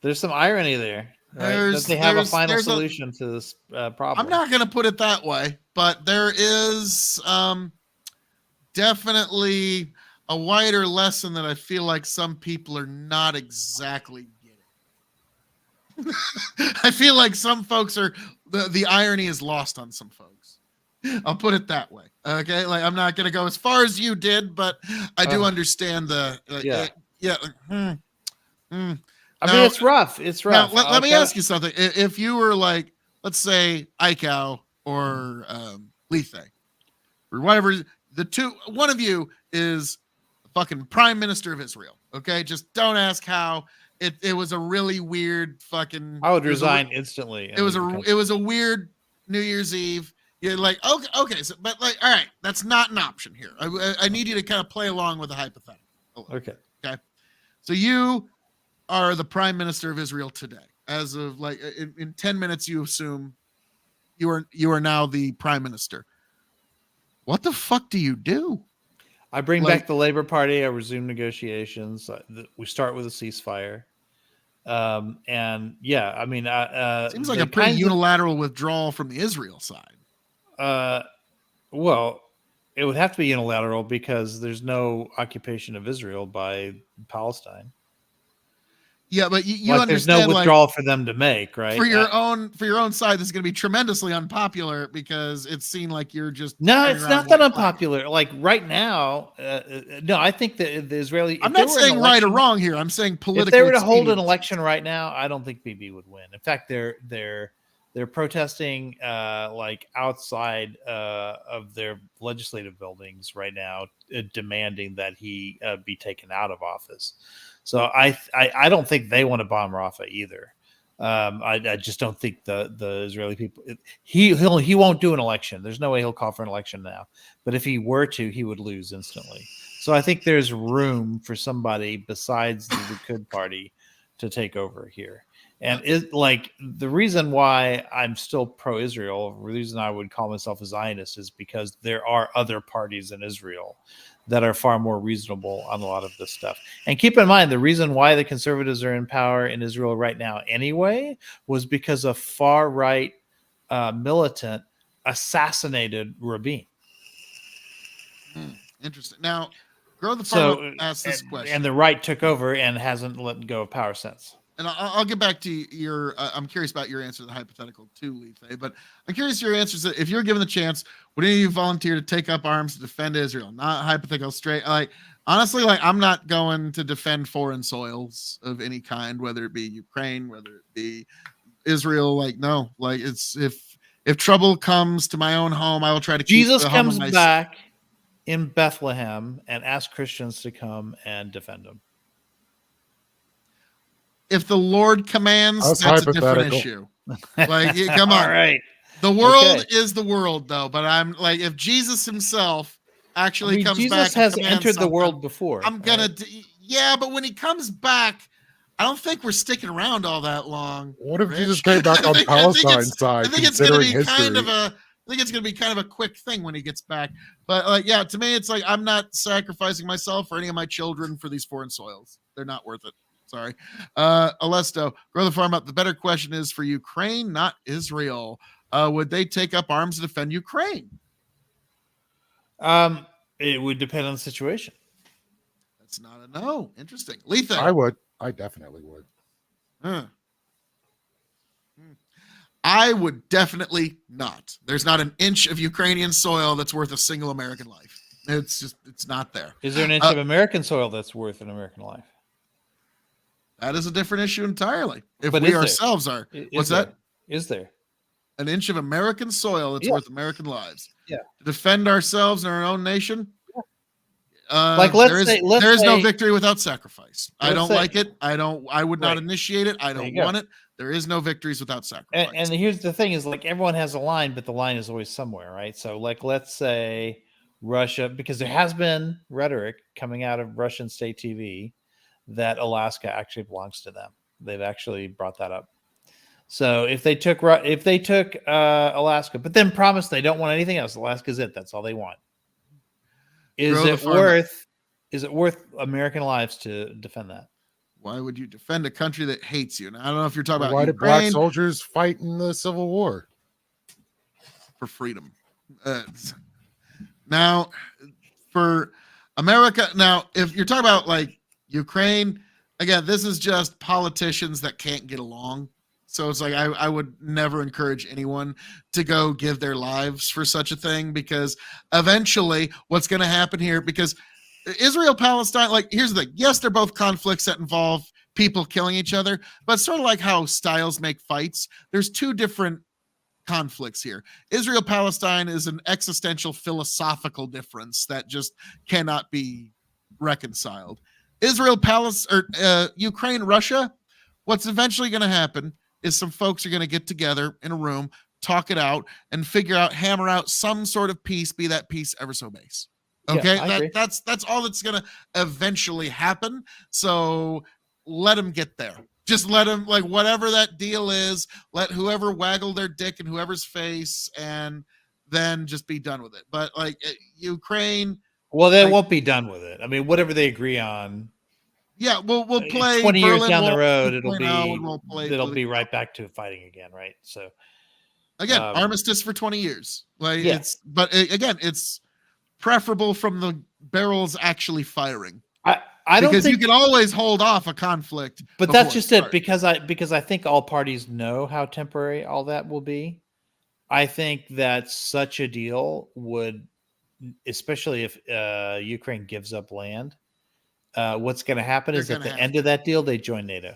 E: There's some irony there. Right? That they have a final solution to this problem.
A: I'm not going to put it that way, but there is definitely a wider lesson that I feel like some people are not exactly getting. I feel like some folks are the irony is lost on some folks. I'll put it that way. Okay, like I'm not going to go as far as you did, but I do understand the
E: I mean, it's rough. It's rough.
A: Now, let me ask you something. If you were like, let's say, Eichau or Lethe, or whatever, one of you is fucking prime minister of Israel. Okay, just don't ask how. It was a really weird fucking.
E: I would resign instantly.
A: It was a weird New Year's Eve. You're like, okay, so, but like, all right, that's not an option here. I need you to kind of play along with the hypothetical.
E: Okay.
A: So you are the prime minister of Israel today. As of like in 10 minutes, you assume you are now the prime minister. What the fuck do you do?
E: I bring back the Labor Party. I resume negotiations. We start with a ceasefire. And yeah, I mean,
A: seems like a pretty unilateral withdrawal from the Israel side.
E: Well, it would have to be unilateral because there's no occupation of Israel by Palestine.
A: Yeah, but you understand
E: there's no withdrawal for them to make, right?
A: For your own side, this is going to be tremendously unpopular because it's seen like you're just
E: it's not that unpopular. Like right now, no, I think that the Israeli.
A: I'm not saying right or wrong here. I'm saying politically.
E: If they were to hold an election right now, I don't think Bibi would win. In fact, they're protesting like outside of their legislative buildings right now, demanding that he be taken out of office. So I don't think they want to bomb Rafah either. I just don't think the Israeli people. He won't do an election. There's no way he'll call for an election now. But if he were to, he would lose instantly. So I think there's room for somebody besides the Likud party to take over here. And the reason why I'm still pro-Israel, the reason I would call myself a Zionist is because there are other parties in Israel that are far more reasonable on a lot of this stuff. And keep in mind, the reason why the conservatives are in power in Israel right now anyway was because a far-right militant assassinated Rabin.
A: Interesting. Now, Grow the Farmer asked this question.
E: And the right took over and hasn't let go of power since.
A: And I'll get back to your. I'm curious about your answer to the hypothetical too, Lethe. But I'm curious your answers. If you're given the chance, would any of you volunteer to take up arms to defend Israel? Not hypothetical, straight. Like honestly, like I'm not going to defend foreign soils of any kind, whether it be Ukraine, whether it be Israel. Like no, like it's if trouble comes to my own home, I will try to.
E: Jesus comes back in Bethlehem and asks Christians to come and defend him.
A: If the Lord commands, that's a different issue. Like, come on.
E: All right.
A: The world
E: Okay.
A: is the world, though. But I'm like, if Jesus himself actually
E: I mean,
A: comes
E: Jesus
A: back,
E: has
A: and commands
E: entered the
A: something,
E: world before.
A: I'm gonna.
E: right?
A: Yeah, but when he comes back, I don't think we're sticking around all that long.
C: What if Jesus
A: Rich.
C: came back on Palestine's
A: I
C: side,
A: think it's gonna
C: considering
A: be kind
C: history?
A: of a. I think it's gonna be kind of a quick thing when he gets back. But like, yeah, to me, it's like I'm not sacrificing myself or any of my children for these foreign soils. They're not worth it. Sorry. Alesto, grow the farm up. The better question is for Ukraine, not Israel. Would they take up arms to defend Ukraine?
E: It would depend on the situation.
A: That's not a no. Interesting. Letha.
C: I would. I definitely would.
A: Huh. I would definitely not. There's not an inch of Ukrainian soil that's worth a single American life. It's not there.
E: Is there an inch of American soil that's worth an American life?
A: That is a different issue entirely. If
E: But
A: we
E: is there?
A: ourselves are, what's
E: there?
A: that?
E: Is there?
A: An inch of American soil that's
E: Yeah.
A: worth American lives.
E: Yeah.
A: To defend ourselves and our own nation.
E: Like, let's say
A: there is no victory without sacrifice. I
E: let's
A: don't
E: say-
A: like it. I would not
E: Right.
A: initiate it. I
E: There
A: don't
E: you go.
A: want it. There is no victories without sacrifice.
E: And here's the thing: is like everyone has a line, but the line is always somewhere, right? So, like, let's say Russia, because there has been rhetoric coming out of Russian state TV that Alaska actually belongs to them. They've actually brought that up. So if they took Alaska, but then promised they don't want anything else, Alaska's it. That's all they want. Is it worth American lives to defend that?
A: Why would you defend a country that hates you? Now, I don't know if you're talking about
C: Why did black
A: Ukraine
C: soldiers fight in the Civil War?
A: for freedom. Now, for America, now if you're talking about like Ukraine, again, this is just politicians that can't get along. So it's like I would never encourage anyone to go give their lives for such a thing, because eventually what's going to happen here, because Israel, Palestine, like here's the thing. Yes, they're both conflicts that involve people killing each other, but sort of like how styles make fights, there's two different conflicts here. Israel, Palestine is an existential philosophical difference that just cannot be reconciled. Israel, Palestine, or Ukraine, Russia, what's eventually going to happen is some folks are going to get together in a room, talk it out, and figure out, hammer out some sort of peace, be that peace ever so base. Okay,
E: I agree.
A: that's all that's going to eventually happen. So let them get there. Just let them, like, whatever that deal is, let whoever waggle their dick in whoever's face, and then just be done with it. But like Ukraine,
E: Well, they
A: like,
E: won't be done with it. I mean, whatever they agree on,
A: yeah, we'll play
E: 20 years
A: Berlin
E: down the
A: Wall
E: road,
A: 2.0, and we'll play
E: it'll be
A: political-
E: right back to fighting again, right? So
A: again, armistice for 20 years. Like
E: Yeah.
A: again, it's preferable from the barrels actually firing.
E: I don't
A: Because
E: think,
A: you can always hold off a conflict.
E: but that's
A: before
E: just
A: starts.
E: it because I think all parties know how temporary all that will be. I think that such a deal would, especially if Ukraine gives up land, what's going to happen is
A: They're
E: at
A: gonna
E: the
A: have
E: end of that deal they join NATO,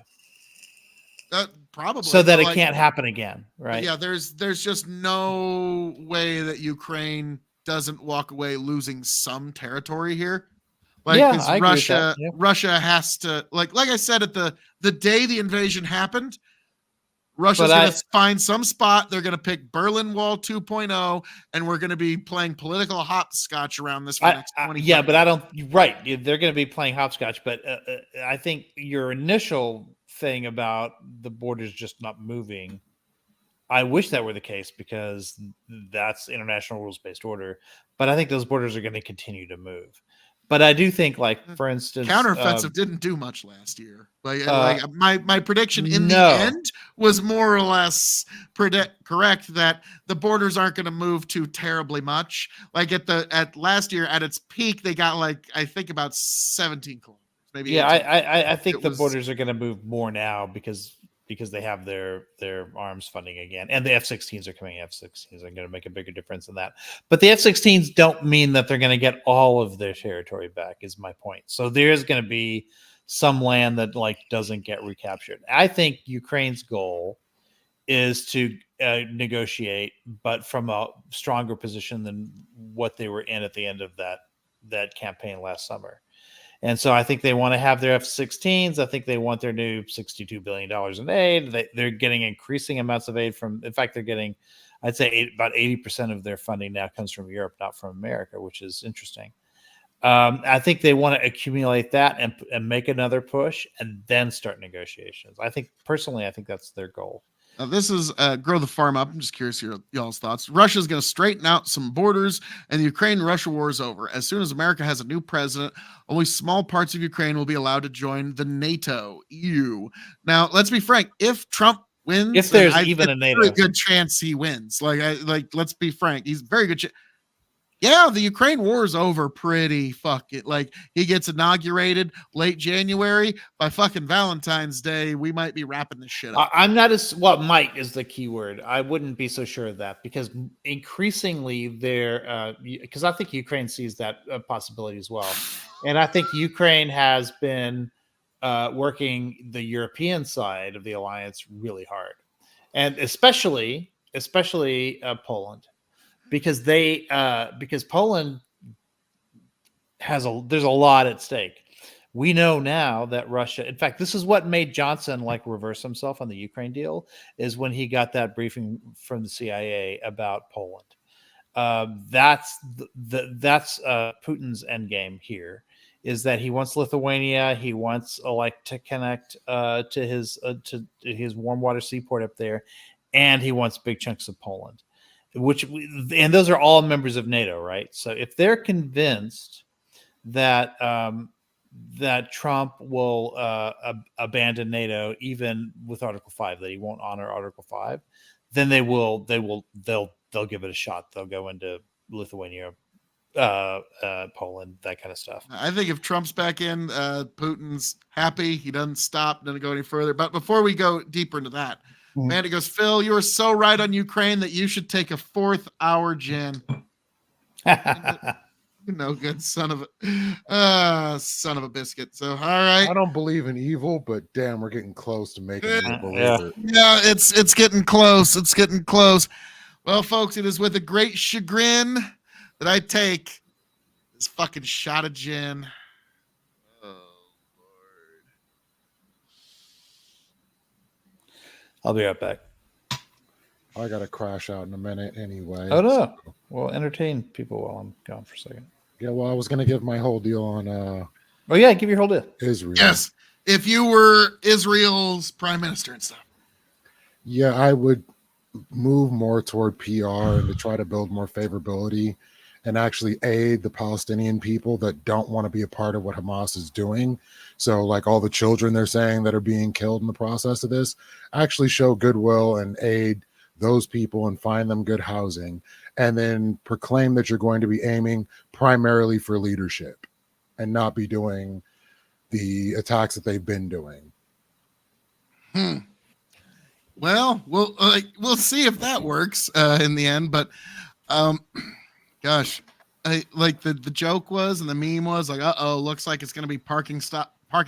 A: Probably.
E: so that
A: but
E: it
A: like,
E: can't happen again,
A: but
E: right?
A: yeah, there's just no way that Ukraine doesn't walk away losing some territory here. Like,
E: Yeah,
A: 'cause
E: I agree with that,
A: Russia,
E: yeah.
A: Russia has to, like I said, at the day the invasion happened, Russia's
E: But
A: going to find some spot. They're going to pick Berlin Wall 2.0, and we're going to be playing political hopscotch around this for the next 20
E: yeah, but I don't. Right, they're going to be playing hopscotch. But I think your initial thing about the borders just not moving, I wish that were the case, because that's international rules-based order. But I think those borders are going to continue to move. But I do think, like, for instance,
A: counteroffensive didn't do much last year. Like my prediction in
E: no.
A: the end was more or less correct, that the borders aren't going to move too terribly much. Like at last year at its peak, they got like, I think, about 17 kilometers. Maybe.
E: Yeah,
A: 18.
E: I think
A: It was-
E: borders are going to move more now because they have their arms funding again, and the F-16s are coming. F-16s are going to make a bigger difference in that. But the F-16s don't mean that they're going to get all of their territory back, is my point. So there is going to be some land that like doesn't get recaptured. I think Ukraine's goal is to negotiate, but from a stronger position than what they were in at the end of that campaign last summer. And so I think they want to have their F-16s. I think they want their new $62 billion in aid. They're getting increasing amounts of aid from, in fact, they're getting, I'd say about 80% of their funding now comes from Europe, not from America, which is interesting. I think they want to accumulate that and make another push and then start negotiations. I think that's their goal.
A: Now, this is Grow the Farm Up. I'm just curious your y'all's thoughts. Russia's going to straighten out some borders, and the Ukraine-Russia war is over. As soon as America has a new president, only small parts of Ukraine will be allowed to join the NATO, EU. Now, let's be frank. If Trump wins,
E: if there's even a NATO,
A: very good chance he wins. Let's be frank. He's very good. Yeah, the Ukraine war is over pretty fucking. Like, he gets inaugurated late January. By fucking Valentine's Day, we might be wrapping this shit up.
E: I'm not as might is the key word. I wouldn't be so sure of that, because increasingly because I think Ukraine sees that possibility as well, and I think Ukraine has been working the European side of the alliance really hard, and especially Poland. Because Poland there's a lot at stake. We know now that Russia, in fact, this is what made Johnson reverse himself on the Ukraine deal, is when he got that briefing from the CIA about Poland. That's Putin's endgame here, is that he wants Lithuania, he wants to connect to his warm water seaport up there, and he wants big chunks of Poland. And those are all members of NATO, right? So if they're convinced that that Trump will abandon NATO, even with Article 5, that he won't honor Article 5, then they'll give it a shot. They'll go into Lithuania, Poland, that kind of stuff.
A: I think if Trump's back in, Putin's happy. He doesn't stop, doesn't go any further. But before we go deeper into that, Mandy goes, Phil, you are so right on Ukraine that you should take a 4th-hour gin. No good son of a biscuit. So, all right.
C: I don't believe in evil, but damn, we're getting close to making me believe it.
A: Yeah, it's getting close. It's getting close. Well, folks, it is with a great chagrin that I take this fucking shot of gin.
E: I'll be right back.
C: I gotta crash out in a minute anyway.
E: Oh no! Well, entertain people while I'm gone for a second.
C: Yeah, well, I was gonna give my whole deal on
E: Oh yeah, give your whole deal.
C: Israel.
A: Yes, if you were Israel's prime minister and stuff.
C: Yeah, I would move more toward PR and to try to build more favorability and actually aid the Palestinian people that don't want to be a part of what Hamas is doing. So like all the children they're saying that are being killed in the process of this, actually show goodwill and aid those people and find them good housing, and then proclaim that you're going to be aiming primarily for leadership and not be doing the attacks that they've been doing.
A: Well, we'll see if that works in the end. But gosh, like the joke was and the meme was like, looks like it's gonna be parking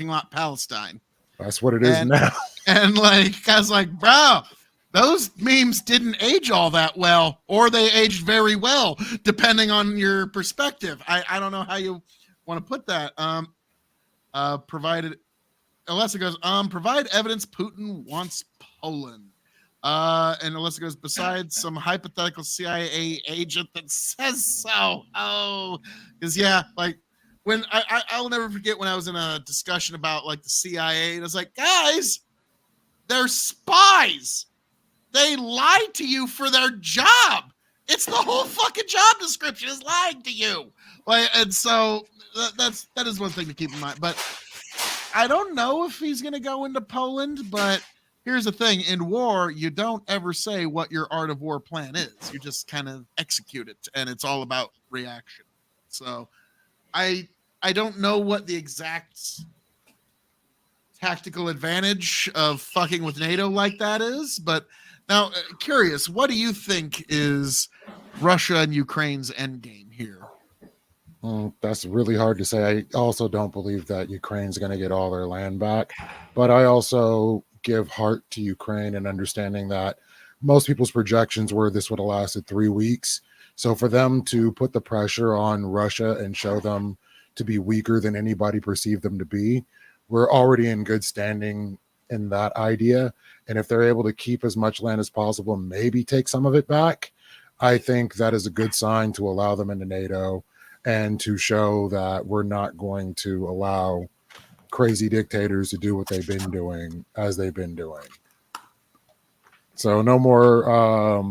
A: lot Palestine.
C: That's what it is now.
A: And like, I was like, bro, those memes didn't age all that well, or they aged very well, depending on your perspective. I don't know how you want to put that. Provided Alessa goes, provide evidence Putin wants Poland. And Alyssa goes, besides some hypothetical CIA agent that says so. Oh, because yeah, like when I'll never forget when I was in a discussion about like the CIA, and I was like, guys, they're spies. They lie to you for their job. It's the whole fucking job description is lying to you. Like, and so that is one thing to keep in mind. But I don't know if he's going to go into Poland, but here's the thing. In war, you don't ever say what your art of war plan is. You just kind of execute it, and it's all about reaction. So I don't know what the exact tactical advantage of fucking with NATO like that is, but now curious, what do you think is Russia and Ukraine's endgame here?
C: That's really hard to say. I also don't believe that Ukraine's going to get all their land back, but I also give heart to Ukraine and understanding that most people's projections were this would have lasted 3 weeks. So for them to put the pressure on Russia and show them to be weaker than anybody perceived them to be, we're already in good standing in that idea. And if they're able to keep as much land as possible, maybe take some of it back, I think that is a good sign to allow them into NATO and to show that we're not going to allow crazy dictators to do what they've been doing as they've been doing. So no more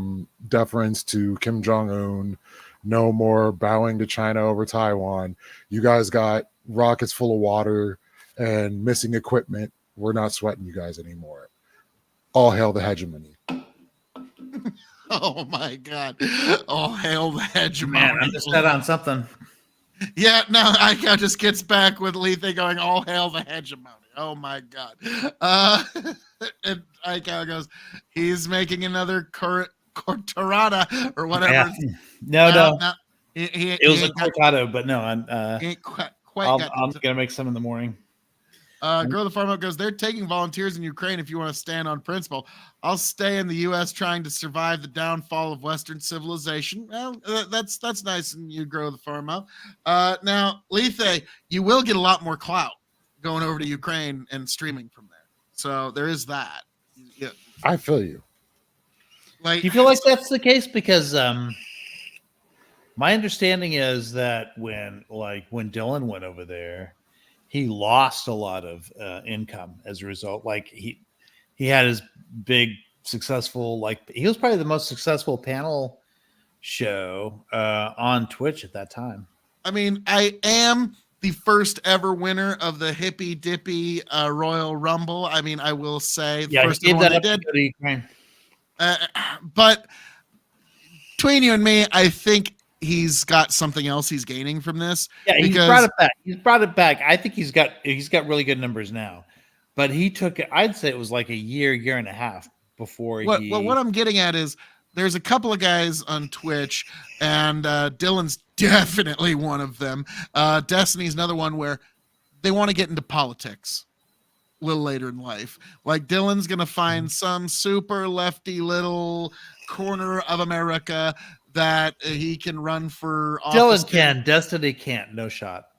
C: deference to Kim Jong-un, no more bowing to China over Taiwan. You guys got rockets full of water and missing equipment. We're not sweating you guys anymore. All hail the hegemony.
A: Oh my God! All hail the hegemony.
E: Man, I'm just set on something.
A: Yeah, no, Iko just gets back with Lethe going, all hail the hegemony. Oh my God. And Iko goes, he's making another cortorada or whatever.
E: Yeah. No.
A: It
E: It was a cortado, but no,
A: he ain't quite
E: I'm
A: got
E: gonna make some in the morning.
A: Grow the Farm Up goes, they're taking volunteers in Ukraine if you want to stand on principle. I'll stay in the U.S. trying to survive the downfall of Western civilization. Well, that's nice, and you Grow the Farm Up. Now, Lethe, you will get a lot more clout going over to Ukraine and streaming from there. So there is that. Yeah.
C: I feel you.
A: Like,
E: Do you feel like that's the case? Because my understanding is that when Dylan went over there, he lost a lot of income as a result. Like he had his big successful, like he was probably the most successful panel show on Twitch at that time.
A: I mean, I am the first ever winner of the Hippy Dippy Royal Rumble. I mean, I will say the first
E: he
A: one
E: gave
A: they
E: that up
A: did.
E: to Ukraine.
A: But between you and me, I think he's got something else he's gaining from this.
E: Yeah, he's brought it back. He's brought it back. I think he's got really good numbers now. But he took it, I'd say it was like a year and a half before
A: what I'm getting at is there's a couple of guys on Twitch, and Dylan's definitely one of them. Destiny's another one where they want to get into politics a little later in life. Like Dylan's gonna find some super lefty little corner of America that he can run for office.
E: Dylan can. Destiny can't. No shot.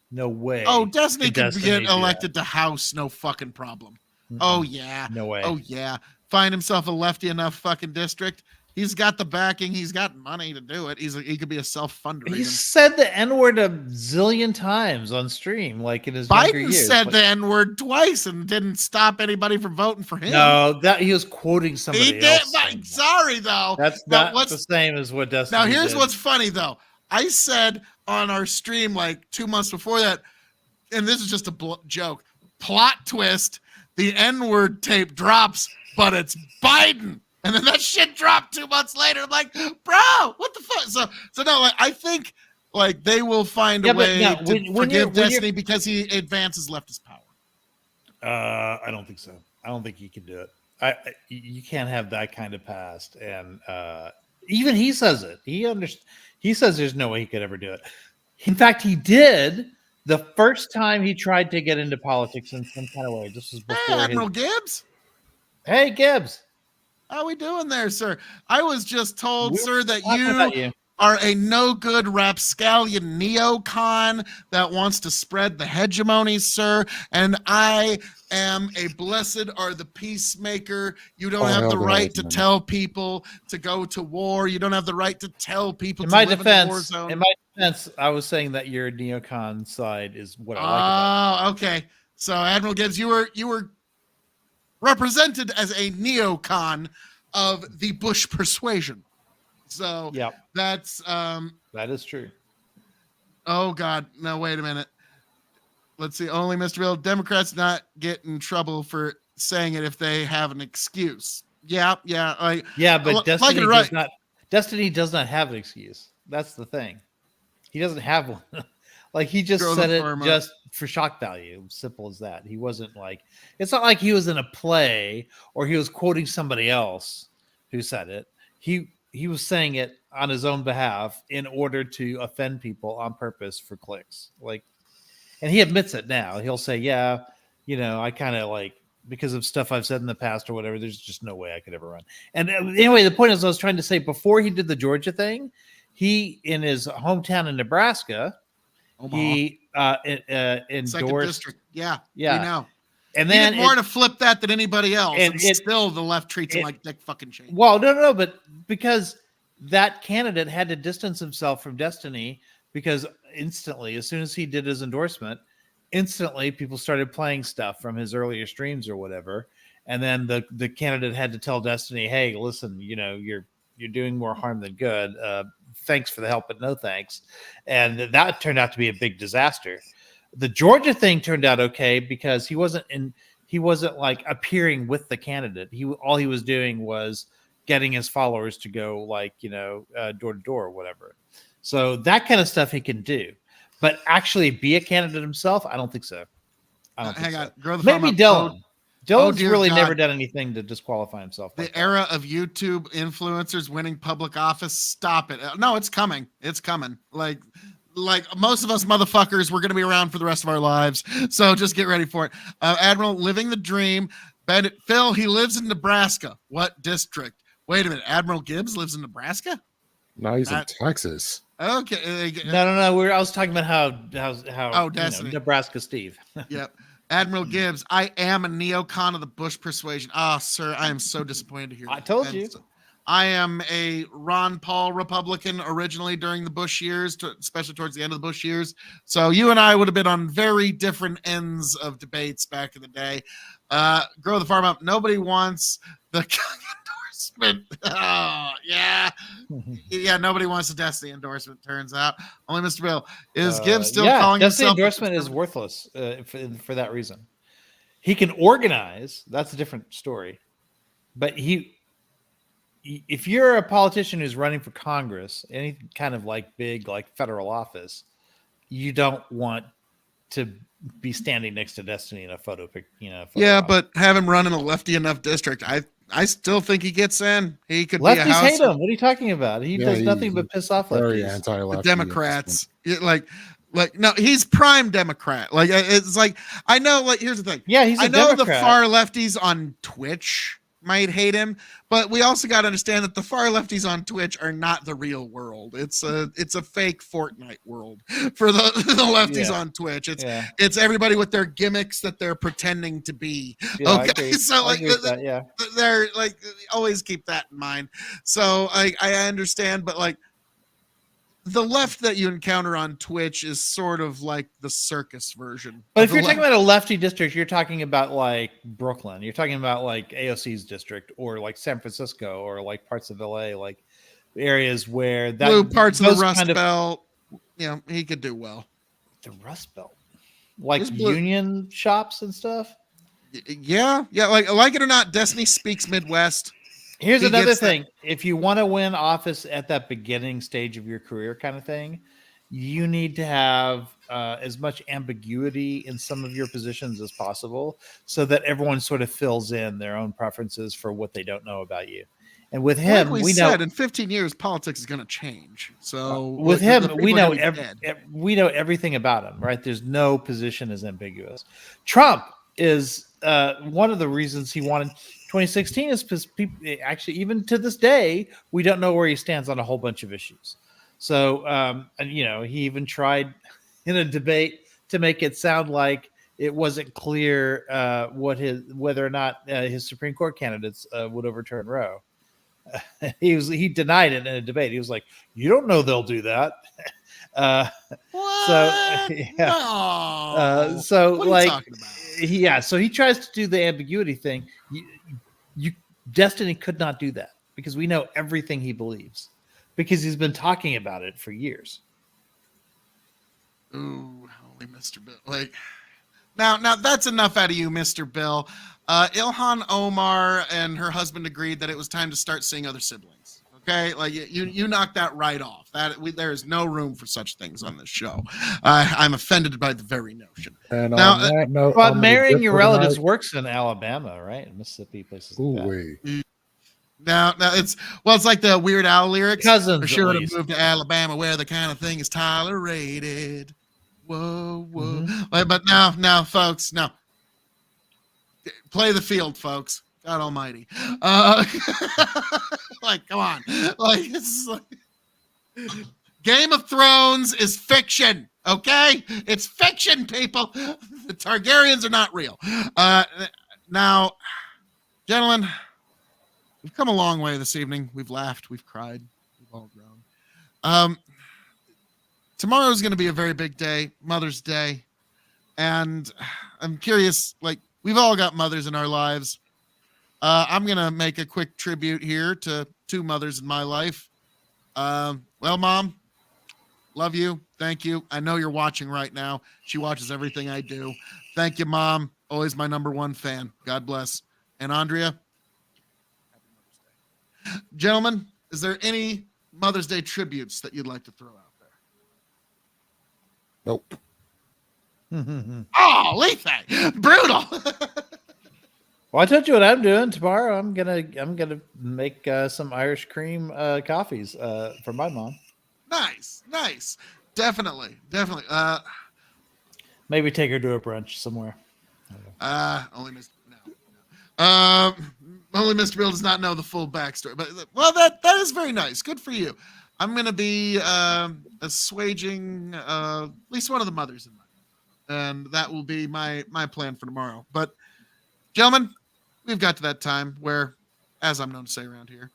E: No way.
A: Oh, Destiny can
E: Destiny
A: get
E: do
A: elected to House, no fucking problem.
E: that.
A: Oh yeah.
E: No way.
A: Oh yeah. Find himself a lefty enough fucking district. He's got the backing. He's got money to do it. He could be a self-funder.
E: He
A: even.
E: said the N-word a zillion times on stream, like in his younger
A: Biden
E: years.
A: said the N-word twice and didn't stop anybody from voting for him.
E: No, that he was quoting somebody
A: he did.
E: else.
A: Sorry though.
E: That's not the same as what Destiny
A: Now here's
E: did.
A: what's funny though. I said on our stream like 2 months before that, and this is just a joke. Plot twist: the N-word tape drops, but it's Biden. And then that shit dropped 2 months later. I'm like, bro, what the fuck? So no, like, I think like they will find a way to forgive Destiny because he advances leftist power.
E: I don't think so. I don't think he can do it. You can't have that kind of past. And even he says it. He says there's no way he could ever do it. In fact, he did the first time he tried to get into politics in some kind of way. This was before
A: Admiral Gibbs.
E: Hey, Gibbs.
A: How we doing there, sir? I was just told, sir, that
E: you
A: are a no-good rapscallion neocon that wants to spread the hegemony, sir. And I am a blessed are the peacemaker. You don't have the right to tell people to go to war. You don't have the right to tell people
E: in
A: to
E: my
A: live
E: defense,
A: in the war zone.
E: In my defense, I was saying that your neocon side is what I like about it.
A: Okay. So, Admiral Gibbs, you were represented as a neocon of the Bush persuasion. So that's
E: that is true.
A: Oh God, no, wait a minute. Let's see. Only Mr. Bill, Democrats not get in trouble for saying it if they have an excuse. Yeah,
E: but Destiny does not have an excuse. That's the thing. He doesn't have one. Like he just said it just for shock value. Simple as that. He wasn't like, it's not like he was in a play or he was quoting somebody else who said it. He was saying it on his own behalf in order to offend people on purpose for clicks. Like, and he admits it now. He'll say, yeah, I kind of like, because of stuff I've said in the past or whatever, there's just no way I could ever run. And anyway, the point is I was trying to say before he did the Georgia thing, he, in his hometown in Nebraska, he endorsed.
A: Second district. Yeah. We know.
E: And
A: He
E: then
A: did more to flip that than anybody else,
E: and
A: and
E: it-
A: still the left treats him
E: it-
A: like Dick fucking Cheney.
E: well, no, but because that candidate had to distance himself from Destiny, because instantly, as soon as he did his endorsement, instantly people started playing stuff from his earlier streams or whatever, and then the candidate had to tell Destiny, "Hey, listen, you're doing more harm than good. Thanks for the help, but no thanks." And that turned out to be a big disaster. The Georgia thing turned out okay because he wasn't like appearing with the candidate. All he was doing was getting his followers to go like door to door or whatever. So that kind of stuff he can do, but actually be a candidate himself, I don't think so. I don't think
A: Hang
E: so.
A: on, grow the
E: Maybe
A: farm up.
E: Dylan. Dylan's
A: dear
E: really
A: God.
E: never done anything to disqualify himself.
A: The
E: like that.
A: era of YouTube influencers winning public office. Stop it. No, it's coming. It's coming. Like most of us motherfuckers, we're going to be around for the rest of our lives. So just get ready for it. Admiral living the dream. Phil, he lives in Nebraska. What district? Wait a minute. Admiral Gibbs lives in Nebraska?
C: No, he's in Texas.
A: Okay.
E: No. I was talking about how
A: Destiny.
E: Nebraska Steve.
A: Yep. Admiral Gibbs, I am a neocon of the Bush persuasion. Ah, sir, I am so disappointed to hear that.
E: I told you.
A: I am a Ron Paul Republican originally during the Bush years, especially towards the end of the Bush years. So you and I would have been on very different ends of debates back in the day. Grow the farm up. Nobody wants the endorsement. Oh, yeah. Yeah, nobody wants a Destiny endorsement, turns out. Only Mr. Bill. Is Gibbs still calling
E: Destiny
A: himself?
E: endorsement is worthless for that reason. He can organize. That's a different story. But if you're a politician who's running for Congress, any kind of like big like federal office, you don't want to be standing next to Destiny in a photo pic.
A: Yeah, but have him run in a lefty enough district. I still think he gets in. He could
E: lefties
A: be a house.
E: hate him. What are you talking about? He does nothing but piss off
C: Very
E: lefties.
C: anti-lefty.
A: The Democrats. Like no, he's prime Democrat. Like it's like I know. Like here's the thing.
E: Yeah, he's a
A: I know
E: Democrat.
A: the far lefties on Twitch might hate him, but we also got to understand that the far lefties on Twitch are not the real world. It's a fake Fortnite world for the lefties on Twitch. It's everybody with their gimmicks that they're pretending to be.
E: Yeah,
A: okay, so like
E: yeah,
A: they're like always keep that in mind. So I understand, but like the left that you encounter on Twitch is sort of like the circus version.
E: But if you're talking about a lefty district, you're talking about like Brooklyn. You're talking about like AOC's district or like San Francisco or like parts of LA, like areas where that
A: blue parts of the Rust
E: kind
A: Belt. He could do well.
E: The Rust Belt, like
A: Just blue.
E: union shops and stuff.
A: Yeah. Like it or not, Destiny speaks Midwest.
E: Here's
A: He
E: another
A: gets that.
E: thing. If you want to win office at that beginning stage of your career kind of thing, you need to have as much ambiguity in some of your positions as possible so that everyone sort of fills in their own preferences for what they don't know about you. And with him,
A: Like we said, in 15 years, politics is going to change. So
E: with
A: the
E: him,
A: people
E: we
A: are
E: know
A: gonna be dead.
E: we know everything about him, right? There's no position is ambiguous. Trump is one of the reasons he wanted 2016 is because people actually, even to this day, we don't know where he stands on a whole bunch of issues. So, and he even tried in a debate to make it sound like it wasn't clear whether or not his Supreme Court candidates would overturn Roe. He denied it in a debate. He was like, "You don't know they'll do that."
A: What?
E: So, yeah.
A: No.
E: So
A: What are you
E: like,
A: talking about?
E: so he tries to do the ambiguity thing. Destiny could not do that because we know everything he believes because he's been talking about it for years.
A: Ooh, holy Mr. Bill. Like now that's enough out of you, Mr. Bill. Ilhan Omar and her husband agreed that it was time to start seeing other siblings. Okay, like you knocked that right off. There is no room for such things on this show. I'm offended by the very notion.
C: And
A: Now,
C: on that note,
E: But
C: I'm gonna
E: marrying
C: dip
E: your
C: for
E: relatives
C: tonight.
E: works in Alabama, right? In Mississippi, places like that.
C: Ooh-wee.
A: Now it's like the Weird Al lyrics.
E: Cousins,
A: For
E: at
A: sure to
E: least.
A: move to Alabama where the kind of thing is tolerated. Whoa.
E: Mhm.
A: But now, folks, no. Play the field, folks. God Almighty. Like, come on. Like, it's like Game of Thrones is fiction. Okay, it's fiction, people. The Targaryens are not real. Now, gentlemen, we've come a long way this evening. We've laughed, we've cried, we've all grown. Tomorrow is going to be a very big day, Mother's Day, and I'm curious. Like, we've all got mothers in our lives. I'm going to make a quick tribute here to two mothers in my life. Well, Mom, love you. Thank you. I know you're watching right now. She watches everything I do. Thank you, Mom. Always my number one fan. God bless. And Andrea, happy Mother's Day. Gentlemen, is there any Mother's Day tributes that you'd like to throw out there?
C: Nope.
A: Oh, Lethe, brutal.
E: Well, I told you what I'm doing tomorrow. I'm gonna make some Irish cream coffees for my mom.
A: Nice. Definitely.
E: Maybe take her to a brunch somewhere.
A: Only Mr. Bill does not know the full backstory, but well, that is very nice. Good for you. I'm gonna be assuaging at least one of the mothers in mine, and that will be my plan for tomorrow. But gentlemen, we've got to that time where, as I'm known to say around here,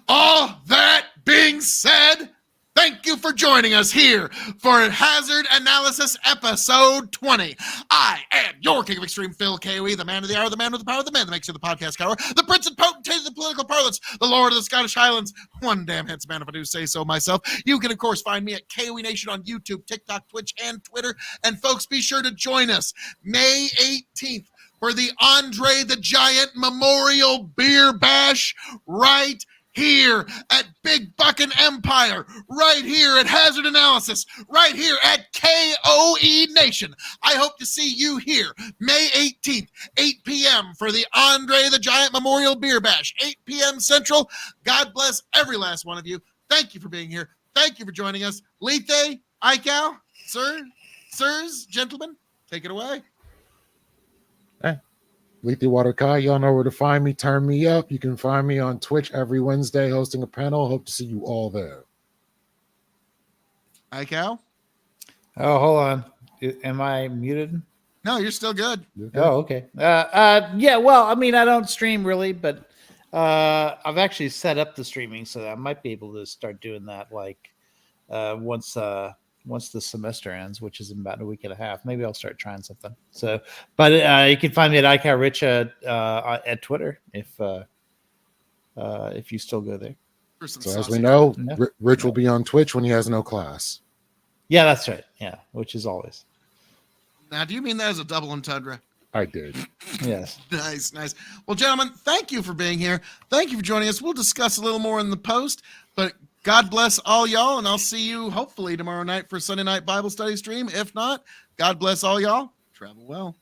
A: all that being said, thank you for joining us here for Hazard Analysis Episode 20. I am your King of Extreme, Phil KOE, the man of the hour, the man with the power, the man that makes you the podcast cower, the prince and potentate of the political parlance, the lord of the Scottish Highlands, one damn handsome man if I do say so myself. You can, of course, find me at KOE Nation on YouTube, TikTok, Twitch, and Twitter. And folks, be sure to join us May 18th for the Andre the Giant Memorial Beer Bash right here at Big Buckin' Empire, right here at Hazard Analysis, right here at KOE Nation. I hope to see you here May 18th, 8 p.m. for the Andre the Giant Memorial Beer Bash, 8 p.m. Central. God bless every last one of you. Thank you for being here. Thank you for joining us. Lethe, Aikau, sirs, gentlemen, take it away.
C: Lethe Water Kai, y'all know where to find me. Turn me up. You can find me on Twitch every Wednesday hosting a panel. Hope to see you all there.
A: Aikau?
E: Oh, hold on. Am I muted?
A: No, you're still good.
E: Oh, okay. Yeah, well, I mean, I don't stream really, but I've actually set up the streaming so that I might be able to start doing that like once the semester ends, which is in about a week and a half. Maybe I'll start trying something. So, but you can find me at ICowRich at Twitter if you still go there.
C: So as we know, Rich will be on Twitch when he has no class.
E: Yeah, that's right. Yeah, which is always.
A: Now, do you mean that as a double entendre?
C: I did.
E: Yes.
A: Nice. Well, gentlemen, thank you for being here. Thank you for joining us. We'll discuss a little more in the post, but God bless all y'all, and I'll see you hopefully tomorrow night for Sunday night Bible study stream. If not, God bless all y'all. Travel well.